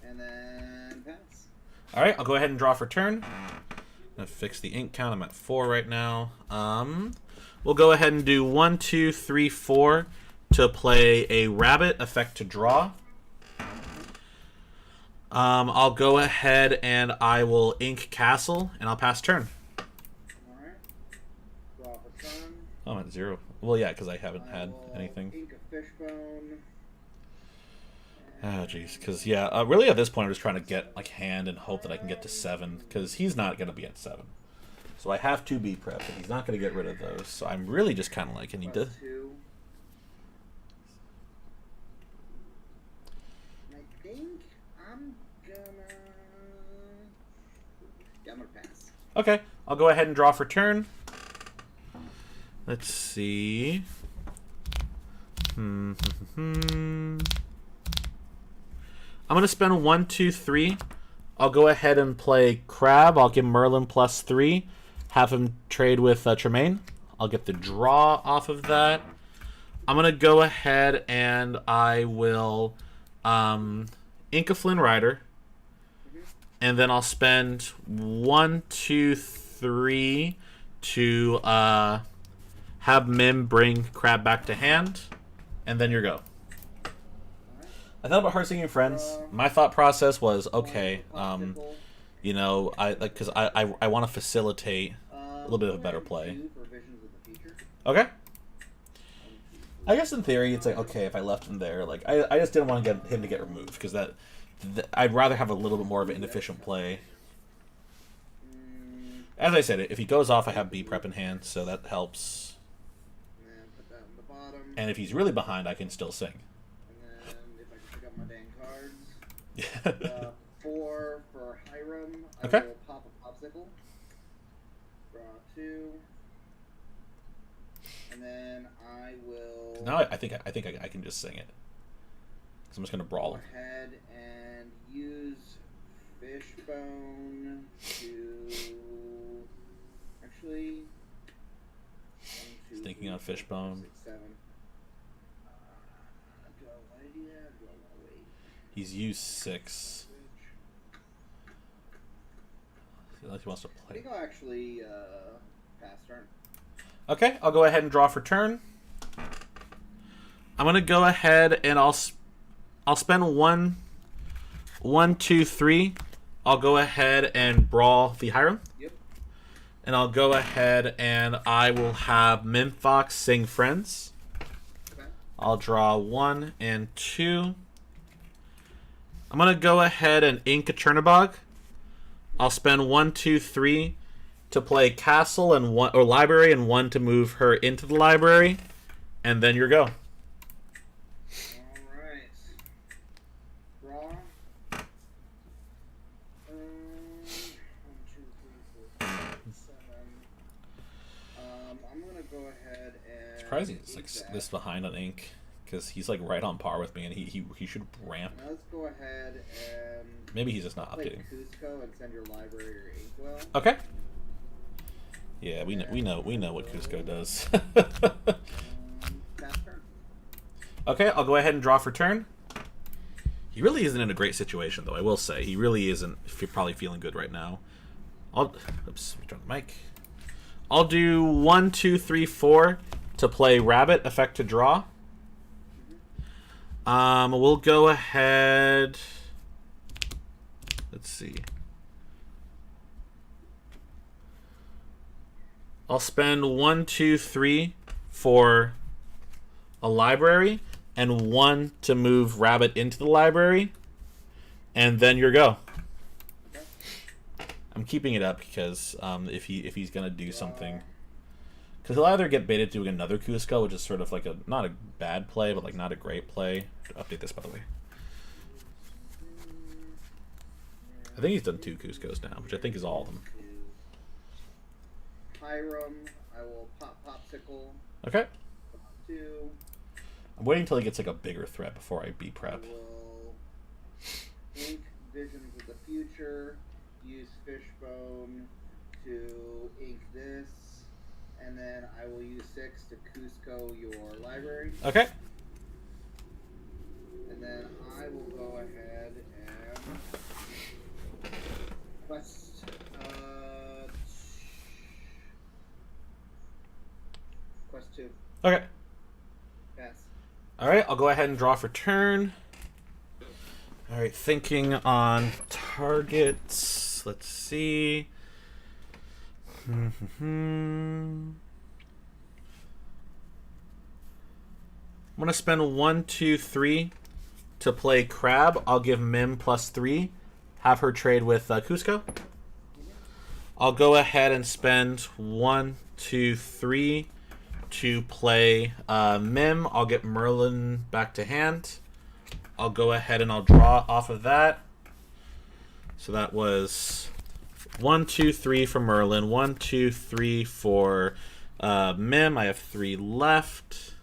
And then pass. All right. I'll go ahead and draw for turn. Gonna fix the ink count. I'm at 4 right now. We'll go ahead and do 1, 2, 3, 4 to play a rabbit effect to draw. I'll go ahead and I will ink castle, and I'll pass turn. Alright. Draw for turn. Oh, I'm at 0. Well, yeah, because I haven't I had will anything. Ink a Fishbone. Oh, jeez. Because, yeah, really at this point, I'm just trying to get, like, hand and hope that I can get to 7. Because he's not going to be at 7. So I have 2 B prep, and he's not going to get rid of those. So I'm really just kind of like, I need to... Quest 2. I think I'm gonna... Yeah, I'm gonna pass. Okay, I'll go ahead and draw for turn. Let's see. I'm going to spend 1, 2, 3. I'll go ahead and play Crab. I'll give Merlin +3. Have him trade with Tremaine. I'll get the draw off of that. I'm gonna go ahead and I will ink a Flynn Rider, and then I'll spend 1, 2, 3 to have Mim bring Crab back to hand, and then you go. I thought about Heart Singing Friends. My thought process was okay. You know, because I want to facilitate a little bit of a better play. Okay. I guess in theory it's like okay if I left him there. Like I just didn't want to get him to get removed because I'd rather have a little bit more of an inefficient play. As I said, if he goes off, I have B prep in hand, so that helps. And if he's really behind, I can still sing. And then if I can pick up my dang cards. 4 for Hiram. I will pop a popsicle. Draw 2. And then I will. Now I think I can just sing it. So I'm just gonna brawl. Go ahead and use Fishbone to actually. 1, 2, Thinking on Fishbone. 6, 7. Do I want to do that? Do I want to wait? He's used 6. I feel like he wants to I play. think I'll actually pass turn. Okay, I'll go ahead and draw for turn. I'm gonna go ahead and I'll spend 1, 2, 3. I'll go ahead and brawl the Hiram. Yep. And I'll go ahead and I will have Mimfox sing Friends. Okay. I'll draw 1 and 2. I'm gonna go ahead and ink a Chernobog. I'll spend 1, 2, 3 to play Castle and 1 or Library and 1 to move her into the library, and then you go. All right. Draw. 1, 2, 3, 4, 5, 7. I'm gonna go ahead and. Surprising it's like this behind on ink because he's like right on par with me, and he should ramp. Now let's go ahead and. Maybe he's just not play updating. Cusco and send your library your Inkwell. Okay. Yeah, we know what Cusco does. Pass turn. Okay, I'll go ahead and draw for turn. He really isn't in a great situation, though. I will say he really isn't. Probably feeling good right now. Oops, turn the mic. I'll do 1, 2, 3, 4 to play Rabbit. Effect to draw. We'll go ahead. Let's see. I'll spend 1, 2, 3 for a library and 1 to move Rabbit into the library, and then you go. Okay. I'm keeping it up because if he's gonna do something, because he'll either get baited doing another Cusco, which is sort of like not a bad play, but like not a great play. Update this, by the way. I think he's done 2 Cuscos now, which I think is all of them. Hiram, I will pop popsicle. Okay. 2. I'm waiting until he gets like a bigger threat before I B I prep. will ink Visions of the Future. Use Fishbone to ink this, and then I will use 6 to Cusco your library. Okay. And then I will go ahead and quest. Quest 2. Okay. Pass. All right, I'll go ahead and draw for turn. All right, thinking on targets. Let's see. I'm gonna spend 1, 2, 3 to play Crab. I'll give Mim +3. Have her trade with Cusco. I'll go ahead and spend 1, 2, 3 to play Mim. I'll get Merlin back to hand. I'll go ahead and I'll draw off of that. So that was 1, 2, 3 for Merlin. 1, 2, 3 for Mim. I have 3 left.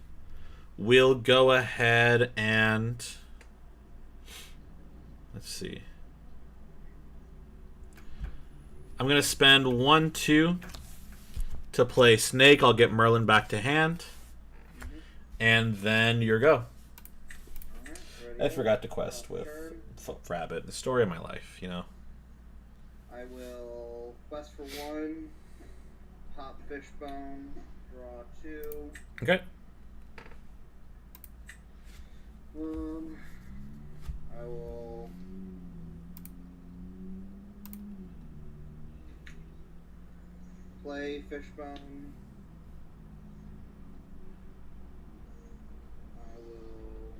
We'll go ahead and let's see. I'm gonna spend 1, 2 to play Snake. I'll get Merlin back to hand. And then your go. Alright, I ready? forgot to quest with Turn. Rabbit. The story of my life, you know. I will quest for 1, pop Fishbone, draw 2. Okay. I will play Fishbone. I will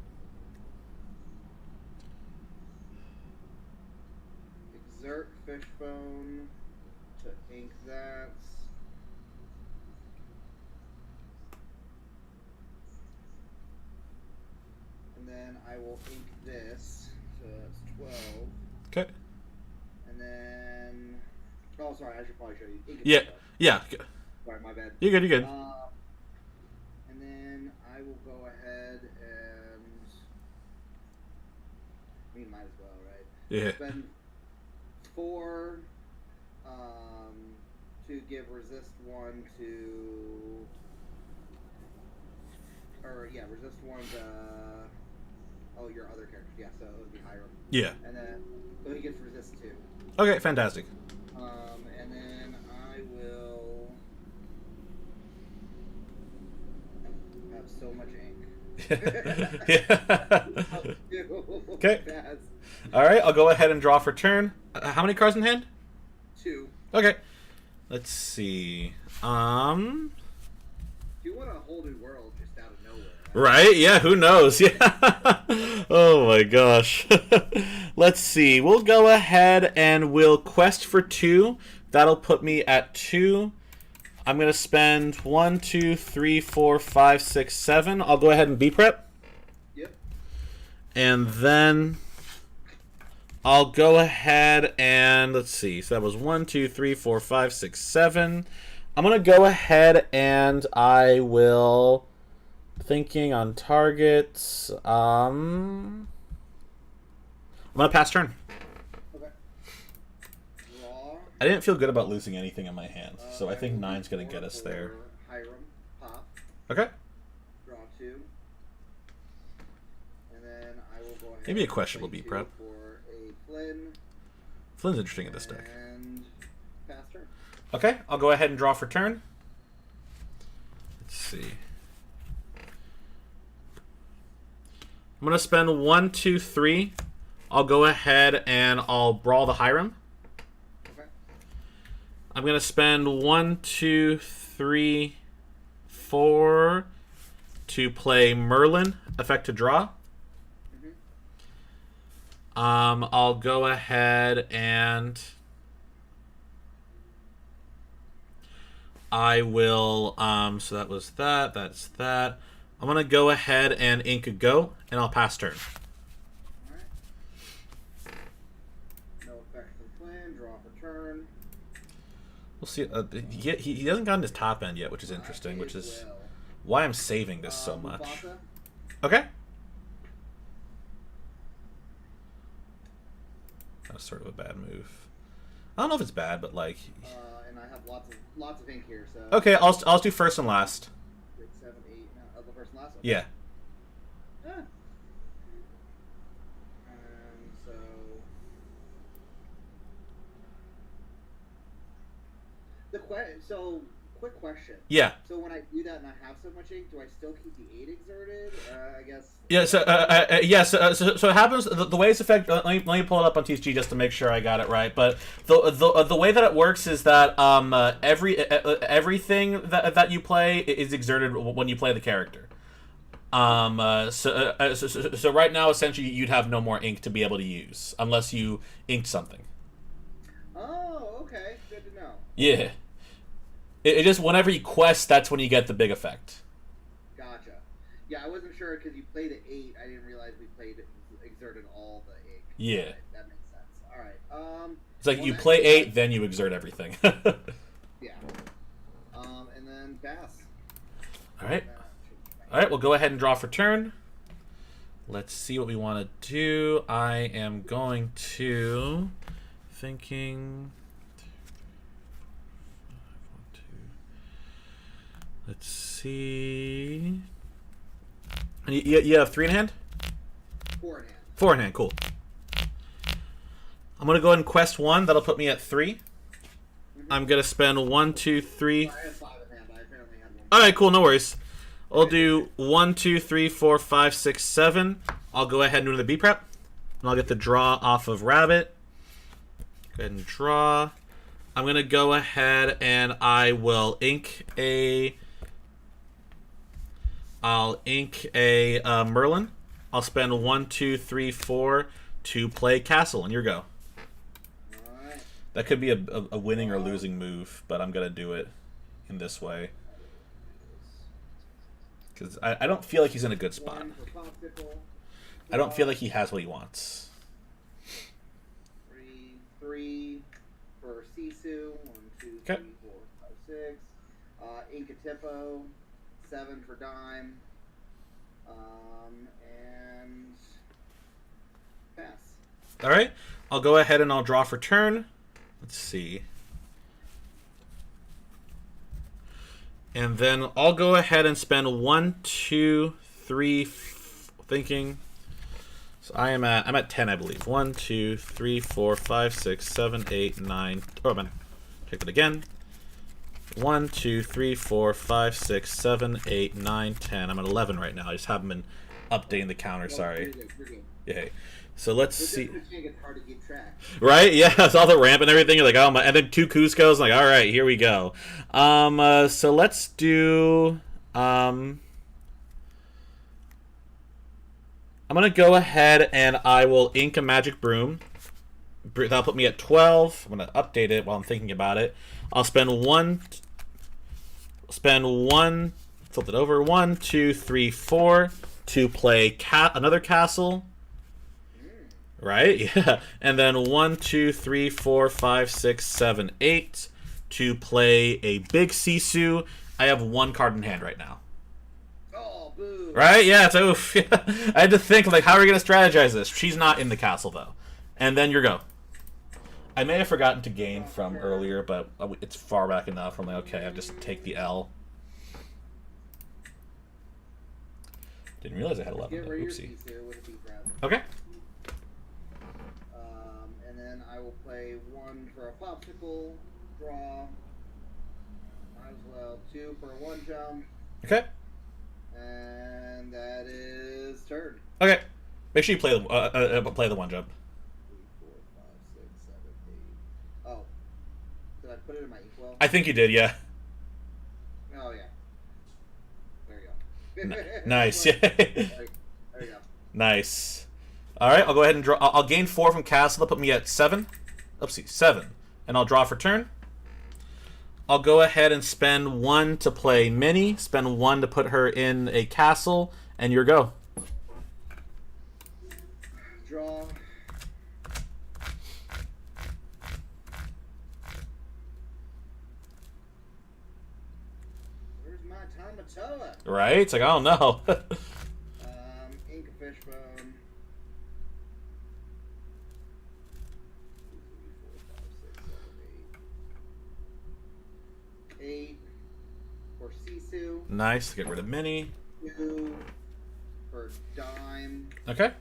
exert Fishbone to ink that. And then I will ink this, so that's 12. Okay. And then, oh, sorry, I should probably show you. Ink it Yeah. first. Yeah. Sorry, my bad. You're good. You're good. And then I will go ahead and, I mean, might as well, right? Yeah. Spend 4 to give resist 1 to, or yeah, resist 1 to, oh, your other characters. Yeah, so it would be Hiram. Yeah. And then, so he gets resist 2. Okay. Fantastic. And then I will have so much ink. Yeah. Okay. Fast. All right. I'll go ahead and draw for turn. How many cards in hand? 2. Okay. Let's see. Do you want a whole new world just out of nowhere? Right? Yeah, who knows? Yeah. Oh my gosh. Let's see. We'll go ahead and we'll quest for 2. That'll put me at 2. I'm going to spend 1, 2, 3, 4, 5, 6, 7. I'll go ahead and be prep. Yep. And then I'll go ahead and let's see. So that was 1, 2, 3, 4, 5, 6, 7. I'm going to go ahead and I will, thinking on targets. I'm going to pass turn. Okay. Draw. I didn't feel good about losing anything in my hand, so I think 9's going to get us there. Hiram, pop, Okay. draw 2. And then I will go ahead. Maybe a and questionable play beat 2 prep. For a Flynn. Flynn's interesting in this deck. And pass turn. Okay, I'll go ahead and draw for turn. Let's see. I'm going to spend 1, 2, 3. I'll go ahead and I'll brawl the Hiram. Okay. I'm going to spend 1, 2, 3, 4 to play Merlin, effect to draw. I'll go ahead and I will, so that was that, that's that. I'm going to go ahead and ink a go, and I'll pass turn. Alright. No effect from Flynn, draw for turn. We'll see. He hasn't gotten his top end yet, which is interesting, which is why I'm saving this so much. Mufasa. Okay. That was sort of a bad move. I don't know if it's bad, but like. And I have lots of ink here, so. Okay, I'll do first and last. 6, 7, 8. No, the first and last one. Yeah. Ah. And so. Quick question. Yeah. So when I do that and I have so much ink, do I still keep the 8 exerted? I guess. Yeah. So it happens. The way it's affected. Let me pull it up on TSG just to make sure I got it right. But the way that it works is that everything that you play is exerted when you play the character. So right now, essentially, you'd have no more ink to be able to use unless you inked something. Oh, okay. Good to know. Yeah. It just whenever you quest, that's when you get the big effect. Gotcha. Yeah, I wasn't sure because you played at 8. I didn't realize we exerted all the ink. Yeah. Right, that makes sense. All right. It's like you play 8, then you exert everything. Yeah. And then pass. All right. All right. We'll go ahead and draw for turn. Let's see what we want to do. I am going to thinking. Let's see. And you have 3 in hand? 4 in hand. 4 in hand, cool. I'm going to go ahead and quest 1. That'll put me at 3. I'm going to spend 1, 2, 3. I had 5 in hand, but I apparently had 1. Alright, cool, no worries. I'll do 1, 2, 3, 4, 5, 6, 7. I'll go ahead and do the B prep. And I'll get the draw off of Rabbit. Go ahead and draw. I'm going to go ahead and I will ink a... I'll ink a Merlin. I'll spend 1, 2, 3, 4 to play Castle, and your go. Alright. That could be a winning or losing move, but I'm going to do it in this way. Because I don't feel like he's in a good spot. 1 for Popsicle. I don't feel like he has what he wants. 3 for Sisu. 1, 2, 3, 4, 5, 6. Inkatipo. 7 for Dime. And pass. All right. I'll go ahead and I'll draw for turn. Let's see. And then I'll go ahead and spend 1, 2, 3, thinking. So I'm at 10, I believe. 1, 2, 3, 4, 5, 6, 7, 8, 9. Oh man, check it again. 1, 2, 3, 4, 5, 6, 7, 8, 9, 10. I'm at 11 right now. I just haven't been updating the counter. Sorry. Yay. So let's see. It's hard to keep track. Right? Yeah, I saw the ramp and everything. You're like, oh my, and then 2 Cuscos. Like, all right, here we go. So let's do. I'm gonna go ahead and I will ink a Magic Broom. That'll put me at 12. I'm gonna update it while I'm thinking about it. I'll spend 1. Flip it over. 1, 2, 3, 4 to play another castle. Right? Yeah. And then 1, 2, 3, 4, 5, 6, 7, 8 to play a big Sisu. I have 1 card in hand right now. Oh, boo. Right? Yeah, it's oof. I had to think, like, how are we going to strategize this? She's not in the castle, though. And then your go. I may have forgotten to gain from earlier, but it's far back enough. I'm like, okay, I'll just take the L. Didn't realize I had 11. Get rid of your Oopsie. Sisu with a B prep. Okay. And then I will play 1 for a Popsicle. Draw. Might as well. 2 for a 1 jump. Okay. And that is turn. Okay. Make sure you play the 1 jump. 3, 4, 5, 6, 7, 8. Oh. Did I put it in my equal? I think you did, yeah. Oh, yeah. There you go. Nice. There you go. Nice. All right, I'll go ahead and draw. I'll gain 4 from castle. That'll put me at 7. Oopsie, 7. And I'll draw for turn. I'll go ahead and spend 1 to play Minnie. Spend 1 to put her in a castle. And your go. Draw. Where's my Tamatoa? Right? It's like, I don't know. Ink a Fishbone. 8 for Sisu. Nice. Get rid of Minnie. 2 for Dime. Okay.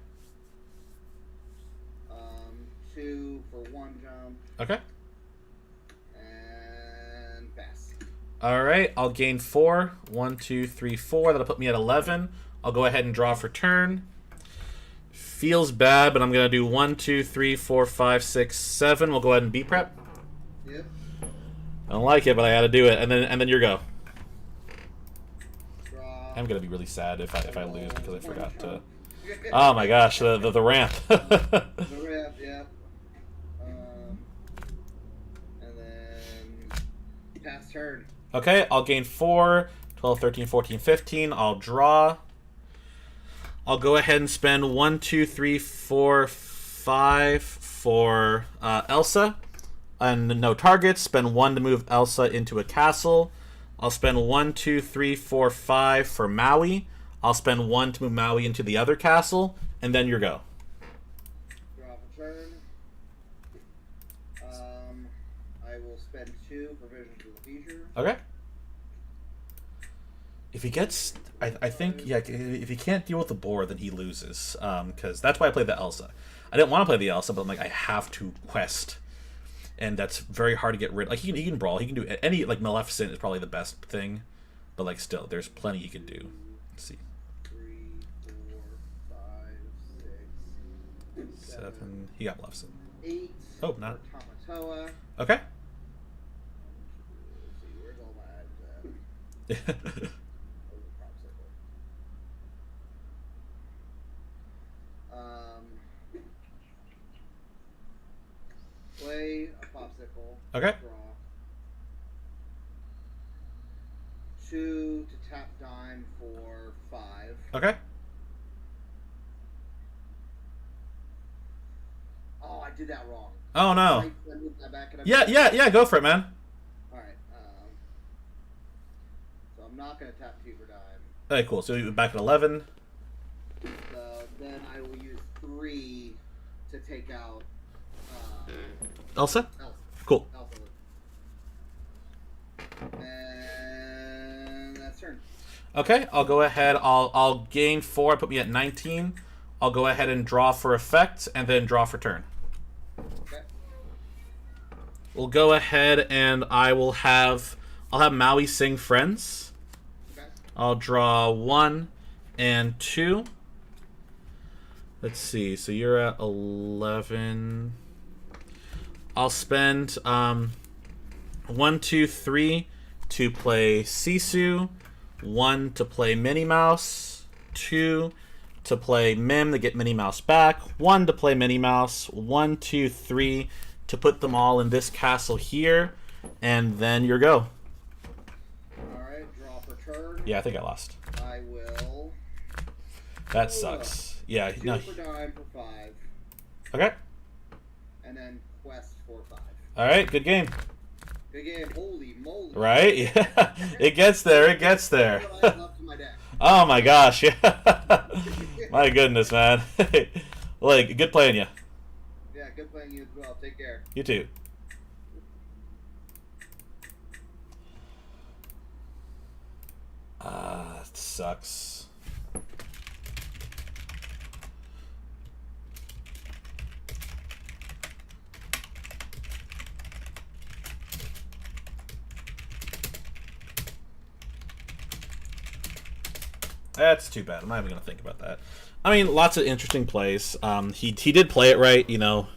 2 for 1 jump. Okay. And pass. All right, I'll gain 4. 1, 2, 3, 4. That'll put me at 11. I'll go ahead and draw for turn. Feels bad, but I'm going to do 1, 2, 3, 4, 5, 6, 7. We'll go ahead and B prep. Yep. I don't like it, but I got to do it. And then your go. Draw. I'm going to be really sad if I lose because I forgot to... Oh my gosh, the ramp. The ramp, yeah. And then pass turn. Okay, I'll gain 4, 12, 13, 14, 15. I'll draw. I'll go ahead and spend 1, 2, 3, 4, 5 for Elsa. And no targets. Spend 1 to move Elsa into a castle. I'll spend 1, 2, 3, 4, 5 for Maui. I'll spend 1 to move Maui into the other castle. And then your go. Draw for turn. I will spend 2 for Visions of the Future. Okay. If he gets, I think, yeah, if he can't deal with the board, then he loses. Because that's why I played the Elsa. I didn't want to play the Elsa, but I'm like, I have to quest. And that's very hard to get rid of. Like, he can brawl. He can do any, like, Maleficent is probably the best thing. But, like, still, there's plenty he can do. Let's see. 3, 4, 5, 6, 7. He got Maleficent. 8. Oh, not. For Tamatoa. Okay. Let's see, where's all my items at? Oh, the popsicle. Play a popsicle. Okay. Draw. 2 to tap dime for 5. Okay. Oh, I did that wrong. Oh, no. Can I move that back and Yeah, go for it, man. Alright, so I'm not going to tap 2 for dime. Okay, cool. So you're back at 11. So then I will use 3 to take out Elsa? Elsa. Cool. Elsa. And that's turn. Okay, I'll go ahead. I'll gain 4. Put me at 19. I'll go ahead and draw for effect, and then draw for turn. Okay. We'll go ahead and I'll have Maui sing Friends. Okay. I'll draw 1 and 2. Let's see. So you're at 11. I'll spend 1, 2, 3 to play Sisu, 1 to play Minnie Mouse, 2 to play Mim to get Minnie Mouse back, 1 to play Minnie Mouse, 1, 2, 3 to put them all in this castle here, and then your go. Alright, draw for turn. Yeah, I think I lost. I will. That sucks. Yeah, 2 no. for dime for 5. Okay. And then quest for 5. All right, good game. Good game. Holy moly. Right? Yeah. It gets there. It gets there. That's what I have left in my deck. Oh my gosh. Yeah. My goodness, man. Like, good playing you. Yeah, good playing you as well. Take care. You too. It sucks. That's too bad. I'm not even going to think about that. I mean, lots of interesting plays. He did play it right, you know.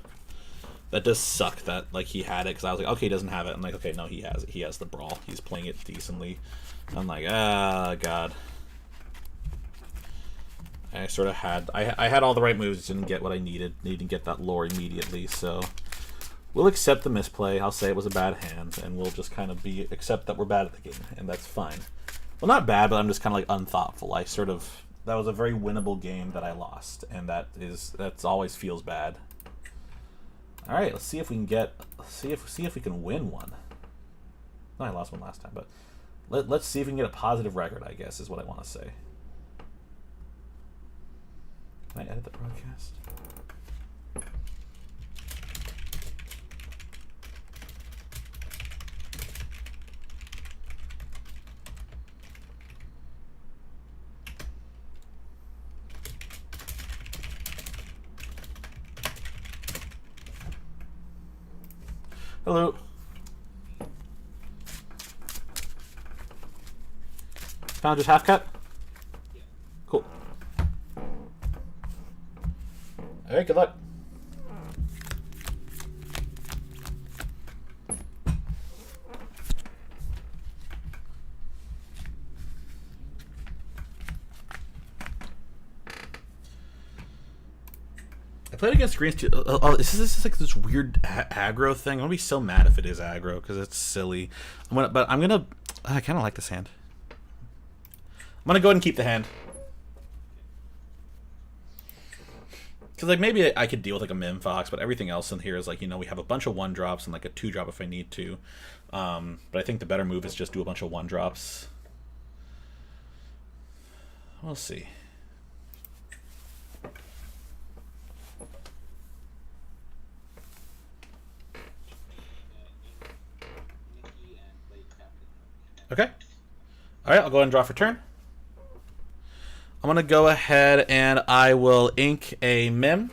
That does suck that, like, he had it, because I was like, okay, he doesn't have it. I'm like, okay, no, he has it. He has the brawl. He's playing it decently. I'm like, ah, God. I sort of had... I had all the right moves, didn't get what I needed. Needed to get that lore immediately, so... We'll accept the misplay. I'll say it was a bad hand, and we'll just kind of accept that we're bad at the game, and that's fine. Well, not bad, but I'm just kind of, like, unthoughtful. I sort of... That was a very winnable game that I lost, and that's always feels bad. All right, let's see if we can get... See if we can win one. No, I lost one last time, but... Let's see if we can get a positive record, I guess, is what I want to say. Can I edit the broadcast? Hello. Found just half cut? Yeah. Cool. Alright, good luck. I played against greens too. This is like this weird aggro thing. I'm gonna be so mad if it is aggro because it's silly. I kind of like this hand. I'm gonna go ahead and keep the hand. Because, like, maybe I could deal with, like, a Mim Fox, but everything else in here is, like, you know, we have a bunch of 1-drops and, like, a 2-drop if I need to. But I think the better move is just do a bunch of 1-drops. We'll see. Okay. Alright, I'll go ahead and draw for turn. I'm going to go ahead and I will ink a Mim.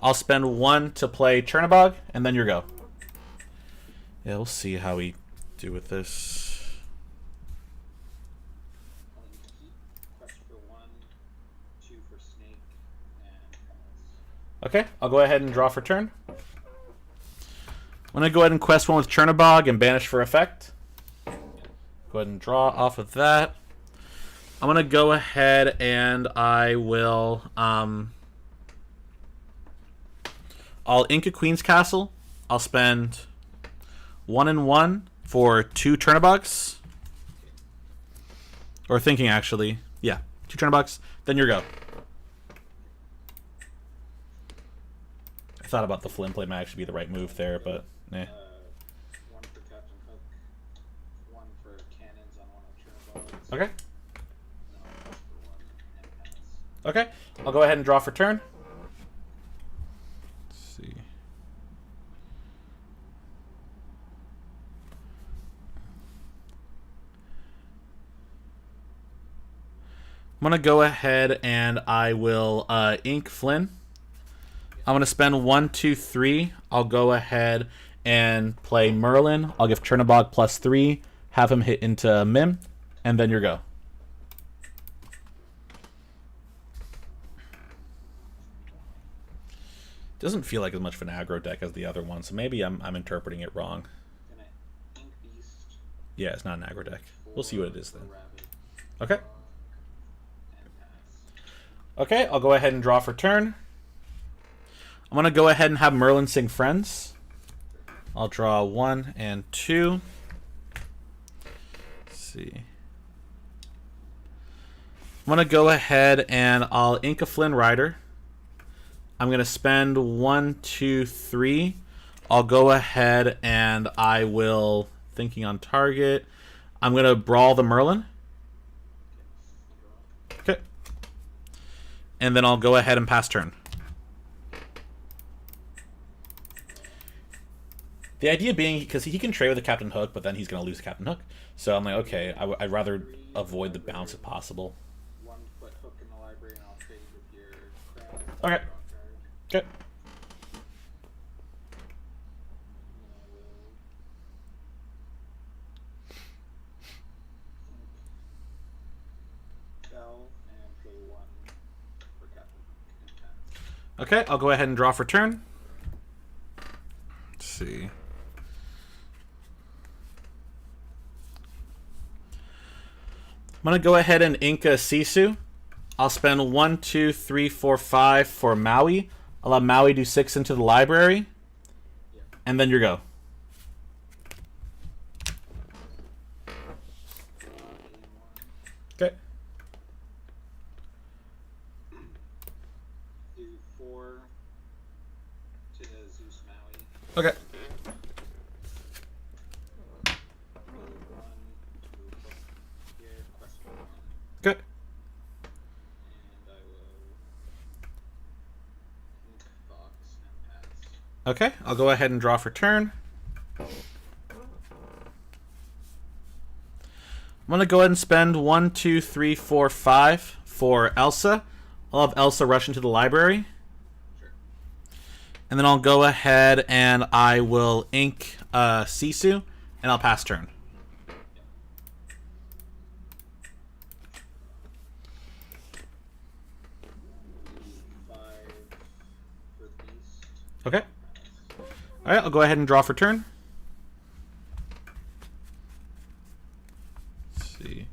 I'll spend 1 to play Chernabog, and then your go. Yeah, we'll see how we do with this. Quest for 1, 2 for Snake, and Okay, I'll go ahead and draw for turn. I'm going to go ahead and quest 1 with Chernabog and banish for effect. Go ahead and draw off of that. I'm going to go ahead and I will... I'll ink a Queen's Castle. I'll spend 1 and 1 for 2 Chernabogs. Or thinking, actually. Yeah, 2 Chernabogs. Then your go. I thought about the Flynn play might actually be the right move there, but eh. 1 for Captain Hook, 1 for cannons on 1 of Chernabogs. Okay. And I'll quest for 1 and pass. Okay. I'll go ahead and draw for turn. Let's see. I'm going to go ahead and I will ink Flynn. I'm going to spend 1, 2, 3. I'll go ahead and play Merlin. I'll give Chernabog +3, have him hit into Mim, and then your go. Doesn't feel like as much of an aggro deck as the other one, so maybe I'm interpreting it wrong. Gonna ink Beast. Yeah, it's not an aggro deck. We'll see what it is then. Rabbit, Okay. and pass. Okay, I'll go ahead and draw for turn. I'm going to go ahead and have Merlin sing Friends. I'll draw 1 and 2. Let's see. I'm going to go ahead and I'll ink a Flynn Rider. I'm going to spend 1, 2, 3. I'll go ahead and I will, thinking on target, I'm going to Brawl the Merlin. Okay. And then I'll go ahead and pass turn. The idea being, because he can trade with the Captain Hook, but then he's going to lose Captain Hook. So I'm like, okay, I'd rather avoid the bounce if possible. 1 put Hook in the library, and I'll trade with your crowd. Okay. Okay. Bell and pay 1 for Captain Hook and pass. Okay, I'll go ahead and draw for turn. Let's see. I'm going to go ahead and ink a Sisu. I'll spend 1, 2, 3, 4, 5 for Maui. I'll have Maui do 6 into the library. And then your go. Okay. Do 4 to Zeus Maui. Okay. Move 1 to Hook here, quest for 1. Good. And I will ink Fox and pass. Okay, I'll go ahead and draw for turn. I'm going to go ahead and spend 1, 2, 3, 4, 5 for Elsa. I'll have Elsa rush into the library. Sure. And then I'll go ahead and I will ink Sisu, and I'll pass turn. Do 5 for the Beast. Okay. All right, I'll go ahead and draw for turn. Let's see.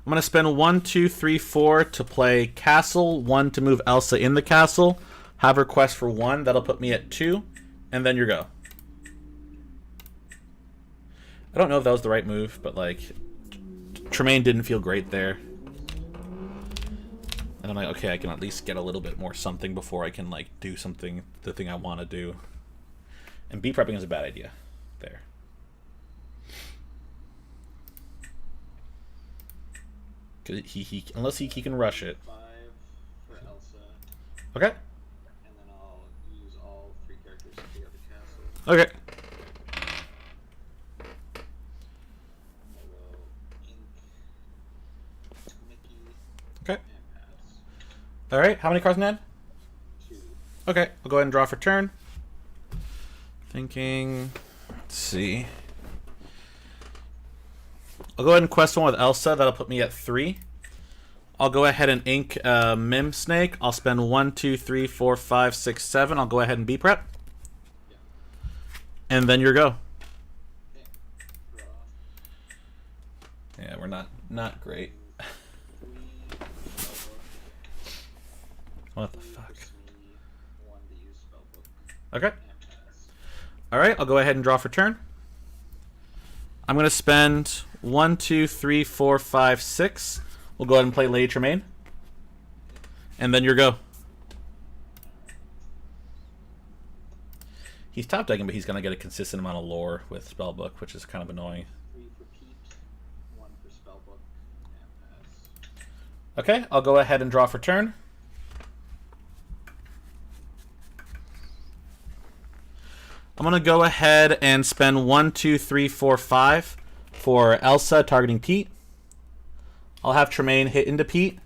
I'm going to spend 1, 2, 3, 4 to play Castle, 1 to move Elsa in the castle, have her quest for 1. That'll put me at 2, and then your go. I don't know if that was the right move, but like, Tremaine didn't feel great there. And I'm like, okay, I can at least get a little bit more something before I can like do something, the thing I want to do. And B prepping is a bad idea there. Cause unless he can rush it. 5 for Elsa. Okay. And then I'll use all 3 characters to clear the castle. Okay. I will ink All right, how many cards in hand? 2. Okay, I'll go ahead and draw for turn. Thinking. Let's see. I'll go ahead and quest one with Elsa. That'll put me at 3. I'll go ahead and ink Mim Snake. I'll spend 1, 2, 3, 4, 5, 6, 7. I'll go ahead and B prep. Yeah. And then your go. Okay. Draw. Yeah, we're not great. 3 spellbook. What the 3 fuck? for Smee, 1 to use spellbook. Okay. And pass. All right, I'll go ahead and draw for turn. I'm going to spend 1, 2, 3, 4, 5, 6. We'll go ahead and play Lady Tremaine. And then your go. He's top decking, but he's going to get a consistent amount of lore with Spellbook, which is kind of annoying. 3 for Pete, 1 for spellbook, and pass. Okay, I'll go ahead and draw for turn. I'm going to go ahead and spend 1, 2, 3, 4, 5 for Elsa targeting Pete. I'll have Tremaine hit into Pete.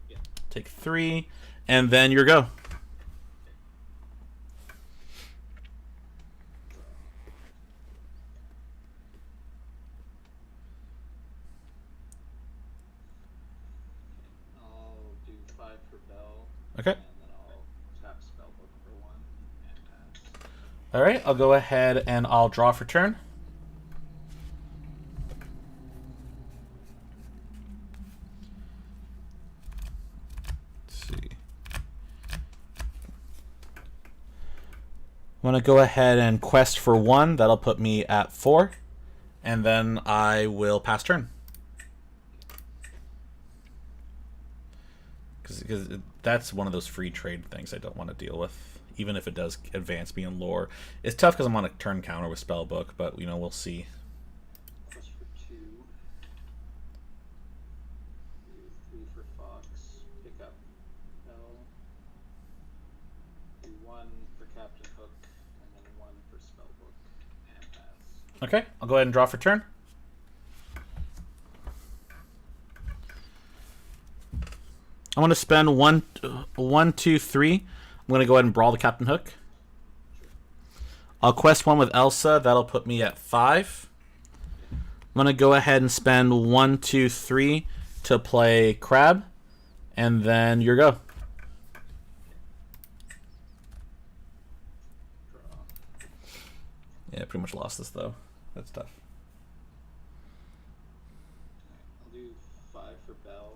Yeah. Take 3, and then your go. I'll do 5 for Bell. Okay. And then I'll tap spellbook for 1 and pass. All right, I'll go ahead and I'll draw for turn. I'm going to go ahead and quest for 1. That'll put me at 4. And then I will pass turn. Because that's one of those free trade things I don't want to deal with. Even if it does advance me in lore. It's tough because I'm on a turn counter with Spellbook, but, you know, we'll see. Quest for 2. Do 3 for Fox. Pick up Bell. Do 1 for Captain Hook. And then 1 for spellbook. And pass. Okay, I'll go ahead and draw for turn. I'm going to spend 1, 2, 3. I'm going to go ahead and brawl the Captain Hook. I'll quest 1 with Elsa. That'll put me at 5. I'm going to go ahead and spend 1, 2, 3 to play Crab. And then your go. Draw. Yeah, pretty much lost this, though. That's tough. I'll do 5 for Bell.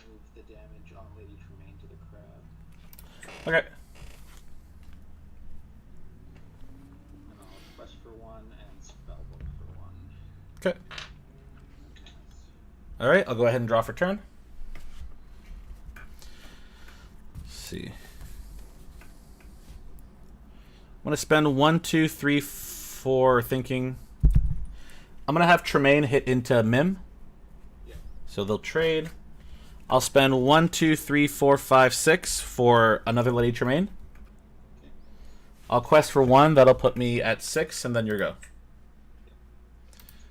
Move the damage on Lady Tremaine to the crab. Okay. And I'll quest for 1 and spellbook for 1. Okay. Pass. All right, I'll go ahead and draw for turn. Let's see. I'm going to spend 1, 2, 3, 4 thinking. I'm going to have Tremaine hit into Mim. Yeah. So they'll trade. I'll spend 1, 2, 3, 4, 5, 6 for another Lady Tremaine. Okay. I'll quest for 1. That'll put me at 6, and then your go.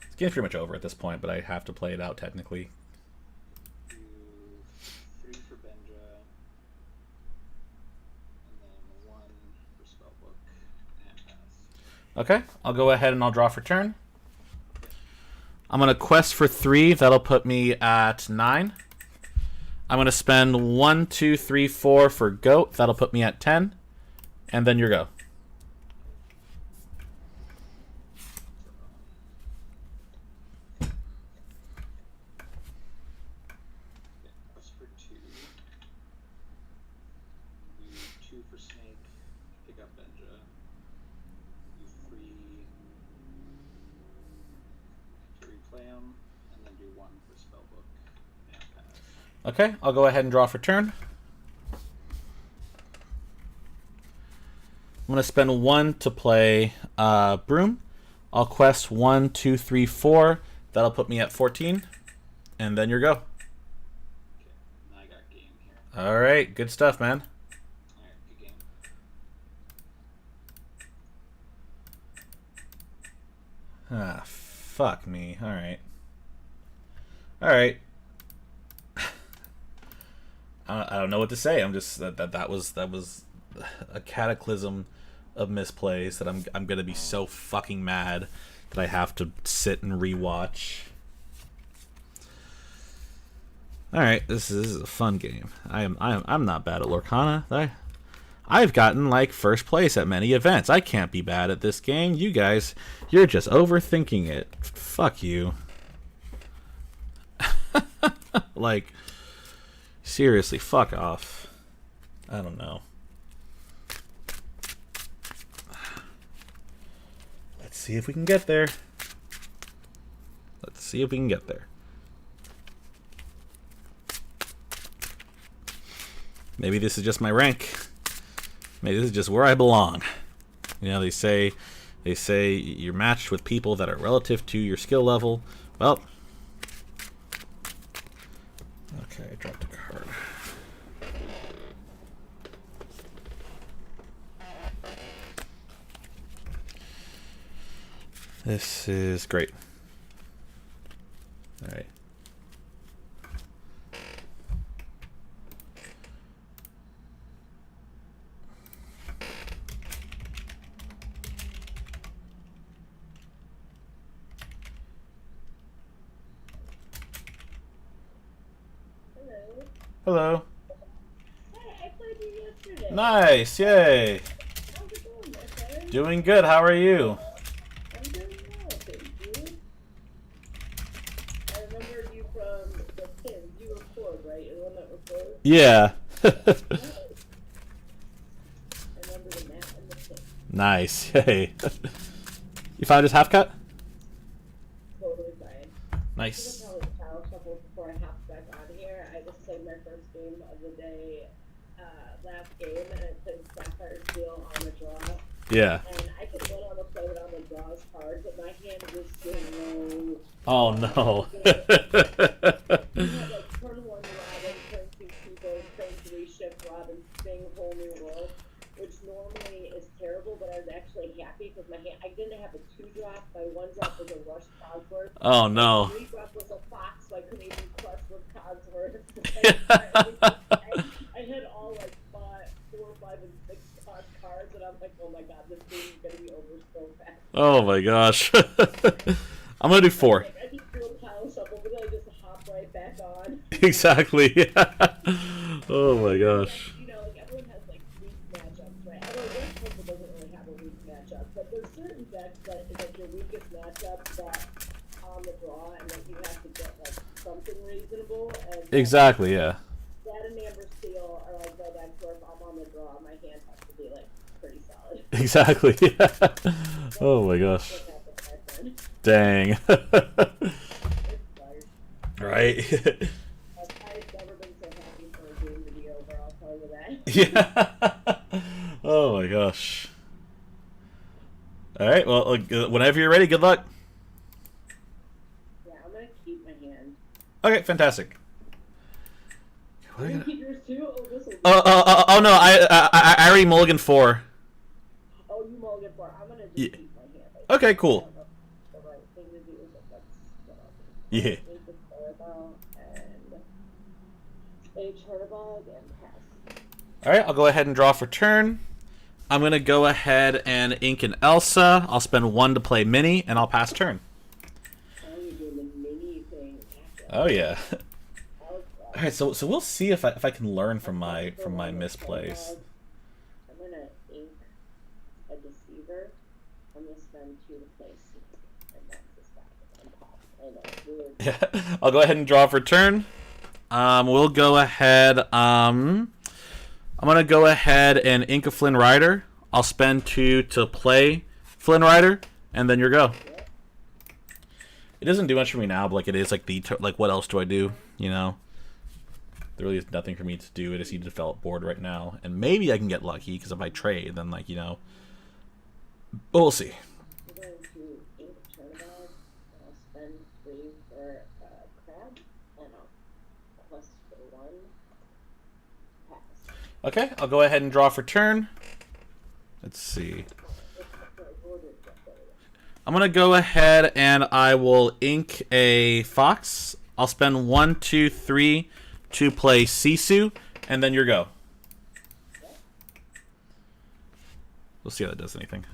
This game's pretty much over at this point, but I have to play it out technically. Do 3 for Benja. And then 1 for spellbook. And pass. Okay, I'll go ahead and I'll draw for turn. I'm going to quest for 3. That'll put me at 9. I'm going to spend 1, 2, 3, 4 for Goat. That'll put me at 10. And then your go. Quest for 2. Do 2 for Snake. Pick up Benja. Do 3 to replay him. And then do 1 for spellbook. And pass. Okay, I'll go ahead and draw for turn. I'm going to spend 1 to play Broom. I'll quest 1, 2, 3, 4. That'll put me at 14. And then your go. Okay. Now I got game here. All right, good stuff, man. Alright, good game. Ah, fuck me. All right. All right. I don't know what to say. I'm just that was a cataclysm of misplays that I'm gonna be so fucking mad that I have to sit and rewatch. All right, this is a fun game. I'm not bad at Lorcana. I've gotten like first place at many events. I can't be bad at this game. You guys, you're just overthinking it. Fuck you. Like, seriously, fuck off. I don't know. Let's see if we can get there. Let's see if we can get there. Maybe this is just my rank. Maybe this is just where I belong. You know, they say you're matched with people that are relative to your skill level. Well, okay, I dropped a card. This is great. All right. Hello. Hey, I played you yesterday. Nice, yay. How's it going, my friend? Doing good. How are you? I'm doing well, thank you. I remember you from the pins. You record, right? You're the one that records? Yeah. I remember the map and the pins. Nice, yay. You found his half cut? Totally fine. Nice. I'm gonna probably power shuffle before I hop back on here. I just played my first game of the day last game, and I played Sapphire Steel on the draw. Yeah. And I could win on the play it on the draws card, but my hand was so Oh no. you had like turn 1 Robin, turn 2 people, turn 3 shift Robin, Sting, whole new world, which normally is terrible, but I was actually happy because my hand, I didn't have a 2-drop, my 1-drop was a rush Cogsworth. Oh no. My 3-drop was a fox, so I couldn't even clutch with Cogsworth. I had all like 4, 5, and 6 cards, and I'm like, oh my god, this game is gonna be over so fast. Oh my gosh. I'm gonna do 4. Like, I just do a pile shuffle, but then I just hop right back on. Exactly. Oh my gosh. You know, like everyone has like weak matchups, right? Although West Coast doesn't really have a weak matchup, but there's certain decks that is like your weakest matchup that on the draw, and then you have to get like something reasonable. And Exactly, yeah. that and Amber Steel are like the decks where if I'm on the draw, my hand has to be like pretty solid. Exactly. Yeah. Oh my gosh. What happened, my friend? Dang. It's hard. Right. I've never been so happy for a game to be over, I'll tell you that. Yeah. Oh my gosh. All right. Well, whenever you're ready, good luck. Yeah, I'm gonna keep my hand. Okay, fantastic. You gonna keep yours too? Oh, this will be Oh no! I already mulliganed 4. Oh, you mulligan for it. I'm gonna just Yeah. keep my hand. Okay, cool. The right thing to do, but that's what I'll do. Yeah. Take the Fireball and a Charbog and pass. All right. I'll go ahead and draw for turn. I'm gonna go ahead and ink an Elsa. I'll spend 1 to play mini, and I'll pass turn. Oh, you're doing the mini thing. Oh yeah. All All right. So we'll see if I can learn from my misplays. I'm gonna ink a Deceiver. I'm gonna spend 2 to play Seek. And that's the stop. I'm pass. I know. It's weird. Yeah. I'll go ahead and draw for turn. We'll go ahead. I'm gonna go ahead and ink a Flynn Rider. I'll spend 2 to play Flynn Rider, and then you're go. It doesn't do much for me now, but like it is like like what else do I do? You know, there really is nothing for me to do. I just need to develop board right now, and maybe I can get lucky because if I trade, then like you know, but we'll see. I'm going to ink Charbog. I'll spend 3 for Crab. And I'll quest for 1. Pass. Okay, I'll go ahead and draw for turn. Let's see. I'm gonna go ahead and I will ink a Fox. I'll spend 1, 2, 3 to play Sisu, and then your go. We'll see how that does anything.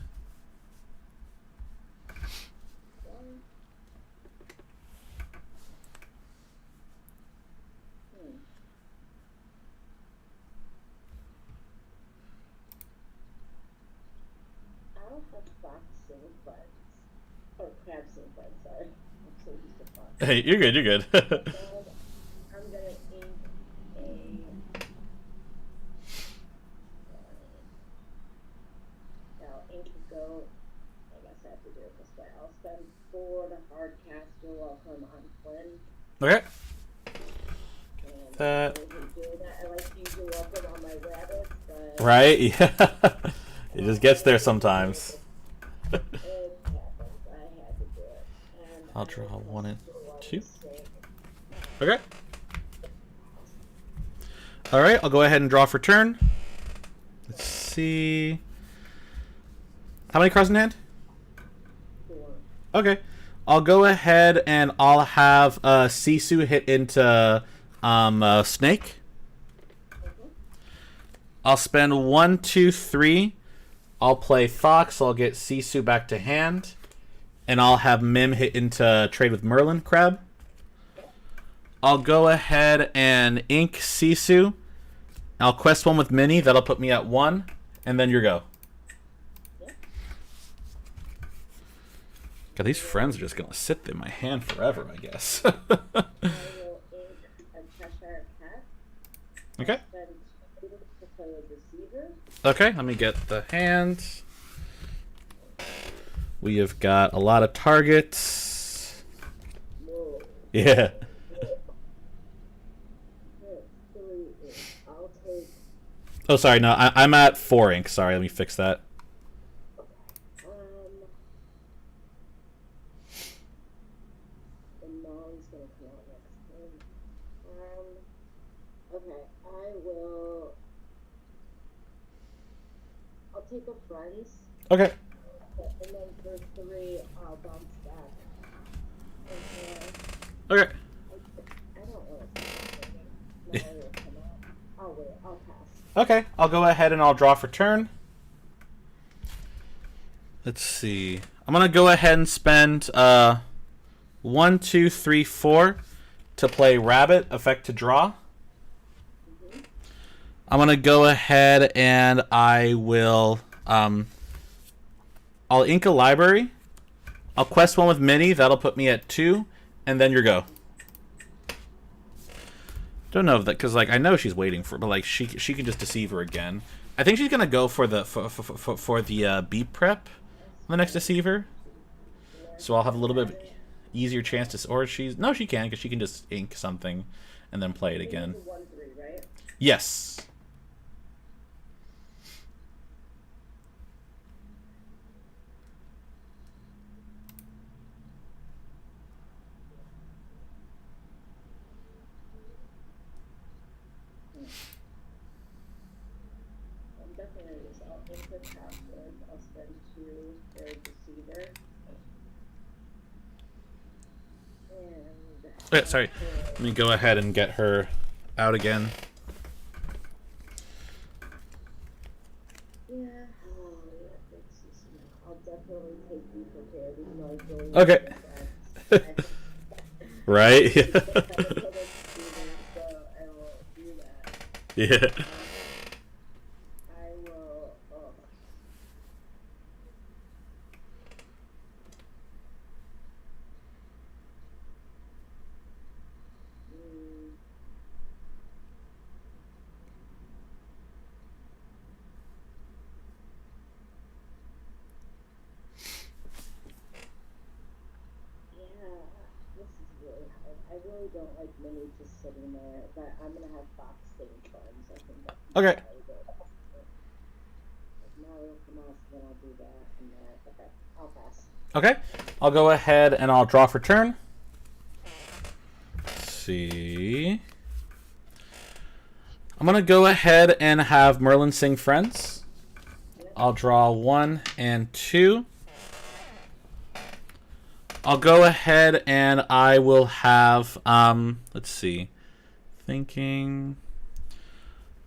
I don't have fox sing friends. Or crab sing friends, sorry. I'm so used to fox. Hey, you're good, you're good. I'm gonna ink a... I'll ink a goat. I guess I have to do it this way. I'll spend 4 to hard caster welcome on Flynn. Okay. And That- I wasn't doing that. I like to usually welcome on my rabbits, but... Right? Yeah. It just gets there sometimes. It happens. I had to do it. And I'll draw 1 and 2. mistake. Okay. All right, I'll go ahead and draw for turn. Let's see. How many cards in hand? 4. Okay. I'll go ahead and I'll have Sisu hit into Snake. I'll spend 1, 2, 3. I'll play Fox. So I'll get Sisu back to hand. And I'll have Mim hit into trade with Merlin Crab. I'll go ahead and ink Sisu. I'll quest 1 with Mini. That'll put me at 1. And then your go. God, these friends are just going to sit in my hand forever, I guess. I will ink a Cheshire Cat. Okay. Spend 2 to play a Deceiver. Okay, let me get the hand. We have got a lot of targets. Whoa. Yeah. 3 ink. I'll take... Oh, sorry. No, I'm at 4 ink. Sorry, let me fix that. The Nong's gonna come out next turn. Okay, I will... I'll take a Friends, Okay. and then for 3, I'll bounce back. And Okay. I don't want to see anything. Now it'll come out. I'll wait, I'll pass. Okay, I'll go ahead and I'll draw for turn. Let's see. I'm going to go ahead and spend 1, 2, 3, 4 to play Rabbit, effect to draw. I'm going to go ahead and I will... I'll ink a library. I'll quest 1 with Mini. That'll put me at 2. And then your go. Don't know if that... Because, like, I know she's waiting for... But, like, she can just deceive her again. I think she's going to go for the beep prep on the next deceiver. So I'll have a little bit of easier chance to... Or she's... No, she can, because she can just ink something and then play it again. 1-3, right? Yes. I'm definitely gonna use... I'll ink the password. I'll spend 2 for a Deceiver. And... Yeah, sorry. Let me go ahead and get her out again. Yeah, oh, yeah, that's just, I'll definitely take Be Prepared, even though I really Okay. Right? so I will do that. Yeah. I will, oh. This is really hard. I really don't like Mini just sitting there, but I'm gonna have Fox staying friends. I think that's Okay. probably good. If Mario come off, then I'll do that, and that. Okay, I'll pass. Okay. I'll go ahead and I'll draw for turn. Let's see. I'm going to go ahead and have Merlin sing Friends. I'll draw 1 and 2. I'll go ahead and I will have, let's see, thinking.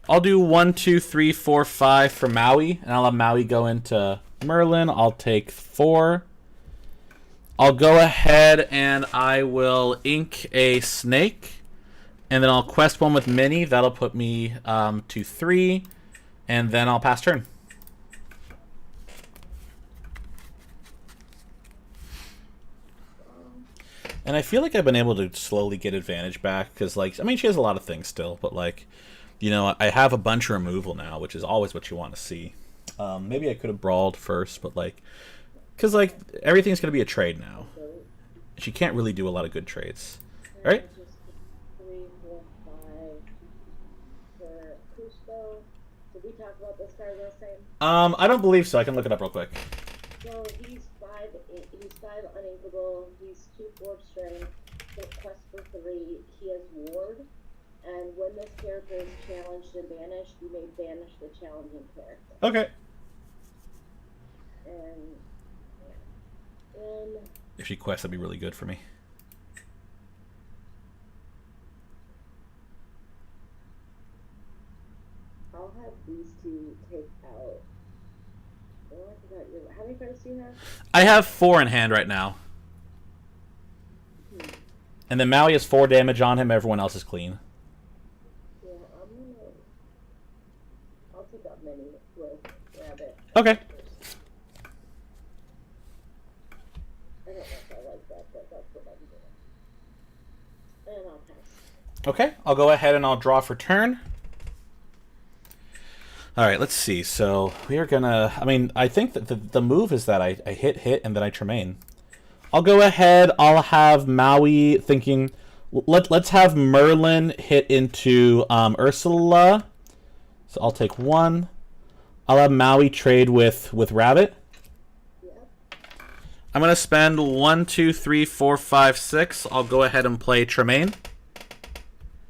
I'll do 1, 2, 3, 4, 5 for Maui, and I'll have Maui go into Merlin. I'll take 4. I'll go ahead and I will ink a snake, and then I'll quest one with Minnie. That'll put me to 3, and then I'll pass turn. And I feel like I've been able to slowly get advantage back, because, like, I mean, she has a lot of things still, but, like, you know, I have a bunch of removal now, which is always what you want to see. Maybe I could have brawled first, but, like, because, like, everything's going to be a trade now. She can't really do a lot of good trades. All right? 3, 4, 5 for Cusco. Did we talk about this card last time? I don't believe so. I can look it up real quick. So he's 5 uninkable, he's 2 4 strength, quest for 3, he has ward, and when this character is challenged and banished, you may banish the challenging character. Okay. And if she quests, that'd be really good for me. I'll have these two take out. Oh, I forgot how many cards do you have? I have 4 in hand right now. And then Maui has 4 damage on him. Everyone else is clean. Yeah, I'll take out Minnie with Rabbit. Okay. I don't know if I like that, but that's what I'm doing. And I'll pass. Okay, I'll go ahead and I'll draw for turn. All right, let's see. So we are gonna. I mean, I think that the move is that I hit, and then I Tremaine. I'll go ahead. I'll have Maui thinking. Let's have Merlin hit into Ursula. So I'll take 1. I'll have Maui trade with Rabbit. Yep. I'm gonna spend 1, 2, 3, 4, 5, 6. I'll go ahead and play Tremaine.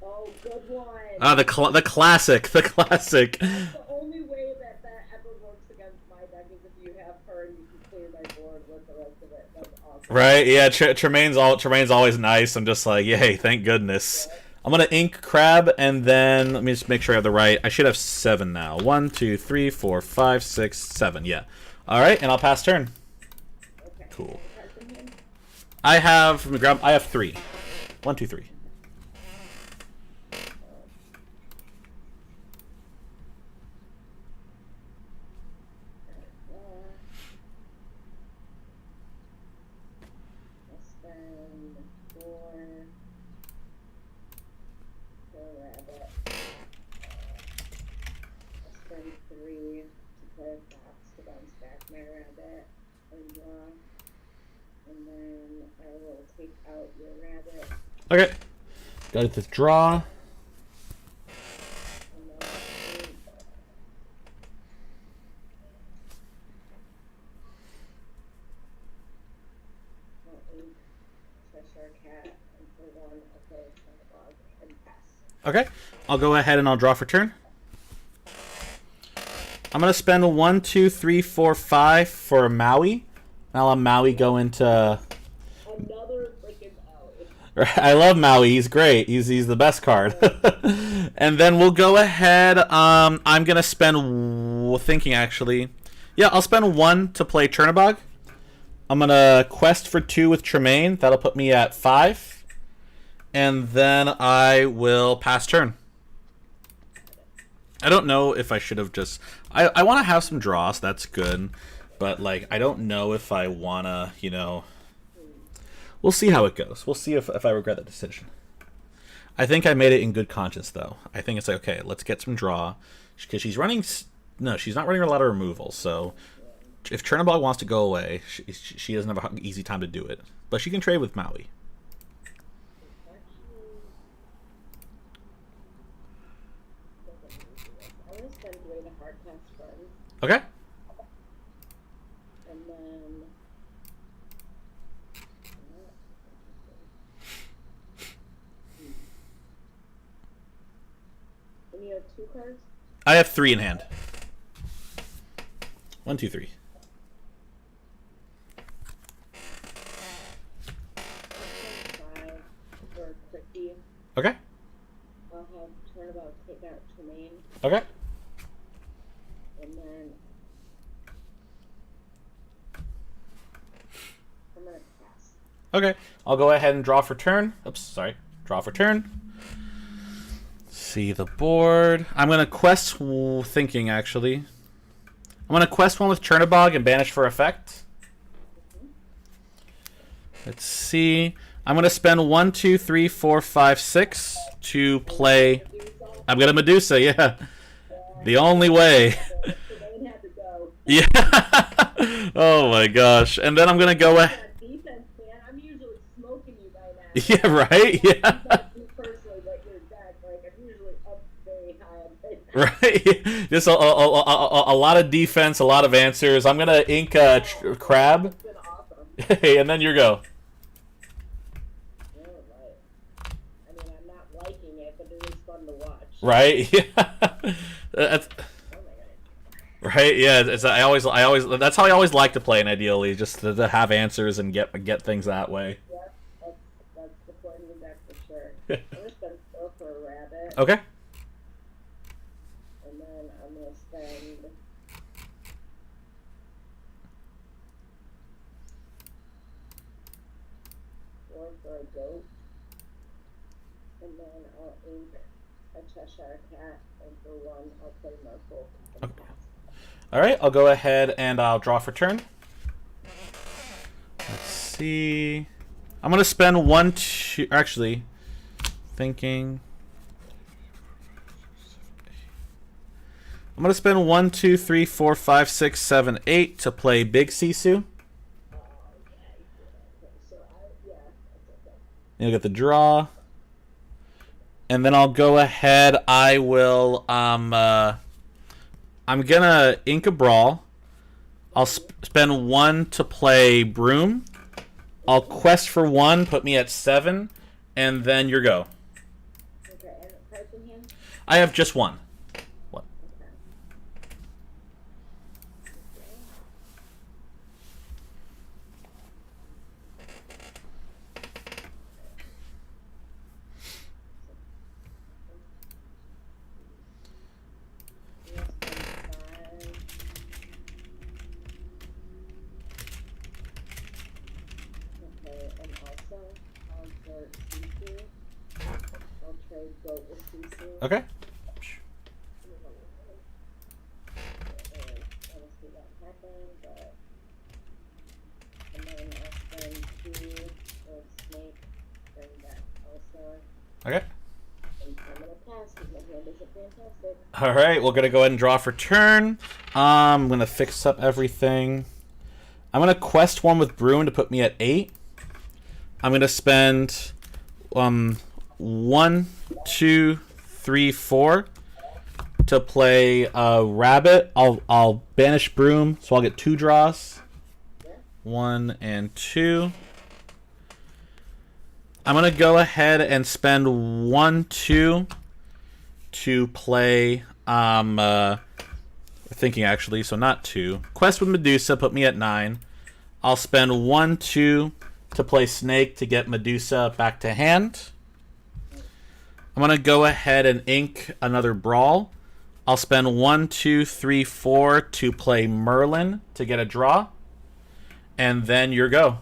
Oh, good one. Ah, the classic, the classic. The only way that ever works against my deck is if you have her and you can clear my board with the rest of it. That's awesome. Right? Yeah, Tremaine's always nice. I'm just like, yay, thank goodness. Yeah. I'm gonna ink Crab, and then let me just make sure I have the right. I should have 7 now. 1, 2, 3, 4, 5, 6, 7. Yeah. All right, and I'll pass turn. Okay. Cool. I have. Let me grab. I have 3. 1, 2, 3. Okay. Got it to draw. Okay. I'll go ahead and I'll draw for turn. I'm going to spend 1, 2, 3, 4, 5 for Maui. I'll let Maui go into... Another freaking Maui. I love Maui. He's great. He's the best card. And then we'll go ahead. I'm going to spend... Thinking, actually. Yeah, I'll spend 1 to play Chernabog. I'm going to quest for 2 with Tremaine. That'll put me at 5. And then I will pass turn. I don't know if I should have just... I want to have some draws. That's good. But, like, I don't know if I want to, you know... We'll see how it goes. We'll see if I regret that decision. I think I made it in good conscience, though. I think it's like, okay, let's get some draw. Because she's running... No, she's not running a lot of removals. So if Chernabog wants to go away, she doesn't have an easy time to do it. But she can trade with Maui. Okay. And then... And you have 2 cards? I have 3 in hand. 1, 2, 3. For Quickie. Okay. I'll have Turnabout take out Tremaine. Okay. Okay, I'll go ahead and draw for turn. Oops, sorry. Draw for turn. See the board. I'm going to quest thinking, actually. I'm going to quest one with Chernobog and banish for effect. Let's see. I'm going to spend 1, 2, 3, 4, 5, 6 to play. I'm going to Medusa, yeah. The only way. Yeah. Oh my gosh. And then I'm going to go ahead. Defense, man. I'm usually smoking you by now. Yeah, right? Yeah. Personally, but your deck, like, I'm usually up very high. Right? Just a lot of defense, a lot of answers. I'm going to ink Crab. It's been awesome. Hey, and then you go. Yeah, right. I mean, I'm not liking it, but it is fun to watch. Right? Yeah. That's... Right, yeah. It's I always. That's how I always like to play. And ideally, just to have answers and get things that way. Yeah, that's the point of the deck for sure. I'm just gonna go for a rabbit, Okay. and then I'm gonna spend. One for a goat, and then I'll ink a Cheshire cat, and for one I'll play Merfolk. Okay. All right, I'll go ahead and I'll draw for turn. Let's see. I'm gonna spend 1, 2. Actually, thinking. I'm gonna spend 1, 2, 3, 4, 5, 6, 7, 8 to play Big Sisu. You'll get the draw, and then I'll go ahead. I will. I'm gonna ink a brawl. I'll spend 1 to play Broom. I'll quest for 1, put me at 7, and then your go. Okay, and cards in hand? I have just 1. What? Okay. Okay, and also, for Sisu, I'll trade goat with Sisu. Okay. And honestly, that happened, but. And then I'll spend 2 of Snake, bring back also. Okay. And I'm gonna pass because my hand isn't fantastic. All right, we're gonna go ahead and draw for turn. I'm gonna fix up everything. I'm gonna quest 1 with Bruin to put me at 8. I'm gonna spend 1, 2, 3, 4 to play Rabbit. I'll banish Broom, so I'll get 2 draws. 1 and 2. I'm gonna go ahead and spend 1, 2 to play. Thinking actually, so not 2. Quest with Medusa, put me at 9. I'll spend 1, 2 to play Snake to get Medusa back to hand. I'm gonna go ahead and ink another Brawl. I'll spend 1, 2, 3, 4 to play Merlin to get a draw, and then your go.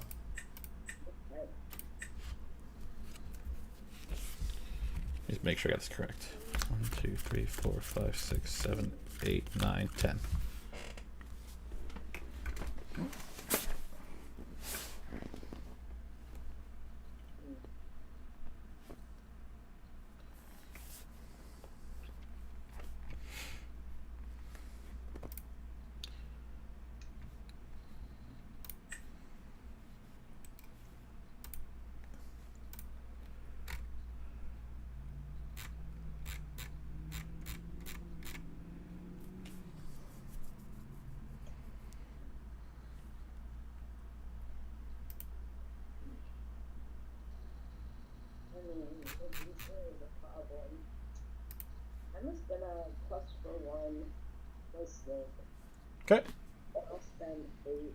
Just make sure I got this correct. 1, 2, 3, 4, 5, 6, 7, 8, 9, 10. This is a problem. I'm just gonna quest for 1 with Snake. Okay. I'll spend 8.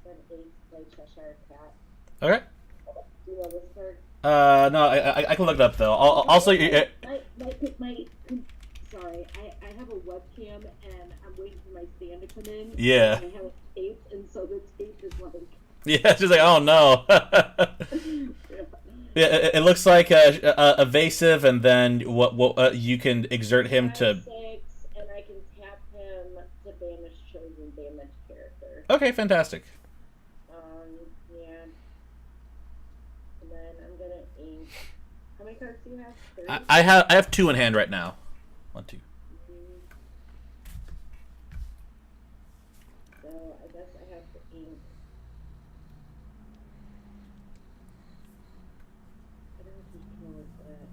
Spend 8 to play Cheshire Cat. Okay. Do you know this card? No, I can look it up though. Also, Sorry, I have a webcam and I'm waiting for my my stand to come in. Yeah. And I have it taped, and so the tape is like. Yeah, it's just like, oh no. Yeah, it looks like a evasive, and then what you can exert him to. 6, and I can tap him to banish chosen damage character. Okay, fantastic. Yeah. And then I'm gonna ink. How many cards do you have? 3? I have 2 in hand right now. 1, 2. So I guess I have to ink. I don't know if you can with that.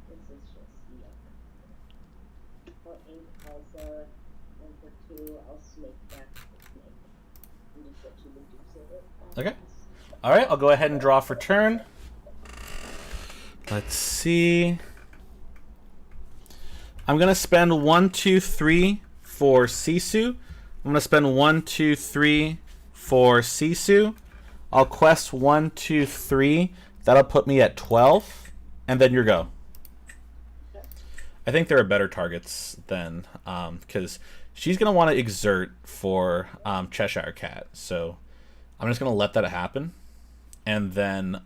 This is just yuck. I'll ink Elsa, and for 2, I'll snake back to the snake. And just let you reduce it. Okay. All right, I'll go ahead and draw for turn. Let's see. I'm gonna spend 1, 2, 3 for Sisu. I'm gonna spend 1, 2, 3 for Sisu. I'll quest 1, 2, 3. That'll put me at 12, and then your go. I think there are better targets than because she's gonna want to exert for Cheshire Cat. So I'm just gonna let that happen, and then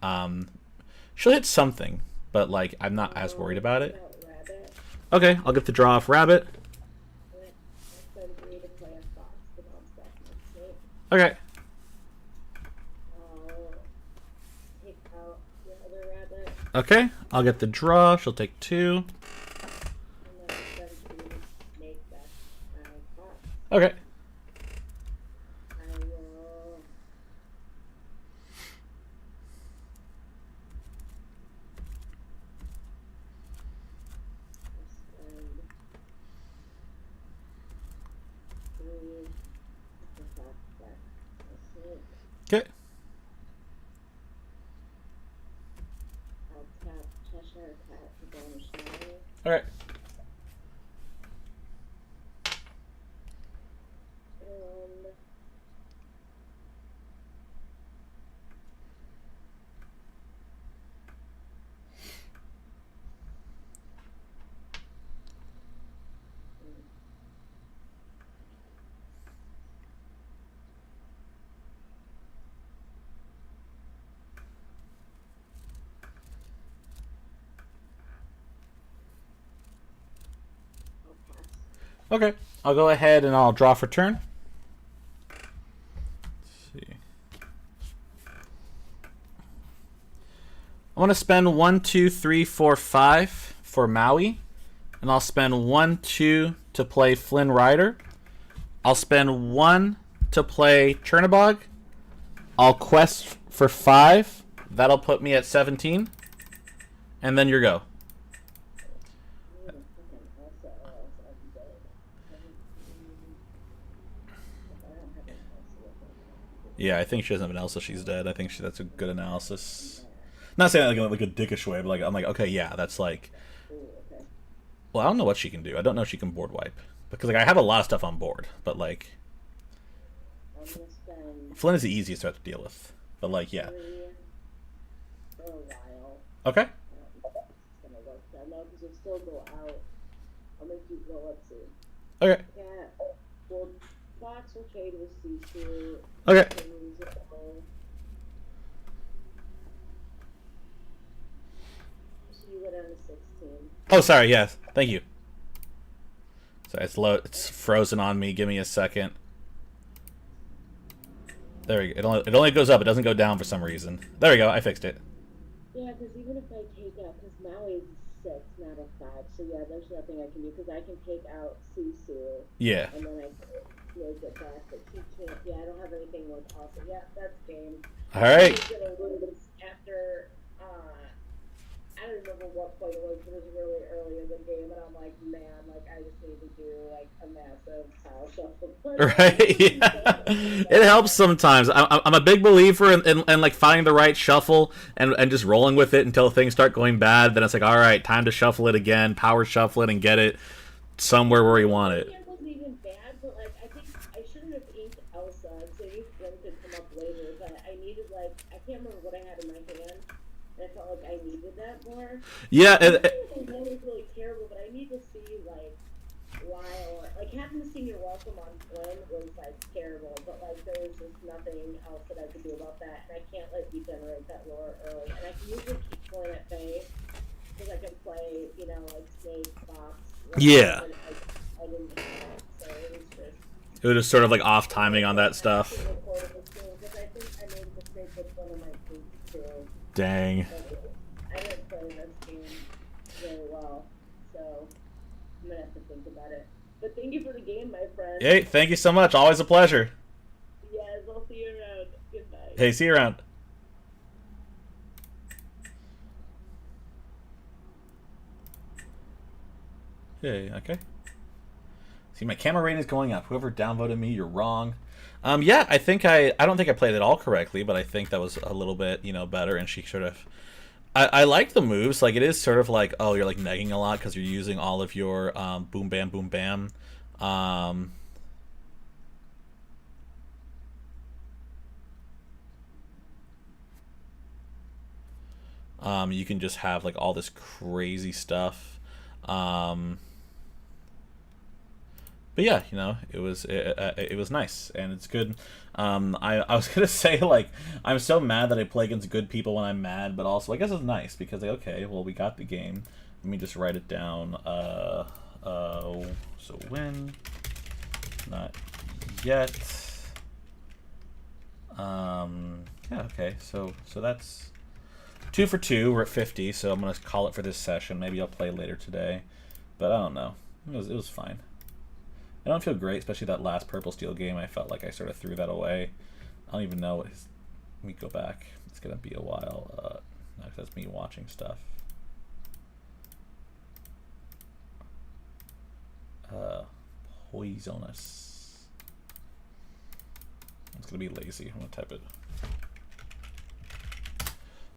she'll hit something, but like I'm not as worried about it. Okay, I'll get the draw off Rabbit. Okay. Okay, I'll get the draw. She'll take 2. Okay. Okay. I'll tap Cheshire Cat to banish Maui. All right. Okay, I'll go ahead and I'll draw for turn. Let's see. I'm gonna spend 1, 2, 3, 4, 5 for Maui, and I'll spend 1, 2 to play Flynn Rider. I'll spend 1 to play Chernabog. I'll quest for 5. That'll put me at 17, and then your go. Yeah, I think she doesn't have an Elsa. She's dead. I think that's a good analysis. Not saying that like a dickish way, but like I'm like, okay, yeah, that's like. Well, I don't know what she can do. I don't know if she can board wipe because like I have a lot of stuff on board, but like. Flynn is the easiest threat to deal with, but like yeah. Okay. Okay. Well, Fox will trade with Sisu. Okay. So you go down to 16. Oh, sorry. Yes. Thank you. Sorry, it's low. It's frozen on me. Give me a second. There we go. It only goes up. It doesn't go down for some reason. There we go. I fixed it. Yeah, because even if I take out, because Maui is 6, not a 5, so yeah, there's nothing I can do because I can take out Sisu. Yeah. And then I can make it back, but she can't. Yeah, I don't have anything with awesome. Yeah, that's game. All right. Gonna lose after, I don't remember what point it was, but it was really early in the game, and I'm like, man, like I just need to do like a massive tile shuffle. Right. Yeah. It helps sometimes. I'm a big believer in like finding the right shuffle and just rolling with it until things start going bad. Then it's like, all right, time to shuffle it again, power shuffle it, and get it somewhere where you want it. It wasn't even bad, but like I think I shouldn't have inked Elsa, so maybe Flynn could come up later. But I needed like I can't remember what I had in my hand. And I felt like I needed that more. Yeah, The game is really terrible, but I need to see like Lyle, like having the senior welcome on Flynn was like terrible, but like there was just nothing else that I could do about that, and I can't like degenerate that lore early. And I can usually keep Flynn at bay because I can play, you know, like Snake, Fox. Yeah. I didn't have it, so it was just. It was just sort of like off timing on that stuff. Because I think I made a mistake with one of my tweets too. Dang. I didn't play this game very well, so I'm gonna have to think about it. But thank you for the game, my friend. Hey, thank you so much. Always a pleasure. Yes, I'll see you around. Good night. Hey, see you around. Hey, okay. See, my camera rating is going up. Whoever downvoted me, you're wrong. Yeah, I don't think I played it all correctly, but I think that was a little bit, you know, better. And she sort of, I like the moves. Like, it is sort of like, oh, you're like negging a lot because you're using all of your boom bam boom bam. You can just have like all this crazy stuff. But yeah, you know, it was nice and it's good. I was gonna say, like, I'm so mad that I play against good people when I'm mad, but also I guess it's nice because, like, okay, well, we got the game. Let me just write it down. So win, not yet. Yeah, okay. So that's 2 for 2. We're at 50, so I'm gonna call it for this session. Maybe I'll play later today, but I don't know. It was fine. I don't feel great, especially that last Purple Steel game. I felt like I sort of threw that away. I don't even know what his... Let me go back. It's going to be a while. No, that's me watching stuff. Poisonous. It's going to be lazy. I'm going to type it.